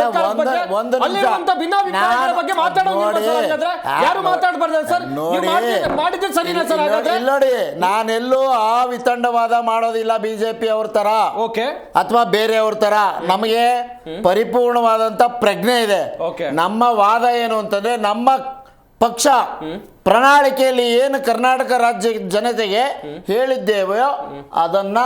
Speaker 1: ಒಂದು ನಿಮಿಷ ಭಿನ್ನಾಭಿಪ್ರಾಯಗಳ ಬಗ್ಗೆ ಮಾತಾಡೋಂಗಿಲ್ವಾ ಸರ್? ಹಾಗಾದ್ರೆ ಯಾರು ಮಾತಾಡಬಾರ್ದು ಸರ್? ಮಾಡಿದ್ರೆ ಸರಿನಾ ಸರ್? ಹಾಗಾದ್ರೆ
Speaker 2: ನೋಡಿ, ನಾನೆಲ್ಲೂ ಆ ವಿತಂಡವಾದ ಮಾಡೋದಿಲ್ಲ ಬಿಜೆಪಿ ಅವ್ರ ತರ ಅಥವಾ ಬೇರೆಯವ್ರ ತರ. ನಮಗೆ ಪರಿಪೂರ್ಣವಾದಂತ ಪ್ರಜ್ಞೆ ಇದೆ. ನಮ್ಮ ವಾದ ಏನು ಅಂತಂದ್ರೆ, ನಮ್ಮ ಪಕ್ಷ ಪ್ರಣಾಳಿಕೆಯಲ್ಲಿ ಏನು ಕರ್ನಾಟಕ ರಾಜ್ಯ ಜನತೆಗೆ ಹೇಳಿದ್ದೇವೆಯೋ ಅದನ್ನ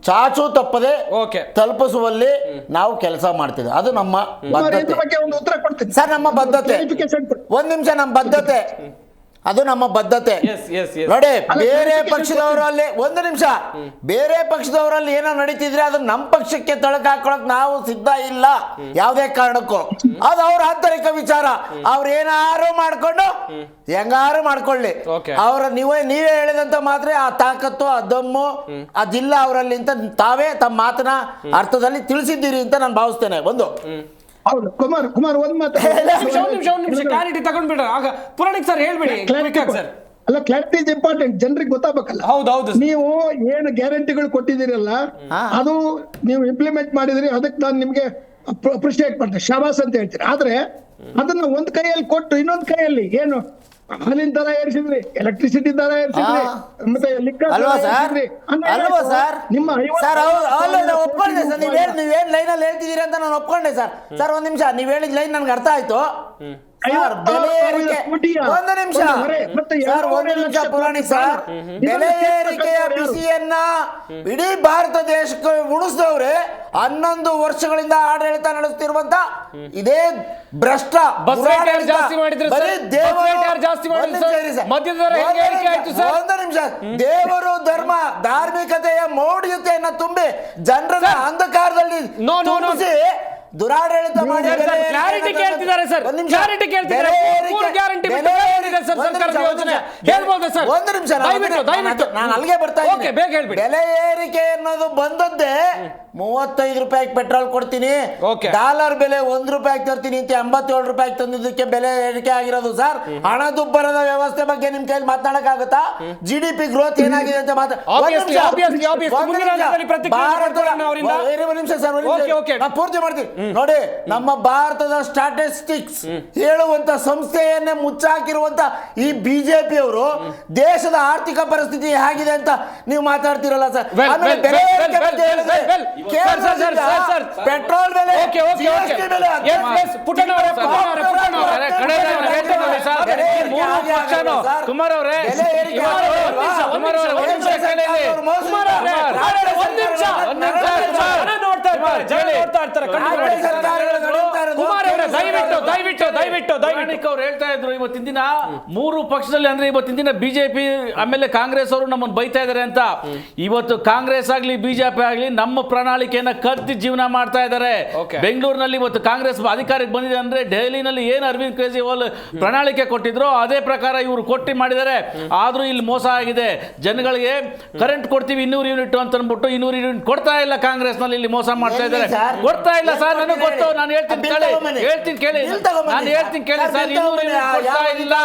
Speaker 2: ಚಾಚು ತಪ್ಪದೆ
Speaker 1: ಓಕೆ
Speaker 2: ತಲುಪಿಸುವಲ್ಲಿ ನಾವು ಕೆಲಸ ಮಾಡ್ತಿದ್ವಿ. ಅದು ನಮ್ಮ
Speaker 4: ಕುಮಾರ್, ಇದ್ರ
Speaker 2: ಬದ್ಧತೆ
Speaker 4: ಬಗ್ಗೆ ಒಂದು ಉತ್ತರ ಕೊಡ್ತೀನಿ
Speaker 2: ಸರ್. ನಮ್ಮ ಬದ್ಧತೆ
Speaker 4: Clarification ಕೊಡಿ.
Speaker 2: ಒಂದ್ ನಿಮಿಷ, ನಮ್ಮ ಬದ್ಧತೆ ಅದು ನಮ್ಮ ಬದ್ಧತೆ.
Speaker 1: ಎಸ್ ಎಸ್ ಎಸ್
Speaker 2: ನೋಡಿ, ಬೇರೆ
Speaker 4: clarification
Speaker 2: ಪಕ್ಷದವರಲ್ಲಿ ಒಂದು ನಿಮಿಷ, ಬೇರೆ ಪಕ್ಷದವರಲ್ಲಿ ಏನೋ ನಡೀತಿದ್ರೆ ಅದನ್ನ ನಮ್ಮ ಪಕ್ಷಕ್ಕೆ ತಳಕ ಹಾಕೊಳಕ್ ನಾವು ಸಿದ್ಧ ಇಲ್ಲ ಯಾವುದೇ ಕಾರಣಕ್ಕೂ. ಅದು ಅವ್ರ ಆಂತರಿಕ ವಿಚಾರ. ಅವ್ರು ಏನಾರು ಮಾಡ್ಕೊಂಡು ಹೆಂಗಾರು ಮಾಡ್ಕೊಳ್ಳಿ. ಅವರ ನೀವೇ ಹೇಳಿದಂತ ಮಾತ್ರ ಆ ತಾಕತ್ತು, ಆ ದಮ್ಮು ಅದಿಲ್ಲ ಅವರಲ್ಲಿ ಅಂತ ತಾವೇ ತಮ್ಮ ಮಾತನ್ನ ಅರ್ಥದಲ್ಲಿ ತಿಳಿಸಿದ್ದೀರಿ ಅಂತ ನಾನು ಭಾವಿಸ್ತೇನೆ. ಒಂದು
Speaker 4: ಹೌದು ಕುಮಾರ್ ಒಂದ್ ಮಾತು
Speaker 1: ಒಂದು ನಿಮಿಷ ಕ್ಲಾರಿಟಿ ತಗೊಂಡ್ಬಿಡ್ರ. ಆಗ ಪುರಾಣಿಕ್ ಸರ್ ಹೇಳ್ಬಿಡಿ ಸರ್.
Speaker 4: ಅಲ್ಲ, ಕ್ಲಾರಿಟಿ ಇಸ್ ಇಂಪಾರ್ಟೆಂಟ್, ಜನರಿಗೆ ಗೊತ್ತಾಗಬೇಕಲ್ಲ.
Speaker 1: ಹೌದು
Speaker 4: ನೀವು ಏನು ಗ್ಯಾರಂಟಿಗಳು ಕೊಟ್ಟಿದ್ದೀರಲ್ಲ, ಅದು ನೀವು ಇಂಪ್ಲಿಮೆಂಟ್ ಮಾಡಿದ್ರಿ, ಅದಕ್ಕೆ ನಾನು ನಿಮ್ಗೆ ಅಪ್ರಿಶಿಯೇಟ್ ಮಾಡ್ತೇನೆ, ಶಾಬಾಸ್ ಅಂತ ಹೇಳ್ತೀನಿ. ಆದ್ರೆ ಅದನ್ನ ಒಂದ್ ಕೈಯಲ್ಲಿ ಕೊಟ್ಟು ಇನ್ನೊಂದ್ ಕೈಯಲ್ಲಿ ಏನು ಹಾಲಿನ ದರ ಏರಿಸಿದ್ರಿ, ಎಲೆಕ್ಟ್ರಿಸಿಟಿ ದರ ಏರಿಸಿದ್ರಿ, ಮತ್ತೆ ಲಿಕ್ಕರ್ ದರ
Speaker 2: ಅಲ್ವಾ ಸರ್?
Speaker 4: ಏರಿಸಿದ್ರಿ.
Speaker 2: ಅಲ್ವಾ ಸರ್?
Speaker 4: ನಿಮ್ಮ
Speaker 2: ಸರ್ ಒಪ್ಕೊಂಡೆ ಸರ್. ನೀವೇನ್ ಲೈನಲ್ಲಿ ಹೇಳ್ತಿದ್ದೀರಿ ಅಂತ ನಾನು ಒಪ್ಕೊಂಡೆ ಸರ್. ಸರ್ ಒಂದ್ ನಿಮಿಷ, ನೀವ್ ಹೇಳಿದ ಲೈನ್ ನನ್ಗೆ ಅರ್ಥ ಆಯ್ತು. ಸರ್, ಬೆಲೆ ಏರಿಕೆ ಒಂದು ನಿಮಿಷ ಸರ್, ಒಂದು ನಿಮಿಷ ಪುರಾಣಿಕ್ ಸರ್. ಬೆಲೆ ಏರಿಕೆಯ ಬಿಸಿಯನ್ನ ಇಡೀ ಭಾರತ ದೇಶಕ್ಕೆ ಉಣಿಸಿದವ್ರೆ 11 ವರ್ಷಗಳಿಂದ ಆಡಳಿತ ನಡೆಸುತ್ತಿರುವಂತ ಇದೇ ಭ್ರಷ್ಟ
Speaker 1: ಜಾಸ್ತಿ ಮಾಡಿದ್ರು
Speaker 2: ಒಂದು ನಿಮಿಷ. ದೇವರು ಧರ್ಮ ಧಾರ್ಮಿಕತೆಯ ಮೌಢ್ಯತೆಯನ್ನ ತುಂಬಿ ಜನರನ್ನ ಅಂಧಕಾರದಲ್ಲಿ ದುರಾಡಳಿತ ಮಾಡಿ
Speaker 1: ಕ್ಲಾರಿಟಿ ಕೇಳ್ತಿದ್ದಾರೆ ಸರ್. ಕ್ಲಾರಿಟಿ ಕೇಳ್ತಿದ್ದಾರೆ. ಗ್ಯಾರಂಟಿ ಸರ್ ಸರ್ಕಾರದ ಯೋಜನೆ ಹೇಳ್ಬೋದು ಸರ್.
Speaker 2: ಒಂದು ನಿಮಿಷ,
Speaker 1: ದಯವಿಟ್ಟು
Speaker 2: ನಾನು ಅಲ್ಲಿಗೆ ಬರ್ತಾ
Speaker 1: ಇದ್ದೀನಿ. ಬೇಗ ಹೇಳ್ಬಿಡಿ.
Speaker 2: ಬೆಲೆ ಏರಿಕೆ ಅನ್ನೋದು ಬಂದದ್ದೇ 35 ರೂಪಾಯಿಗೆ ಪೆಟ್ರೋಲ್ ಕೊಡ್ತೀನಿ, ಡಾಲರ್ ಬೆಲೆ 1 ರೂಪಾಯಿಗೆ ತರ್ತೀನಿ ಅಂತ 87 ರೂಪಾಯಿಗೆ ತಂದಿದ್ದಕ್ಕೆ ಬೆಲೆ ಏರಿಕೆ ಆಗಿರೋದು ಸರ್. ಹಣದುಬ್ಬರದ ವ್ಯವಸ್ಥೆ ಬಗ್ಗೆ ನಿಮ್ ಕೈಲಿ ಮಾತನಾಡಕ್ಕಾಗುತ್ತಾ? GDP ಗ್ರೋತ್ ಏನಾಗಿದೆ ಅಂತ ಪೂರ್ತಿ ಮಾಡ್ತೀನಿ ನೋಡಿ. ನಮ್ಮ ಭಾರತದ ಸ್ಟಾಟಿಸ್ಟಿಕ್ಸ್ ಹೇಳುವಂತ ಸಂಸ್ಥೆಯನ್ನೇ ಮುಚ್ಚಾಕಿರುವಂತ ಈ ಬಿಜೆಪಿ ಅವರು ದೇಶದ ಆರ್ಥಿಕ ಪರಿಸ್ಥಿತಿ ಹೇಗಿದೆ ಅಂತ ನೀವು ಮಾತಾಡ್ತಿರಲ್ಲ ಸರ್. ಆಮೇಲೆ ಬೆಲೆ ಏರಿಕೆ ಬಗ್ಗೆ ಹೇಳಿದ್ರೆ ಪೆಟ್ರೋಲ್ ಬೆಲೆ, GST ಬೆಲೆ
Speaker 5: ಕುಮಾರ್ ಅವರೇ, ದಯವಿಟ್ಟು ಅವ್ರು ಹೇಳ್ತಾ ಇದ್ರು ಇವತ್ತಿನ ದಿನ 3 ಪಕ್ಷದಲ್ಲಿ, ಅಂದ್ರೆ ಇವತ್ತಿನ ದಿನ ಬಿಜೆಪಿ ಆಮೇಲೆ ಕಾಂಗ್ರೆಸ್ ಅವರು ನಮ್ಮನ್ನು ಬೈತಾ ಇದಾರೆ ಅಂತ. ಇವತ್ತು ಕಾಂಗ್ರೆಸ್ ಆಗ್ಲಿ ಬಿಜೆಪಿ ಆಗ್ಲಿ ನಮ್ಮ ಪ್ರಣಾಳಿಕೆಯನ್ನ ಕತ್ತಿ ಜೀವನ ಮಾಡ್ತಾ ಇದ್ದಾರೆ. ಬೆಂಗಳೂರಿನಲ್ಲಿ ಇವತ್ತು ಕಾಂಗ್ರೆಸ್ ಅಧಿಕಾರಕ್ಕೆ ಬಂದಿದೆ ಅಂದ್ರೆ ಡೆಲ್ಲಿನಲ್ಲಿ ಏನು ಅರವಿಂದ್ ಕೇಜ್ರಿವಾಲ್ ಪ್ರಣಾಳಿಕೆ ಕೊಟ್ಟಿದ್ರು ಅದೇ ಪ್ರಕಾರ ಇವರು ಕೊಟ್ಟಿ ಮಾಡಿದ್ದಾರೆ. ಆದ್ರೂ ಇಲ್ಲಿ ಮೋಸ ಆಗಿದೆ. ಜನಗಳಿಗೆ ಕರೆಂಟ್ ಕೊಡ್ತೀವಿ 200 ಯೂನಿಟ್ ಅಂತ ಅಂದ್ಬಿಟ್ಟು 200 ಯೂನಿಟ್ ಕೊಡ್ತಾ ಇಲ್ಲ. ಕಾಂಗ್ರೆಸ್ ನಲ್ಲಿ ಇಲ್ಲಿ ಮೋಸ ಮಾಡ್ತಾ ಇದ್ದಾರೆ. ಕೊಡ್ತಾ ಇಲ್ಲ ಸರ್, ನನಗೆ ಗೊತ್ತು. ನಾನು ಹೇಳ್ತೀನಿ ಕೇಳಿ ಸರ್, 200 ಯೂನಿಟ್ ಕೊಡ್ತಾ ಇಲ್ಲ.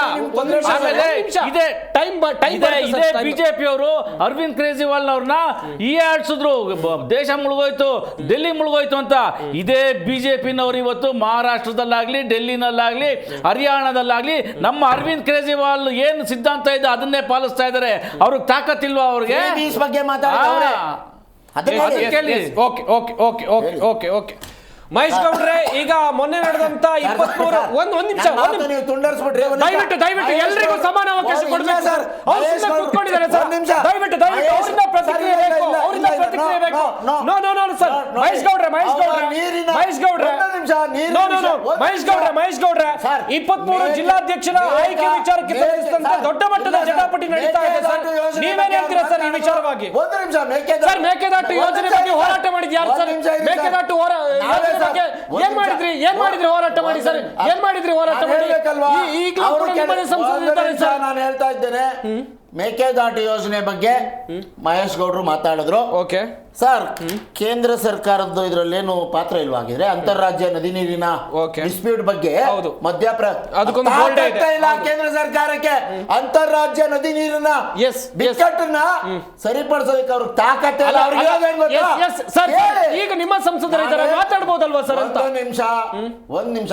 Speaker 5: ಆಮೇಲೆ ಇದೇ ಬಿಜೆಪಿ ಅವರು ಅರವಿಂದ್ ಕೇಜ್ರಿವಾಲ್ ಅವ್ರನ್ನ ಆಡ್ಸಿದ್ರು, ದೇಶ ಮುಳುಗೋಯ್ತು, ಡೆಲ್ಲಿ ಮುಳುಗೋಯ್ತು ಅಂತ. ಇದೇ ಬಿಜೆಪಿನವರು ಇವತ್ತು ಮಹಾರಾಷ್ಟ್ರದಲ್ಲಾಗ್ಲಿ, ಡೆಲ್ಲಿನಲ್ಲಾಗ್ಲಿ, ಹರಿಯಾಣದಲ್ಲಾಗ್ಲಿ ನಮ್ಮ ಅರವಿಂದ್ ಕೇಜ್ರಿವಾಲ್ ಏನು ಸಿದ್ಧಾಂತ ಇದೆ ಅದನ್ನೇ ಪಾಲಿಸ್ತಾ ಇದ್ದಾರೆ. ಅವ್ರಿಗೆ ತಾಕತ್ತಿಲ್ವಾ ಅವ್ರಿಗೆ?
Speaker 2: ಬಗ್ಗೆ
Speaker 1: ಓಕೆ ಮಹೇಶ್ ಗೌಡ್ರೆ, ಈಗ ಮೊನ್ನೆ ನಡೆದಂತ 23 ಒಂದ್ ನಿಮಿಷ ದಯವಿಟ್ಟು ಎಲ್ರಿಗೂ ಸಮಾನ ಅವಕಾಶ ಕೊಡ್ಬೇಕು ಸರ್. ಕೂತ್ಕೊಂಡಿದ್ದಾರೆ ಸರ್, ದಯವಿಟ್ಟು ಅವರಿಂದ ಪ್ರತಿಕ್ರಿಯೆ ಬೇಕು. ಸರ್ ಮಹೇಶ್ ಗೌಡ್ರೆ 23 ಜಿಲ್ಲಾಧ್ಯಕ್ಷರ ಆಯ್ಕೆ ವಿಚಾರಕ್ಕೆ ಸಂಬಂಧಿಸಿದಂತೆ ದೊಡ್ಡ ಮಟ್ಟದ ಜಟಾಪಟಿ ನಡೀತಾ ಇದೆ ಸರ್. ನೀವೇನ್ ಹೇಳ್ತೀರಾ ಸರ್ ಈ ವಿಚಾರವಾಗಿ? ಸರ್, ಮೇಕೆದಾಟು ಯೋಜನೆ ಬಗ್ಗೆ ಹೋರಾಟ ಮಾಡಿದ್ ಯಾರು ಸರ್? ಮೇಕೆದಾಟು ಏನ್ ಮಾಡಿದ್ರಿ ಹೋರಾಟ ಮಾಡಿ ಸರ್? ಏನ್ ಮಾಡಿದ್ರಿ ಹೋರಾಟ ಮಾಡಿ?
Speaker 2: ನಾನು ಹೇಳ್ತಾ ಇದ್ದೇನೆ, ಮೇಕೆದಾಟು ಯೋಜನೆ ಬಗ್ಗೆ ಮಹೇಶ್ ಗೌಡ್ರು ಮಾತಾಡಿದ್ರು.
Speaker 1: ಓಕೆ
Speaker 2: ಸರ್, ಕೇಂದ್ರ ಸರ್ಕಾರದ್ದು ಇದ್ರಲ್ಲೇನು ಪಾತ್ರ ಇಲ್ವಾಗಿದ್ರೆ ಅಂತಾರಾಜ್ಯ ನದಿ ನೀರಿನ ಡಿಸ್ಪ್ಯೂಟ್ ಬಗ್ಗೆ ಇಲ್ಲ ಕೇಂದ್ರ ಸರ್ಕಾರಕ್ಕೆ. ಅಂತಾರಾಜ್ಯ ನದಿ ನೀರಿನ ಬಿಕ್ಕಟ್ಟನ್ನ ಸರಿಪಡಿಸೋದಕ್ಕೆ ಅವ್ರಿಗೆ ತಾಕತ್ತೆ ಇಲ್ಲ.
Speaker 1: ಈಗ ನಿಮ್ಮ ಸಂಸದರಿದ್ದಾರೆ, ಮಾತಾಡ್ಬೋದಲ್ವಾ ಸರ್ ಅಂತ?
Speaker 2: ಒಂದ್ ನಿಮಿಷ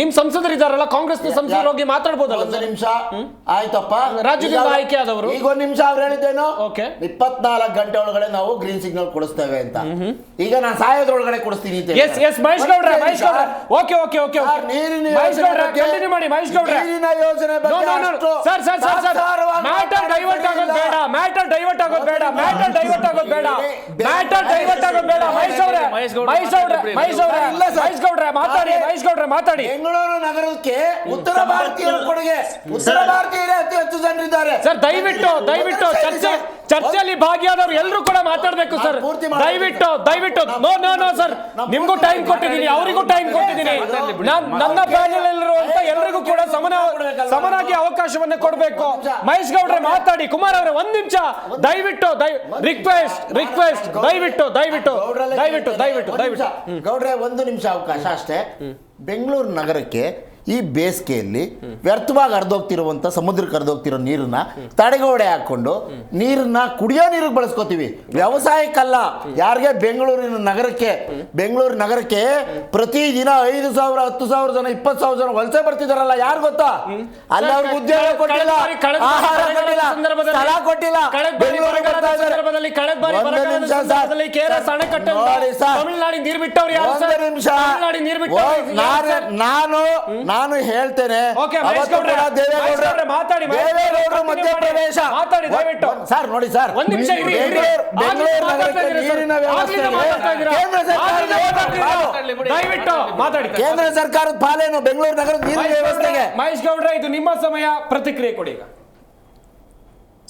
Speaker 2: ನಿಮ್ ಸಂಸದರು
Speaker 1: ಇದಾರಲ್ಲ, ಕಾಂಗ್ರೆಸ್ ಸಂಸದರು ಹೋಗಿ ಮಾತಾಡ್ಬೋದಲ್ಲ?
Speaker 2: ಒಂದು ನಿಮಿಷ ಆಯ್ತಪ್ಪ.
Speaker 1: ರಾಜ್ಯ ಪಕ್ಷದಿಂದ ಆಯ್ಕೆ ಆದವರು.
Speaker 2: ಈಗ 1 ನಿಮಿಷ ಅವ್ರು ಹೇಳಿದ್ದೇನು,
Speaker 1: Okay.
Speaker 2: 24 ಗಂಟೆ ಒಳಗಡೆ ನಾವು ಗ್ರೀನ್ ಸಿಗ್ನಲ್ ಕೊಡಿಸ್ತೇವೆ ಅಂತ. ಈಗ ನಾನು ಸಾಯೋದ್ರೊಳಗಡೆ ಕೊಡಿಸ್ತೀನಿ ಅಂತ
Speaker 1: ಎಸ್ ಎಸ್ ಮಹೇಶ್ ಗೌಡ್ರೆ, ಮಹೇಶ್ ಗೌಡ್ರೆ, ಓಕೆ ಓಕೆ ಓಕೆ ಓಕೆ,
Speaker 2: ನೀರಿನ
Speaker 1: ಮಹೇಶ್ ಗೌಡ್ರೆ
Speaker 2: ಯೋಜನೆ
Speaker 1: ಕಂಟಿನ್ಯೂ ಮಾಡಿ. ಮಹೇಶ್ ಗೌಡ್ರೆ,
Speaker 2: ನೀರಿನ ಯೋಜನೆ ಬಗ್ಗೆ
Speaker 1: sir sir sir sir matter divert ಆಗೋದು ಬೇಡ, ಮ್ಯಾಟರ್ ಡೈವರ್ಟ್ ಆಗೋದು ಬೇಡ, ಮ್ಯಾಟರ್ ಡೈವರ್ಟ್ ಆಗೋದು ಬೇಡ, ಮ್ಯಾಟರ್ ಡೈವರ್ಟ್ ಆಗೋದು ಬೇಡ. ಮಹೇಶ್ ಗೌಡ್ರೆ, ಮಹೇಶ್ ಗೌಡ್ರೆ, ಮಹೇಶ್ ಗೌಡ್ರೆ ಮಾತಾಡಿ, ಮಹೇಶ್ ಗೌಡ್ರೆ ಮಾತಾಡಿ.
Speaker 2: ಬೆಂಗಳೂರು ನಗರಕ್ಕೆ ಉತ್ತರ ಭಾರತೀಯರ ಕೊಡುಗೆ, ಉತ್ತರ ಭಾರತೀಯರೇ ಅತಿ ಹೆಚ್ಚು ಜನರಿದ್ದಾರೆ
Speaker 1: ಸರ್. ದಯವಿಟ್ಟು ಚರ್ಚೆಯಲ್ಲಿ ಭಾಗಿಯಾದವರು ಎಲ್ಲರೂ ಕೂಡ ಮಾತಾಡಬೇಕು ಸರ್. ದಯವಿಟ್ಟು ನೋ ಸರ್, ನಿಮ್ಗೂ ಟೈಮ್ ಕೊಟ್ಟಿದ್ದೀನಿ, ಅವರಿಗೂ ಟೈಮ್ ಕೊಟ್ಟಿದ್ದೀನಿ. ನನ್ನ ಪ್ಯಾನೆಲ್ ಇರುವಂತ ಎಲ್ಲರಿಗೂ ಕೂಡ ಸಮನಾಗಿ ಅವಕಾಶವನ್ನ ಕೊಡಬೇಕು. ಮಹೇಶ್ ಗೌಡ್ರೆ ಮಾತಾಡಿ. ಕುಮಾರ್ ಅವರೇ 1 ನಿಮಿಷ ದಯವಿಟ್ಟು ರಿಕ್ವೆಸ್ಟ್ ದಯವಿಟ್ಟು
Speaker 2: ಗೌಡ್ರೆ 1 ನಿಮಿಷ ಅವಕಾಶ ಅಷ್ಟೇ. ಬೆಂಗಳೂರು ನಗರಕ್ಕೆ ಈ ಬೇಸಿಗೆಯಲ್ಲಿ ವ್ಯರ್ಥವಾಗಿ ಹರಿದೋಗ್ತಿರುವಂಥ ಸಮುದ್ರಕ್ಕೆ ಹರಿದೋಗ್ತಿರೋ ನೀರನ್ನ ತಡೆಗೋಡೆ ಹಾಕೊಂಡು ನೀರನ್ನ ಕುಡಿಯೋ ನೀರಿಗೆ ಬಳಸ್ಕೋತೀವಿ, ವ್ಯವಸಾಯಕ್ಕಲ್ಲ. ಯಾರಿಗೆ ಬೆಂಗಳೂರು ನಗರಕ್ಕೆ ಪ್ರತಿದಿನ 5,000 10,000 ಜನ 20,000 ಜನ ವಲಸೆ ಬರ್ತಿದಾರಲ್ಲ, ಯಾರು ಗೊತ್ತಾ? ಅಲ್ಲಿ ಅವ್ರಿಗೆ ಉದ್ಯೋಗ ಕೊಟ್ಟಿಲ್ಲ, ಆಹಾರ ಕೊಟ್ಟಿಲ್ಲ, ಸ್ಥಳ ಕೊಟ್ಟಿಲ್ಲ. ನಾನು ಹೇಳ್ತೇನೆ, ದೇವೇಗೌಡರು ಮಧ್ಯಪ್ರದೇಶ ಸರ್ ನೋಡಿ ಸರ್, ಬೆಂಗಳೂರು ನಗರಕ್ಕೆ ನೀರಿನ ಕೇಂದ್ರ ಸರ್ಕಾರದ ಪಾಲೇನು ಬೆಂಗಳೂರು ನಗರದ ನೀರಿನ ವ್ಯವಸ್ಥೆಗೆ?
Speaker 1: ಮಹೇಶ್ ಗೌಡ್ರೆ, ಇದು ನಿಮ್ಮ ಸಮಯ, ಪ್ರತಿಕ್ರಿಯೆ ಕೊಡಿ.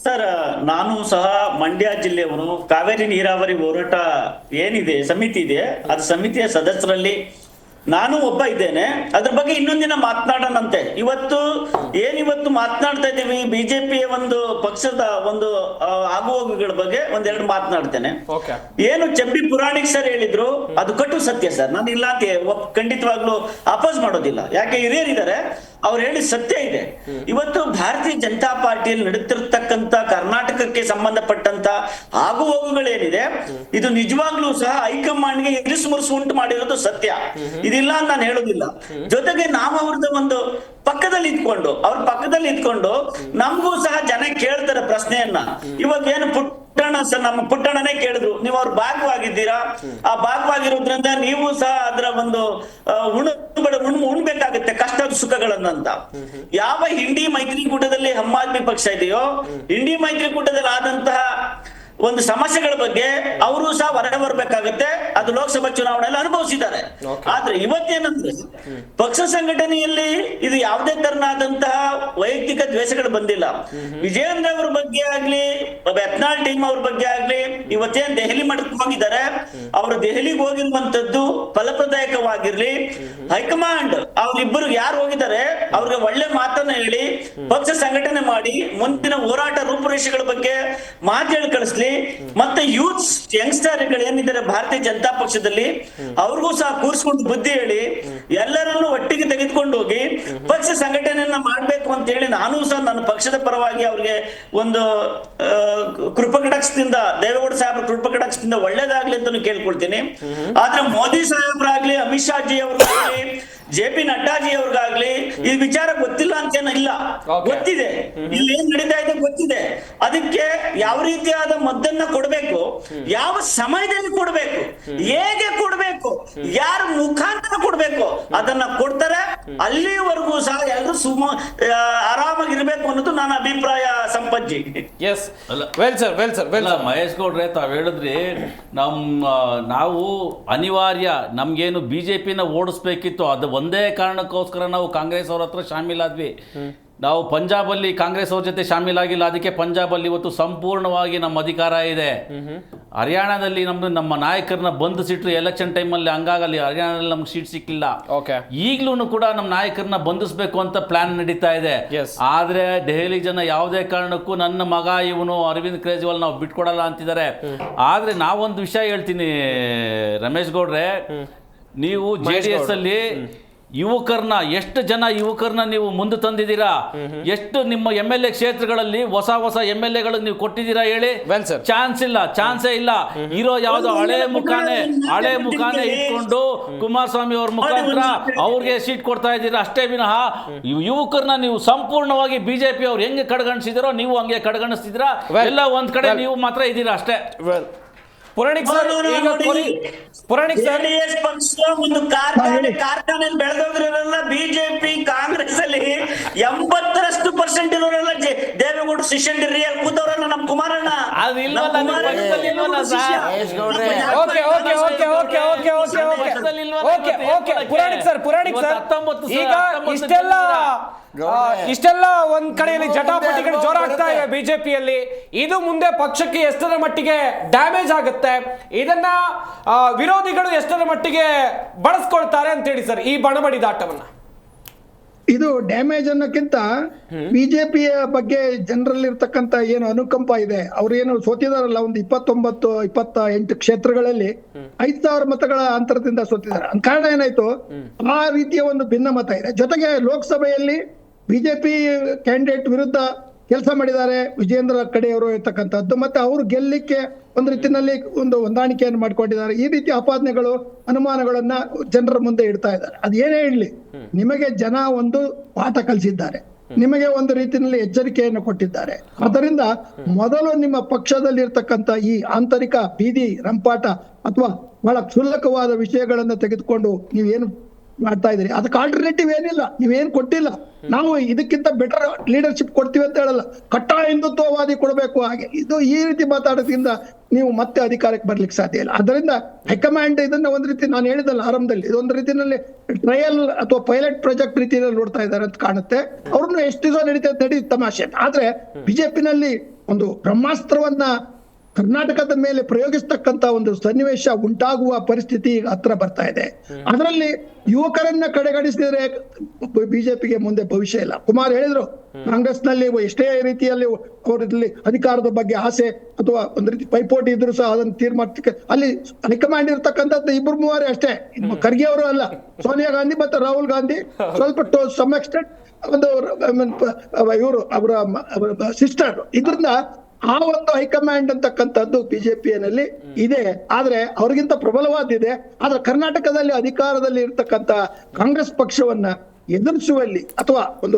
Speaker 3: ಸರ್, ನಾನು ಸಹ ಮಂಡ್ಯ ಜಿಲ್ಲೆಯವನು. ಕಾವೇರಿ ನೀರಾವರಿ ಹೋರಾಟ ಏನಿದೆ ಸಮಿತಿ ಇದೆ, ಅದು ಸಮಿತಿಯ ಸದಸ್ಯರಲ್ಲಿ ನಾನು ಒಬ್ಬ ಇದ್ದೇನೆ. ಅದ್ರ ಬಗ್ಗೆ ಇನ್ನೊಂದಿನ ಮಾತನಾಡೋಣಂತೆ. ಇವತ್ತು ಮಾತನಾಡ್ತಾ ಇದ್ದೀವಿ ಬಿಜೆಪಿಯ ಒಂದು ಪಕ್ಷದ ಒಂದು ಆಗುಹೋಗುಗಳ ಬಗ್ಗೆ ಒಂದೆರಡು ಮಾತನಾಡ್ತೇನೆ. ಏನು ಚಂಪಿ ಪುರಾಣಿಕ್ ಸರ್ ಹೇಳಿದ್ರು ಅದು ಕಟ್ಟು ಸತ್ಯ ಸರ್, ನಾನು ಇಲ್ಲ ಅಂತ ಖಂಡಿತವಾಗ್ಲೂ ಅಪೋಸ್ ಮಾಡೋದಿಲ್ಲ. ಯಾಕೆ ಹಿರಿಯರಿದ್ದಾರೆ, ಅವ್ರು ಹೇಳಿ ಸತ್ಯ ಇದೆ. ಇವತ್ತು ಭಾರತೀಯ ಜನತಾ ಪಾರ್ಟಿಯಲ್ಲಿ ನಡೀತಿರ್ತಕ್ಕಂಥ ಕರ್ನಾಟಕಕ್ಕೆ ಸಂಬಂಧಪಟ್ಟಂತ ಆಗುಹೋಗುಗಳೇನಿದೆ, ಇದು ನಿಜವಾಗ್ಲೂ ಸಹ ಹೈಕಮಾಂಡ್ಗೆ ಇರಿಸು ಮುರುಸು ಉಂಟು ಮಾಡಿರೋದು ಸತ್ಯ, ಇದಿಲ್ಲ ಅಂತ ನಾನು ಹೇಳೋದಿಲ್ಲ. ಜೊತೆಗೆ ನಾವು ಅವ್ರದ್ದು ಒಂದು ಅವ್ರ ಪಕ್ಕದಲ್ಲಿ ಇದ್ಕೊಂಡು ನಮಗೂ ಸಹ ಜನ ಕೇಳ್ತಾರೆ ಪ್ರಶ್ನೆಯನ್ನ. ಇವಾಗ ಏನು ನಮ್ಮ ಪುಟ್ಟಣ್ಣನೇ ಕೇಳಿದ್ರು, ನೀವು ಅವ್ರ ಭಾಗವಾಗಿದ್ದೀರಾ, ಆ ಭಾಗವಾಗಿರೋದ್ರಿಂದ ನೀವು ಸಹ ಅದರ ಒಂದು ಉಣ್ಬೇಕಾಗುತ್ತೆ ಕಷ್ಟದ ಸುಖಗಳನ್ನಂತ. ಯಾವ ಇಂಡಿ ಮೈತ್ರಿಕೂಟದಲ್ಲಿ ಆಮ್ ಆದ್ಮಿ ಪಕ್ಷ ಇದೆಯೋ, ಇಂಡಿ ಮೈತ್ರಿಕೂಟದಲ್ಲಿ ಆದಂತಹ ಒಂದು ಸಮಸ್ಯೆಗಳ ಬಗ್ಗೆ ಅವರು ಸಹ ಹೊರಗೆ ಬರ್ಬೇಕಾಗುತ್ತೆ. ಅದು ಲೋಕಸಭಾ ಚುನಾವಣೆಯಲ್ಲಿ ಅನುಭವಿಸಿದ್ದಾರೆ. ಆದ್ರೆ ಇವತ್ತೇನಂದ್ರೆ ಪಕ್ಷ ಸಂಘಟನೆಯಲ್ಲಿ ಇದು ಯಾವುದೇ ತರನಾದಂತಹ ವೈಯಕ್ತಿಕ ದ್ವೇಷಗಳು ಬಂದಿಲ್ಲ. ವಿಜಯೇಂದ್ರ ಅವ್ರ ಬಗ್ಗೆ ಆಗ್ಲಿ, ಯತ್ನಾಳ್ ಟೀಮ್ ಅವ್ರ ಬಗ್ಗೆ ಆಗ್ಲಿ, ಇವತ್ತೇನ್ ದೆಹಲಿ ಮಠಕ್ಕೆ ಹೋಗಿದ್ದಾರೆ, ಅವರು ದೆಹಲಿಗೆ ಹೋಗಿರುವಂತದ್ದು ಫಲಪ್ರದಾಯಕವಾಗಿರ್ಲಿ. ಹೈಕಮಾಂಡ್ ಅವ್ರಿಬ್ಬರು ಯಾರು ಹೋಗಿದ್ದಾರೆ ಅವ್ರಿಗೆ ಒಳ್ಳೆ ಮಾತನ್ನ ಹೇಳಿ ಪಕ್ಷ ಸಂಘಟನೆ ಮಾಡಿ ಮುಂದಿನ ಹೋರಾಟ ರೂಪುರೇಷೆಗಳ ಬಗ್ಗೆ ಮಾತೇಳಿ ಕಳಿಸ್ಲಿ. ಮತ್ತೆ ಯೂತ್ಸ್ ಯಂಗ್ಸ್ಟರ್ಗಳು ಏನಿದ್ದಾರೆ ಭಾರತೀಯ ಜನತಾ ಪಕ್ಷದಲ್ಲಿ, ಅವ್ರಿಗೂ ಸಹ ಕೂರಿಸ್ಕೊಂಡು ಬುದ್ಧಿ ಹೇಳಿ ಎಲ್ಲರನ್ನು ಒಟ್ಟಿಗೆ ತೆಗೆದುಕೊಂಡು ಹೋಗಿ ಪಕ್ಷ ಸಂಘಟನೆಯನ್ನ ಮಾಡ್ಬೇಕು ಅಂತ ಹೇಳಿ ನಾನು ಸಹ ನನ್ನ ಪಕ್ಷದ ಪರವಾಗಿ ಅವ್ರಿಗೆ ಒಂದು ಕೃಪಕಟಾಕ್ಷದಿಂದ, ದೇವೇಗೌಡ ಸಾಹೇಬ್ರ ಕೃಪಕಟಾಕ್ಷದಿಂದ ಒಳ್ಳೇದಾಗ್ಲಿ ಅಂತ ಕೇಳ್ಕೊಳ್ತೀನಿ. ಆದ್ರೆ ಮೋದಿ ಸಾಹೇಬ್ರಾಗ್ಲಿ, ಅಮಿತ್ ಶಾ ಜಿ ಅವ್ರಿಗಾಗ್ಲಿ, JP ನಡ್ಡಾಜಿ ಅವ್ರಿಗಾಗ್ಲಿ ಈ ವಿಚಾರ ಗೊತ್ತಿಲ್ಲ ಅಂತೇನಿಲ್ಲ, ಗೊತ್ತಿದೆ. ಇಲ್ಲಿ ಏನ್ ನಡೀತಾ ಇದೆ ಗೊತ್ತಿದೆ. ಅದಕ್ಕೆ ಯಾವ ರೀತಿಯಾದ ಮದ್ದನ್ನ ಕೊಡ್ಬೇಕು, ಯಾವ ಸಮಯದಲ್ಲಿ ಕೊಡ್ಬೇಕು, ಹೇಗೆ ಕೊಡ್ಬೇಕು, ಯಾರ ಮುಖಾಂತರ ಕೊಡ್ಬೇಕು, ಅದನ್ನ ಕೊಡ್ತಾರೆ. ಅಲ್ಲಿವರೆಗೂ ಸಹ ಎಲ್ಲರೂ ಆರಾಮಾಗಿರ್ಬೇಕು ಅನ್ನೋದು ನನ್ನ ಅಭಿಪ್ರಾಯ. ಸಂಪಜ್ಜಿ
Speaker 5: ಮಹೇಶ್ ಗೌಡ್ರೆ, ತಾವ್ ಹೇಳಿದ್ರಿ ನಾವು ಅನಿವಾರ್ಯ, ನಮ್ಗೇನು ಬಿಜೆಪಿನ ಓಡಿಸ್ಬೇಕಿತ್ತು, ಅದು ಒಂದೇ ಕಾರಣಕ್ಕೋಸ್ಕರ ನಾವು ಕಾಂಗ್ರೆಸ್ ಅವ್ರ ಹತ್ರ ಶಾಮೀಲಾದ್ವಿ. ನಾವು ಪಂಜಾಬಲ್ಲಿ ಕಾಂಗ್ರೆಸ್ ಅವ್ರ ಜೊತೆ ಶಾಮೀಲಾಗಿಲ್ಲ, ಅದಕ್ಕೆ ಪಂಜಾಬಲ್ಲಿ ಇವತ್ತು ಸಂಪೂರ್ಣವಾಗಿ ನಮ್ಮ ಅಧಿಕಾರ ಇದೆ. ಹರಿಯಾಣದಲ್ಲಿ ನಮ್ಮ ನಾಯಕರನ್ನ ಬಂಧಿಸಿಟ್ರು ಎಲೆಕ್ಷನ್ ಟೈಮಲ್ಲಿ, ಹಂಗಾಗಲ್ಲಿ ಹರಿಯಾಣದಲ್ಲಿ ನಮ್ಗೆ ಸೀಟ್ ಸಿಕ್ಕಿಲ್ಲ. ಈಗ್ಲೂ ಕೂಡ ನಮ್ಮ ನಾಯಕರನ್ನ ಬಂಧಿಸಬೇಕು ಅಂತ ಪ್ಲಾನ್ ನಡೀತಾ ಇದೆ. ಆದ್ರೆ ದೆಹಲಿ ಜನ ಯಾವುದೇ ಕಾರಣಕ್ಕೂ ನನ್ನ ಮಗ ಇವನು ಅರವಿಂದ್ ಕೇಜ್ರಿವಾಲ್ ನಾವು ಬಿಟ್ಕೊಡಲ್ಲ ಅಂತಿದ್ದಾರೆ. ಆದ್ರೆ ನಾವೊಂದು ವಿಷಯ ಹೇಳ್ತೀನಿ ರಮೇಶ್ ಗೌಡ್ರೆ, ನೀವು JDS ಅಲ್ಲಿ ಯುವಕರನ್ನ ಎಷ್ಟು ಜನ ಯುವಕರನ್ನ ನೀವು ಮುಂದೆ ತಂದಿದ್ದೀರಾ, ಎಷ್ಟು ನಿಮ್ಮ MLA ಕ್ಷೇತ್ರಗಳಲ್ಲಿ ಹೊಸ MLAಗಳಿಗೆ ನೀವು ಕೊಟ್ಟಿದ್ದೀರಾ ಹೇಳಿ?
Speaker 1: Well, sir.
Speaker 5: ಚಾನ್ಸೇ ಇಲ್ಲ. ಇರೋ ಯಾವ್ದೋ ಹಳೆ ಮುಖಾನೆ ಇಟ್ಕೊಂಡು ಕುಮಾರಸ್ವಾಮಿ ಅವ್ರ ಮುಖಾಂತರ ಅವ್ರಿಗೆ ಸೀಟ್ ಕೊಡ್ತಾ ಇದ್ದೀರಾ ಅಷ್ಟೇ ವಿನಃ ಯುವಕರನ್ನ ನೀವು ಸಂಪೂರ್ಣವಾಗಿ ಬಿಜೆಪಿ ಅವ್ರು ಹೆಂಗೆ ಕಡೆಗಣಿಸಿದಿರೋ ನೀವು ಹಂಗೆ ಕಡೆಗಣಿಸ್ತಿದ್ದೀರಾ. ಎಲ್ಲ ಒಂದ್ ಕಡೆ ನೀವು ಮಾತ್ರ ಇದ್ದೀರಾ ಅಷ್ಟೇ.
Speaker 1: ಪುರಾಣಿಕ್ ಸರ್,
Speaker 3: ಜೆಡಿಎಸ್ ಪಕ್ಷ ಒಂದು ಕಾರ್ಖಾನೆ ಬೆಳೆದೋದ್ರೆಲ್ಲ ಬಿಜೆಪಿ ಕಾಂಗ್ರೆಸ್ ಅಲ್ಲಿ 80% ಇರೋರೆಲ್ಲ ದೇವೇಗೌಡ ಶಿಷ್ಯಂಡಿರಿ ಅಲ್ಲಿ ಕೂತವ್ರಲ್ಲ ನಮ್ಮ ಕುಮಾರಣ್ಣ.
Speaker 1: ಇಷ್ಟೆಲ್ಲ ಒಂದ್ ಕಡೆಯಲ್ಲಿ ಜಟಾಪಟಿಗಳು ಜೋರಾಗ್ತಾ ಇವೆ ಬಿಜೆಪಿಯಲ್ಲಿ. ಇದು ಮುಂದೆ ಪಕ್ಷಕ್ಕೆ ಎಷ್ಟರ ಮಟ್ಟಿಗೆ ಡ್ಯಾಮೇಜ್ ಆಗುತ್ತೆ, ಇದನ್ನ ವಿರೋಧಿಗಳು ಎಷ್ಟರ ಮಟ್ಟಿಗೆ ಬಳಸ್ಕೊಳ್ತಾರೆ ಅಂತ ಹೇಳಿ ಸರ್ ಈ ಬಣಬಡಿದಾಟವನ್ನ?
Speaker 4: ಇದು ಡ್ಯಾಮೇಜ್ ಅನ್ನೋಕ್ಕಿಂತ ಬಿಜೆಪಿಯ ಬಗ್ಗೆ ಜನರಲ್ಲಿ ಇರ್ತಕ್ಕಂತ ಏನು ಅನುಕಂಪ ಇದೆ, ಅವ್ರೇನು ಸೋತಿದಾರಲ್ಲ ಒಂದು 29-28 ಕ್ಷೇತ್ರಗಳಲ್ಲಿ 5,000 ಮತಗಳ ಅಂತರದಿಂದ ಸೋತಿದ್ದಾರೆ. ಕಾರಣ ಏನಾಯ್ತು, ಆ ರೀತಿಯ ಒಂದು ಭಿನ್ನ ಮತ ಇದೆ. ಜೊತೆಗೆ ಲೋಕಸಭೆಯಲ್ಲಿ ಬಿಜೆಪಿ ಕ್ಯಾಂಡಿಡೇಟ್ ವಿರುದ್ಧ ಕೆಲಸ ಮಾಡಿದ್ದಾರೆ ವಿಜೇಂದ್ರ ಕಡೆಯವರು ಇರ್ತಕ್ಕಂಥದ್ದು, ಮತ್ತೆ ಅವರು ಗೆಲ್ಲಿಕ್ಕೆ ಒಂದು ರೀತಿಯಲ್ಲಿ ಒಂದು ಹೊಂದಾಣಿಕೆಯನ್ನು ಮಾಡ್ಕೊಂಡಿದ್ದಾರೆ. ಈ ರೀತಿ ಆಪಾದನೆಗಳು ಅನುಮಾನಗಳನ್ನ ಜನರ ಮುಂದೆ ಇಡ್ತಾ ಇದ್ದಾರೆ. ಅದ್ ಏನೇ ಇಡ್ಲಿ, ನಿಮಗೆ ಜನ ಒಂದು ಪಾಠ ಕಲಿಸಿದ್ದಾರೆ, ನಿಮಗೆ ಒಂದು ರೀತಿಯಲ್ಲಿ ಎಚ್ಚರಿಕೆಯನ್ನು ಕೊಟ್ಟಿದ್ದಾರೆ. ಅದರಿಂದ ಮೊದಲು ನಿಮ್ಮ ಪಕ್ಷದಲ್ಲಿ ಇರ್ತಕ್ಕಂಥ ಈ ಆಂತರಿಕ ಬೀದಿ ರಂಪಾಟ ಅಥವಾ ಬಹಳ ಕ್ಷುಲ್ಲಕವಾದ ವಿಷಯಗಳನ್ನು ತೆಗೆದುಕೊಂಡು ನೀವೇನು ಮಾಡ್ತಾ ಇದ್ರಿ, ಅದಕ್ಕೆ ಆಲ್ಟರ್ನೇಟಿವ್ ಏನಿಲ್ಲ, ನೀವೇನ್ ಕೊಟ್ಟಿಲ್ಲ. ನಾವು ಇದಕ್ಕಿಂತ ಬೆಟರ್ ಲೀಡರ್ಶಿಪ್ ಕೊಡ್ತೀವಿ ಅಂತ ಹೇಳಲ್ಲ, ಕಟ್ಟಾ ಹಿಂದುತ್ವವಾದಿ ಕೊಡಬೇಕು. ಹಾಗೆ ಇದು ಈ ರೀತಿ ಮಾತಾಡೋದ್ರಿಂದ ನೀವು ಮತ್ತೆ ಅಧಿಕಾರಕ್ಕೆ ಬರ್ಲಿಕ್ಕೆ ಸಾಧ್ಯ ಇಲ್ಲ. ಅದರಿಂದ ಹೈಕಮಾಂಡ್ ಇದನ್ನ ಒಂದ್ ರೀತಿ ನಾನು ಹೇಳಿದಲ್ಲ ಆರಂಭದಲ್ಲಿ, ಇದೊಂದು ರೀತಿಯಲ್ಲಿ ಟ್ರಯಲ್ ಅಥವಾ ಪೈಲಟ್ ಪ್ರಾಜೆಕ್ಟ್ ರೀತಿಯಲ್ಲಿ ನೋಡ್ತಾ ಇದ್ದಾರೆ ಅಂತ ಕಾಣುತ್ತೆ. ಅವ್ರನ್ನ ಎಷ್ಟು ದಿವಸ ನಡೀತದೆ ತಮಾಷೆ. ಆದ್ರೆ ಬಿಜೆಪಿನಲ್ಲಿ ಒಂದು ಬ್ರಹ್ಮಾಸ್ತ್ರವನ್ನ ಕರ್ನಾಟಕದ ಮೇಲೆ ಪ್ರಯೋಗಿಸ್ತಕ್ಕಂತ ಒಂದು ಸನ್ನಿವೇಶ ಉಂಟಾಗುವ ಪರಿಸ್ಥಿತಿ ಈಗ ಹತ್ರ ಬರ್ತಾ ಇದೆ. ಅದರಲ್ಲಿ ಯುವಕರನ್ನ ಕಡೆಗಣಿಸಿದ್ರೆ ಬಿಜೆಪಿಗೆ ಮುಂದೆ ಭವಿಷ್ಯ ಇಲ್ಲ. ಕುಮಾರ್ ಹೇಳಿದ್ರು, ಕಾಂಗ್ರೆಸ್ ನಲ್ಲಿ ಎಷ್ಟೇ ರೀತಿಯಲ್ಲಿ ಅವರಲ್ಲಿ ಅಧಿಕಾರದ ಬಗ್ಗೆ ಆಸೆ ಅಥವಾ ಒಂದು ರೀತಿ ಪೈಪೋಟಿ ಇದ್ರು ಸಹ ಅದನ್ನು ತೀರ್ಮಾನಕ್ಕೆ ಅಲ್ಲಿ ಹೈಕಮಾಂಡ್ ಇರ್ತಕ್ಕಂಥದ್ದು 2-3 ಅಷ್ಟೇ. ಖರ್ಗೆ ಅವರು ಅಲ್ಲ, ಸೋನಿಯಾ ಗಾಂಧಿ ಮತ್ತೆ ರಾಹುಲ್ ಗಾಂಧಿ ಸ್ವಲ್ಪ ಸಮ್ ಎಕ್ಸ್ಟೆಂಟ್ ಒಂದು ಇವರು ಅವರ ಸಿಸ್ಟರ್. ಇದರಿಂದ ಆ ಒಂದು ಹೈಕಮಾಂಡ್ ಅಂತಕ್ಕಂಥದ್ದು ಬಿಜೆಪಿಯಲ್ಲಿ ಇದೆ, ಆದ್ರೆ ಅವ್ರಿಗಿಂತ ಪ್ರಬಲವಾದಿದೆ. ಆದ್ರೆ ಕರ್ನಾಟಕದಲ್ಲಿ ಅಧಿಕಾರದಲ್ಲಿ ಇರ್ತಕ್ಕಂಥ ಕಾಂಗ್ರೆಸ್ ಪಕ್ಷವನ್ನ ಎದುರಿಸುವಲ್ಲಿ ಅಥವಾ ಒಂದು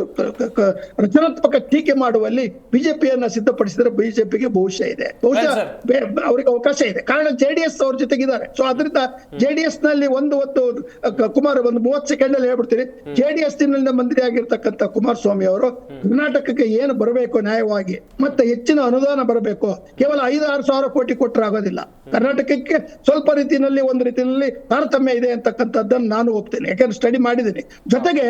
Speaker 4: ರಚನಾತ್ಮಕ ಟೀಕೆ ಮಾಡುವಲ್ಲಿ ಬಿಜೆಪಿಯನ್ನ ಸಿದ್ಧಪಡಿಸಿದ್ರೆ ಬಿಜೆಪಿಗೆ ಭವಿಷ್ಯ ಇದೆ, ಬಹುಶಃ ಅವ್ರಿಗೆ ಅವಕಾಶ ಇದೆ. ಕಾರಣ JDS ಅವ್ರ ಜೊತೆಗಿದ್ದಾರೆ. ಸೊ ಅದರಿಂದ JDS ನಲ್ಲಿ ಒಂದು ಕುಮಾರ್ ಒಂದು 30 ಸೆಕೆಂಡ್ ಅಲ್ಲಿ ಹೇಳ್ಬಿಡ್ತೀನಿ, JDS ನಿಂದ ಮಂತ್ರಿ ಆಗಿರ್ತಕ್ಕಂಥ ಕುಮಾರಸ್ವಾಮಿ ಅವರು ಕರ್ನಾಟಕಕ್ಕೆ ಏನು ಬರಬೇಕು ನ್ಯಾಯವಾಗಿ ಮತ್ತೆ ಹೆಚ್ಚಿನ ಅನುದಾನ ಬರಬೇಕು, ಕೇವಲ 5-6 ಸಾವಿರ ಕೋಟಿ ಕೊಟ್ಟರೆ ಆಗೋದಿಲ್ಲ. ಕರ್ನಾಟಕಕ್ಕೆ ಸ್ವಲ್ಪ ರೀತಿಯಲ್ಲಿ ಒಂದು ರೀತಿಯಲ್ಲಿ ತಾರತಮ್ಯ ಇದೆ ಅಂತಕ್ಕಂಥದ್ದನ್ನು ನಾನು ಒಪ್ತೇನೆ, ಯಾಕಂದ್ರೆ ಸ್ಟಡಿ ಮಾಡಿದ್ದೀನಿ. ಜೊತೆಗೆ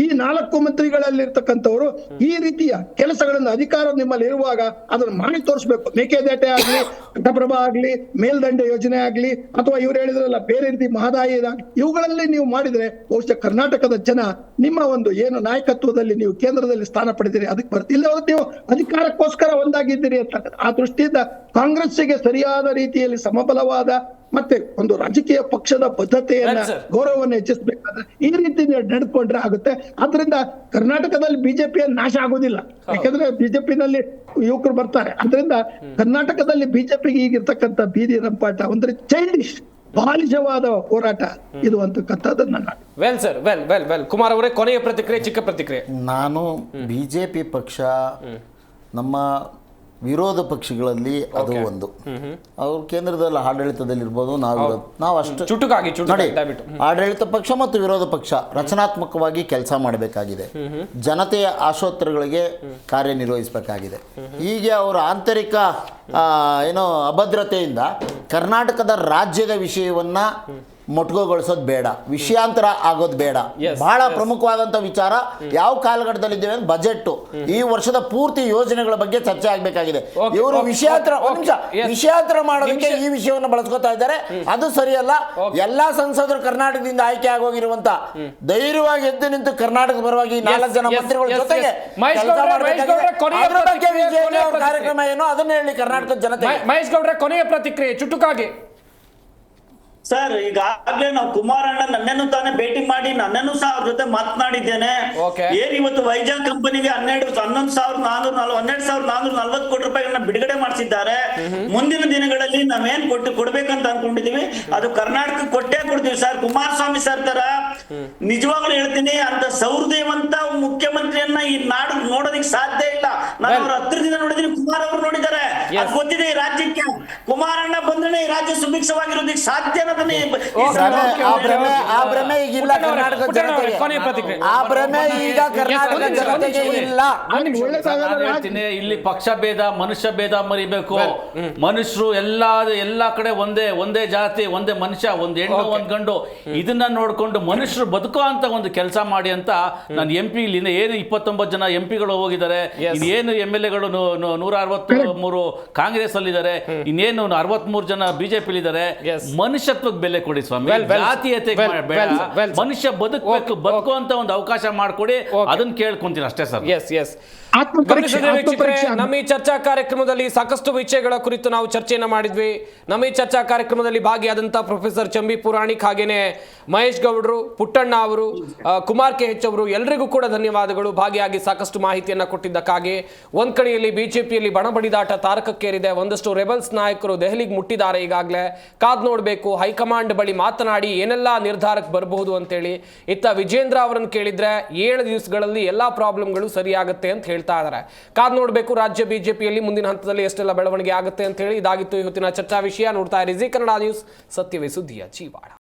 Speaker 4: ಈ 4 ಮಂತ್ರಿಗಳಲ್ಲಿ ಇರ್ತಕ್ಕಂಥವ್ರು ಈ ರೀತಿಯ ಕೆಲಸಗಳನ್ನು ಅಧಿಕಾರ ನಿಮ್ಮಲ್ಲಿ ಇರುವಾಗ ಅದನ್ನು ಮಾಡಿ ತೋರಿಸ್ಬೇಕು. ಮೇಕೆದಾಟೆ ಆಗ್ಲಿ, ಘಟಪ್ರಭಾ ಆಗ್ಲಿ, ಮೇಲ್ದಂಡೆ ಯೋಜನೆ ಆಗ್ಲಿ, ಅಥವಾ ಇವ್ರು ಹೇಳಿದ್ರಲ್ಲ ಬೇರೆ ರೀತಿ ಮಹದಾಯಿ ಇವುಗಳಲ್ಲಿ ನೀವು ಮಾಡಿದ್ರೆ ಬಹುಶಃ ಕರ್ನಾಟಕದ ಜನ ನಿಮ್ಮ ಒಂದು ಏನು ನಾಯಕತ್ವದಲ್ಲಿ ನೀವು ಕೇಂದ್ರದಲ್ಲಿ ಸ್ಥಾನ ಪಡೆದಿರಿ ಅದಕ್ಕೆ ಬರ್ತಿಲ್ಲ, ನೀವು ಅಧಿಕಾರಕ್ಕೋಸ್ಕರ ಒಂದಾಗಿದ್ದೀರಿ ಅಂತ. ಆ ದೃಷ್ಟಿಯಿಂದ ಕಾಂಗ್ರೆಸ್ಸಿಗೆ ಸರಿಯಾದ ರೀತಿಯಲ್ಲಿ ಸಮಬಲವಾದ ಮತ್ತೆ ಒಂದು ರಾಜಕೀಯ ಪಕ್ಷದ ಬದ್ಧತೆಯನ್ನ ಗೌರವವನ್ನು ಹೆಚ್ಚಿಸಬೇಕಾದ್ರೆ ಈ ರೀತಿ ನಡೆದುಕೊಂಡ್ರೆ ಆಗುತ್ತೆ. ಆದ್ರಿಂದ ಕರ್ನಾಟಕದಲ್ಲಿ ಬಿಜೆಪಿಯ ನಾಶ ಆಗೋದಿಲ್ಲ, ಯಾಕಂದ್ರೆ ಬಿಜೆಪಿನಲ್ಲಿ ಯುವಕರು ಬರ್ತಾರೆ. ಅದರಿಂದ ಕರ್ನಾಟಕದಲ್ಲಿ ಬಿಜೆಪಿಗೆ ಈಗಿರ್ತಕ್ಕಂಥ ಬೀದಿ ರಂಪಾಟ ಒಂದು ಚೈಲ್ಡಿಶ್ ಬಾಲಿಶವಾದ ಹೋರಾಟ ಇದು ಅಂತಕ್ಕಂಥದ್ದು ನನ್ನ.
Speaker 1: ವೆಲ್ ಸರ್, ವೆಲ್ ಕುಮಾರ್ ಅವರೇ, ಕೊನೆಯ ಪ್ರತಿಕ್ರಿಯೆ, ಚಿಕ್ಕ ಪ್ರತಿಕ್ರಿಯೆ.
Speaker 2: ನಾನು ಬಿಜೆಪಿ ಪಕ್ಷ ನಮ್ಮ ವಿರೋಧ ಪಕ್ಷಗಳಲ್ಲಿ ಅದು ಒಂದು. ಅವ್ರು ಕೇಂದ್ರದಲ್ಲಿ ಆಡಳಿತದಲ್ಲಿರ್ಬೋದು, ನಾವು ಅಷ್ಟು
Speaker 1: ಚುಟುಕಾಗಿ
Speaker 2: ನೋಡಿ, ಆಡಳಿತ ಪಕ್ಷ ಮತ್ತು ವಿರೋಧ ಪಕ್ಷ ರಚನಾತ್ಮಕವಾಗಿ ಕೆಲಸ ಮಾಡಬೇಕಾಗಿದೆ, ಜನತೆಯ ಆಶೋತ್ತರಗಳಿಗೆ ಕಾರ್ಯನಿರ್ವಹಿಸಬೇಕಾಗಿದೆ. ಹೀಗೆ ಅವರ ಆಂತರಿಕ ಅಭದ್ರತೆಯಿಂದ ಕರ್ನಾಟಕದ ರಾಜ್ಯದ ವಿಷಯವನ್ನ ಮೊಟಕುಗೊಳಿಸೋದು ಬೇಡ, ವಿಷಯಾಂತರ ಆಗೋದು ಬೇಡ. ಬಹಳ ಪ್ರಮುಖವಾದಂಥ ವಿಚಾರ ಯಾವ ಕಾಲಘಟ್ಟದಲ್ಲಿದ್ದೇವೆ ಅಂದ್ರೆ ಬಜೆಟ್, ಈ ವರ್ಷದ ಪೂರ್ತಿ ಯೋಜನೆಗಳ ಬಗ್ಗೆ ಚರ್ಚೆ ಆಗಬೇಕಾಗಿದೆ. ಇವರು ವಿಷಯಾಂತರ ಮಾಡೋದಕ್ಕೆ ಈ ವಿಷಯವನ್ನು ಬಳಸ್ಕೊತಾ ಇದ್ದಾರೆ, ಅದು ಸರಿಯಲ್ಲ. ಎಲ್ಲಾ ಸಂಸದರು ಕರ್ನಾಟಕದಿಂದ ಆಯ್ಕೆ ಆಗೋಗಿರುವಂತ ಧೈರ್ಯವಾಗಿ ಎದ್ದು ನಿಂತು ಕರ್ನಾಟಕದ ಪರವಾಗಿ 4 ಜನ ಮಂತ್ರಿಗಳ ಜೊತೆಗೆ ಕೆಲಸ ಮಾಡಬೇಕಾಗಿದೆ. ಕಾರ್ಯಕ್ರಮ ಏನೋ ಅದನ್ನ ಹೇಳಿ ಕರ್ನಾಟಕದ ಜನತೆ.
Speaker 1: ಮಹೇಶ್ ಗೌಡ್ರೆ, ಕೊನೆಯ ಪ್ರತಿಕ್ರಿಯೆ ಚುಟುಕಾಗಿ.
Speaker 3: ಸರ್ ಈಗಾಗ್ಲೇ ನಾವು ಕುಮಾರಣ್ಣ ನನ್ನನ್ನು ತಾನೇ ಭೇಟಿ ಮಾಡಿ ನನ್ನನ್ನು ಸಹ ಅವ್ರ ಜೊತೆ ಮಾತನಾಡಿದ್ದೇನೆ.
Speaker 1: Okay.
Speaker 3: ಏನ್ ಇವತ್ತು ವೈಜಾಗ್ ಕಂಪನಿಗೆ 12,440 ಕೋಟಿ ರೂಪಾಯಿಗಳನ್ನ ಬಿಡುಗಡೆ ಮಾಡಿಸಿದ್ದಾರೆ. ಮುಂದಿನ ದಿನಗಳಲ್ಲಿ ನಾವೇನ್ ಕೊಡ್ಬೇಕಂತ ಅನ್ಕೊಂಡಿದೀವಿ ಅದು ಕರ್ನಾಟಕ ಕೊಟ್ಟೇ ಕೊಡ್ತೀವಿ ಸರ್. ಕುಮಾರಸ್ವಾಮಿ ಸರ್ ತರ ನಿಜವಾಗ್ಲೂ ಹೇಳ್ತೀನಿ, ಅಂತ ಸೌಹೃದಯವಂತ ಮುಖ್ಯಮಂತ್ರಿಯನ್ನ ಈ ನಾಡು ನೋಡೋದಿಕ್ ಸಾಧ್ಯ ಇಲ್ಲ. ನಾನು ಅವ್ರ ಹತ್ರದಿಂದ ನೋಡಿದೀನಿ, ಕುಮಾರ್ ಅವರು ನೋಡಿದ್ದಾರೆ. ಅದು ಗೊತ್ತಿದೆ ಈ ರಾಜ್ಯಕ್ಕೆ. ಕುಮಾರಣ್ಣ ಬಂದ್ರೆ ಈ ರಾಜ್ಯ ಸುಭಿಕ್ಷವಾಗಿರೋದಕ್ಕೆ ಸಾಧ್ಯ
Speaker 2: ಆ ಭ್ರಮೆ ಈಗಿಲ್ಲ ಕರ್ನಾಟಕ ಜನತೆಗೆ. ಆ ಭ್ರಮೆ ಈಗ ಕರ್ನಾಟಕ ಜನತೆಗೆ ಇಲ್ಲ.
Speaker 5: ನಾನು ಹೇಳ್ತೀನಿ, ಇಲ್ಲಿ ಪಕ್ಷ ಭೇದ ಮನುಷ್ಯ ಭೇದ ಮರಿಬೇಕು. ಮನುಷ್ಯರು ಎಲ್ಲಾ ಕಡೆ ಒಂದೇ ಜಾತಿ, ಒಂದೇ ಮನುಷ್ಯ, ಒಂದ್ ಹೆಣ್ಣು ಒಂದ್ ಗಂಡು, ಇದನ್ನ ನೋಡ್ಕೊಂಡು ಮನುಷ್ಯರು ಬದುಕೋ ಅಂತ ಒಂದು ಕೆಲಸ ಮಾಡಿ ಅಂತ ನಾನು MP ಇಲ್ಲಿ ಏನು 29 ಜನ MP ಗಳು ಹೋಗಿದ್ದಾರೆ. ಇನ್ನೇನು MLA ಗಳು 163 ಕಾಂಗ್ರೆಸ್ ಅಲ್ಲಿ ಇದ್ದಾರೆ. ಇನ್ನೇನು 63 ಜನ BJP ಇದ್ದಾರೆ. ಮನುಷ್ಯತ್ವಕ್ಕೆ ಬೆಲೆ ಕೊಡಿ ಸ್ವಾಮಿ, ಜಾತೀಯತೆಗೆ ಬೇಡ. ಮನುಷ್ಯ ಬದುಕೋ ಅಂತ ಒಂದು ಅವಕಾಶ ಮಾಡ್ಕೊಡಿ, ಅದನ್ನ ಕೇಳ್ಕೊಂತೀನಿ ಅಷ್ಟೇ ಸರ್.
Speaker 1: ನಮ್ಮ ಈ ಚರ್ಚಾ ಕಾರ್ಯಕ್ರಮದಲ್ಲಿ ಸಾಕಷ್ಟು ವಿಷಯಗಳ ಕುರಿತು ನಾವು ಚರ್ಚೆಯನ್ನ ಮಾಡಿದ್ವಿ. ನಮ್ಮ ಈ ಚರ್ಚಾ ಕಾರ್ಯಕ್ರಮದಲ್ಲಿ ಭಾಗಿಯಾದಂತಹ ಪ್ರೊಫೆಸರ್ ಚಂಬಿ ಪುರಾಣಿಕ್, ಹಾಗೇನೆ ಮಹೇಶ್ ಗೌಡ್ರು, ಪುಟ್ಟಣ್ಣ ಅವರು, ಕುಮಾರ್ KH ಅವರು, ಎಲ್ರಿಗೂ ಕೂಡ ಧನ್ಯವಾದಗಳು. ಭಾಗಿಯಾಗಿ ಸಾಕಷ್ಟು ಮಾಹಿತಿಯನ್ನ ಕೊಟ್ಟಿದ್ದಕ್ಕಾಗಿ. ಒಂದ್ ಕಡೆಯಲ್ಲಿ ಬಿಜೆಪಿಯಲ್ಲಿ ಬಣಬಡಿದಾಟ ತಾರಕಕ್ಕೇರಿದೆ. ಒಂದಷ್ಟು ರೆಬಲ್ಸ್ ನಾಯಕರು ದೆಹಲಿಗೆ ಮುಟ್ಟಿದ್ದಾರೆ. ಈಗಾಗಲೇ ಕಾದ್ ನೋಡ್ಬೇಕು, ಹೈಕಮಾಂಡ್ ಬಳಿ ಮಾತನಾಡಿ ಏನೆಲ್ಲ ನಿರ್ಧಾರಕ್ಕೆ ಬರಬಹುದು ಅಂತೇಳಿ. ಇತ್ತ ವಿಜೇಂದ್ರ ಅವರನ್ನು ಕೇಳಿದ್ರೆ 7 ದಿವಸಗಳಲ್ಲಿ ಎಲ್ಲಾ ಪ್ರಾಬ್ಲಮ್ಗಳು ಸರಿಯಾಗುತ್ತೆ ಅಂತ ಹೇಳ್ತಾ ಇದ್ದಾರೆ. ಕಾದ್ ನೋಡ್ಬೇಕು ರಾಜ್ಯ ಬಿಜೆಪಿಯಲ್ಲಿ ಮುಂದಿನ ಹಂತದಲ್ಲಿ ಎಷ್ಟೆಲ್ಲ ಬೆಳವಣಿಗೆ ಆಗುತ್ತೆ ಅಂತ ಹೇಳಿ. ಇದಾಗಿತ್ತು ಇವತ್ತಿನ ಚರ್ಚಾ ವಿಷಯ. ನೋಡ್ತಾ ಇರಿ ಜಿ ಕನ್ನಡ ನ್ಯೂಸ್, ಸತ್ಯವೇ ಸುದ್ದಿಯ ಜೀವಾಳ.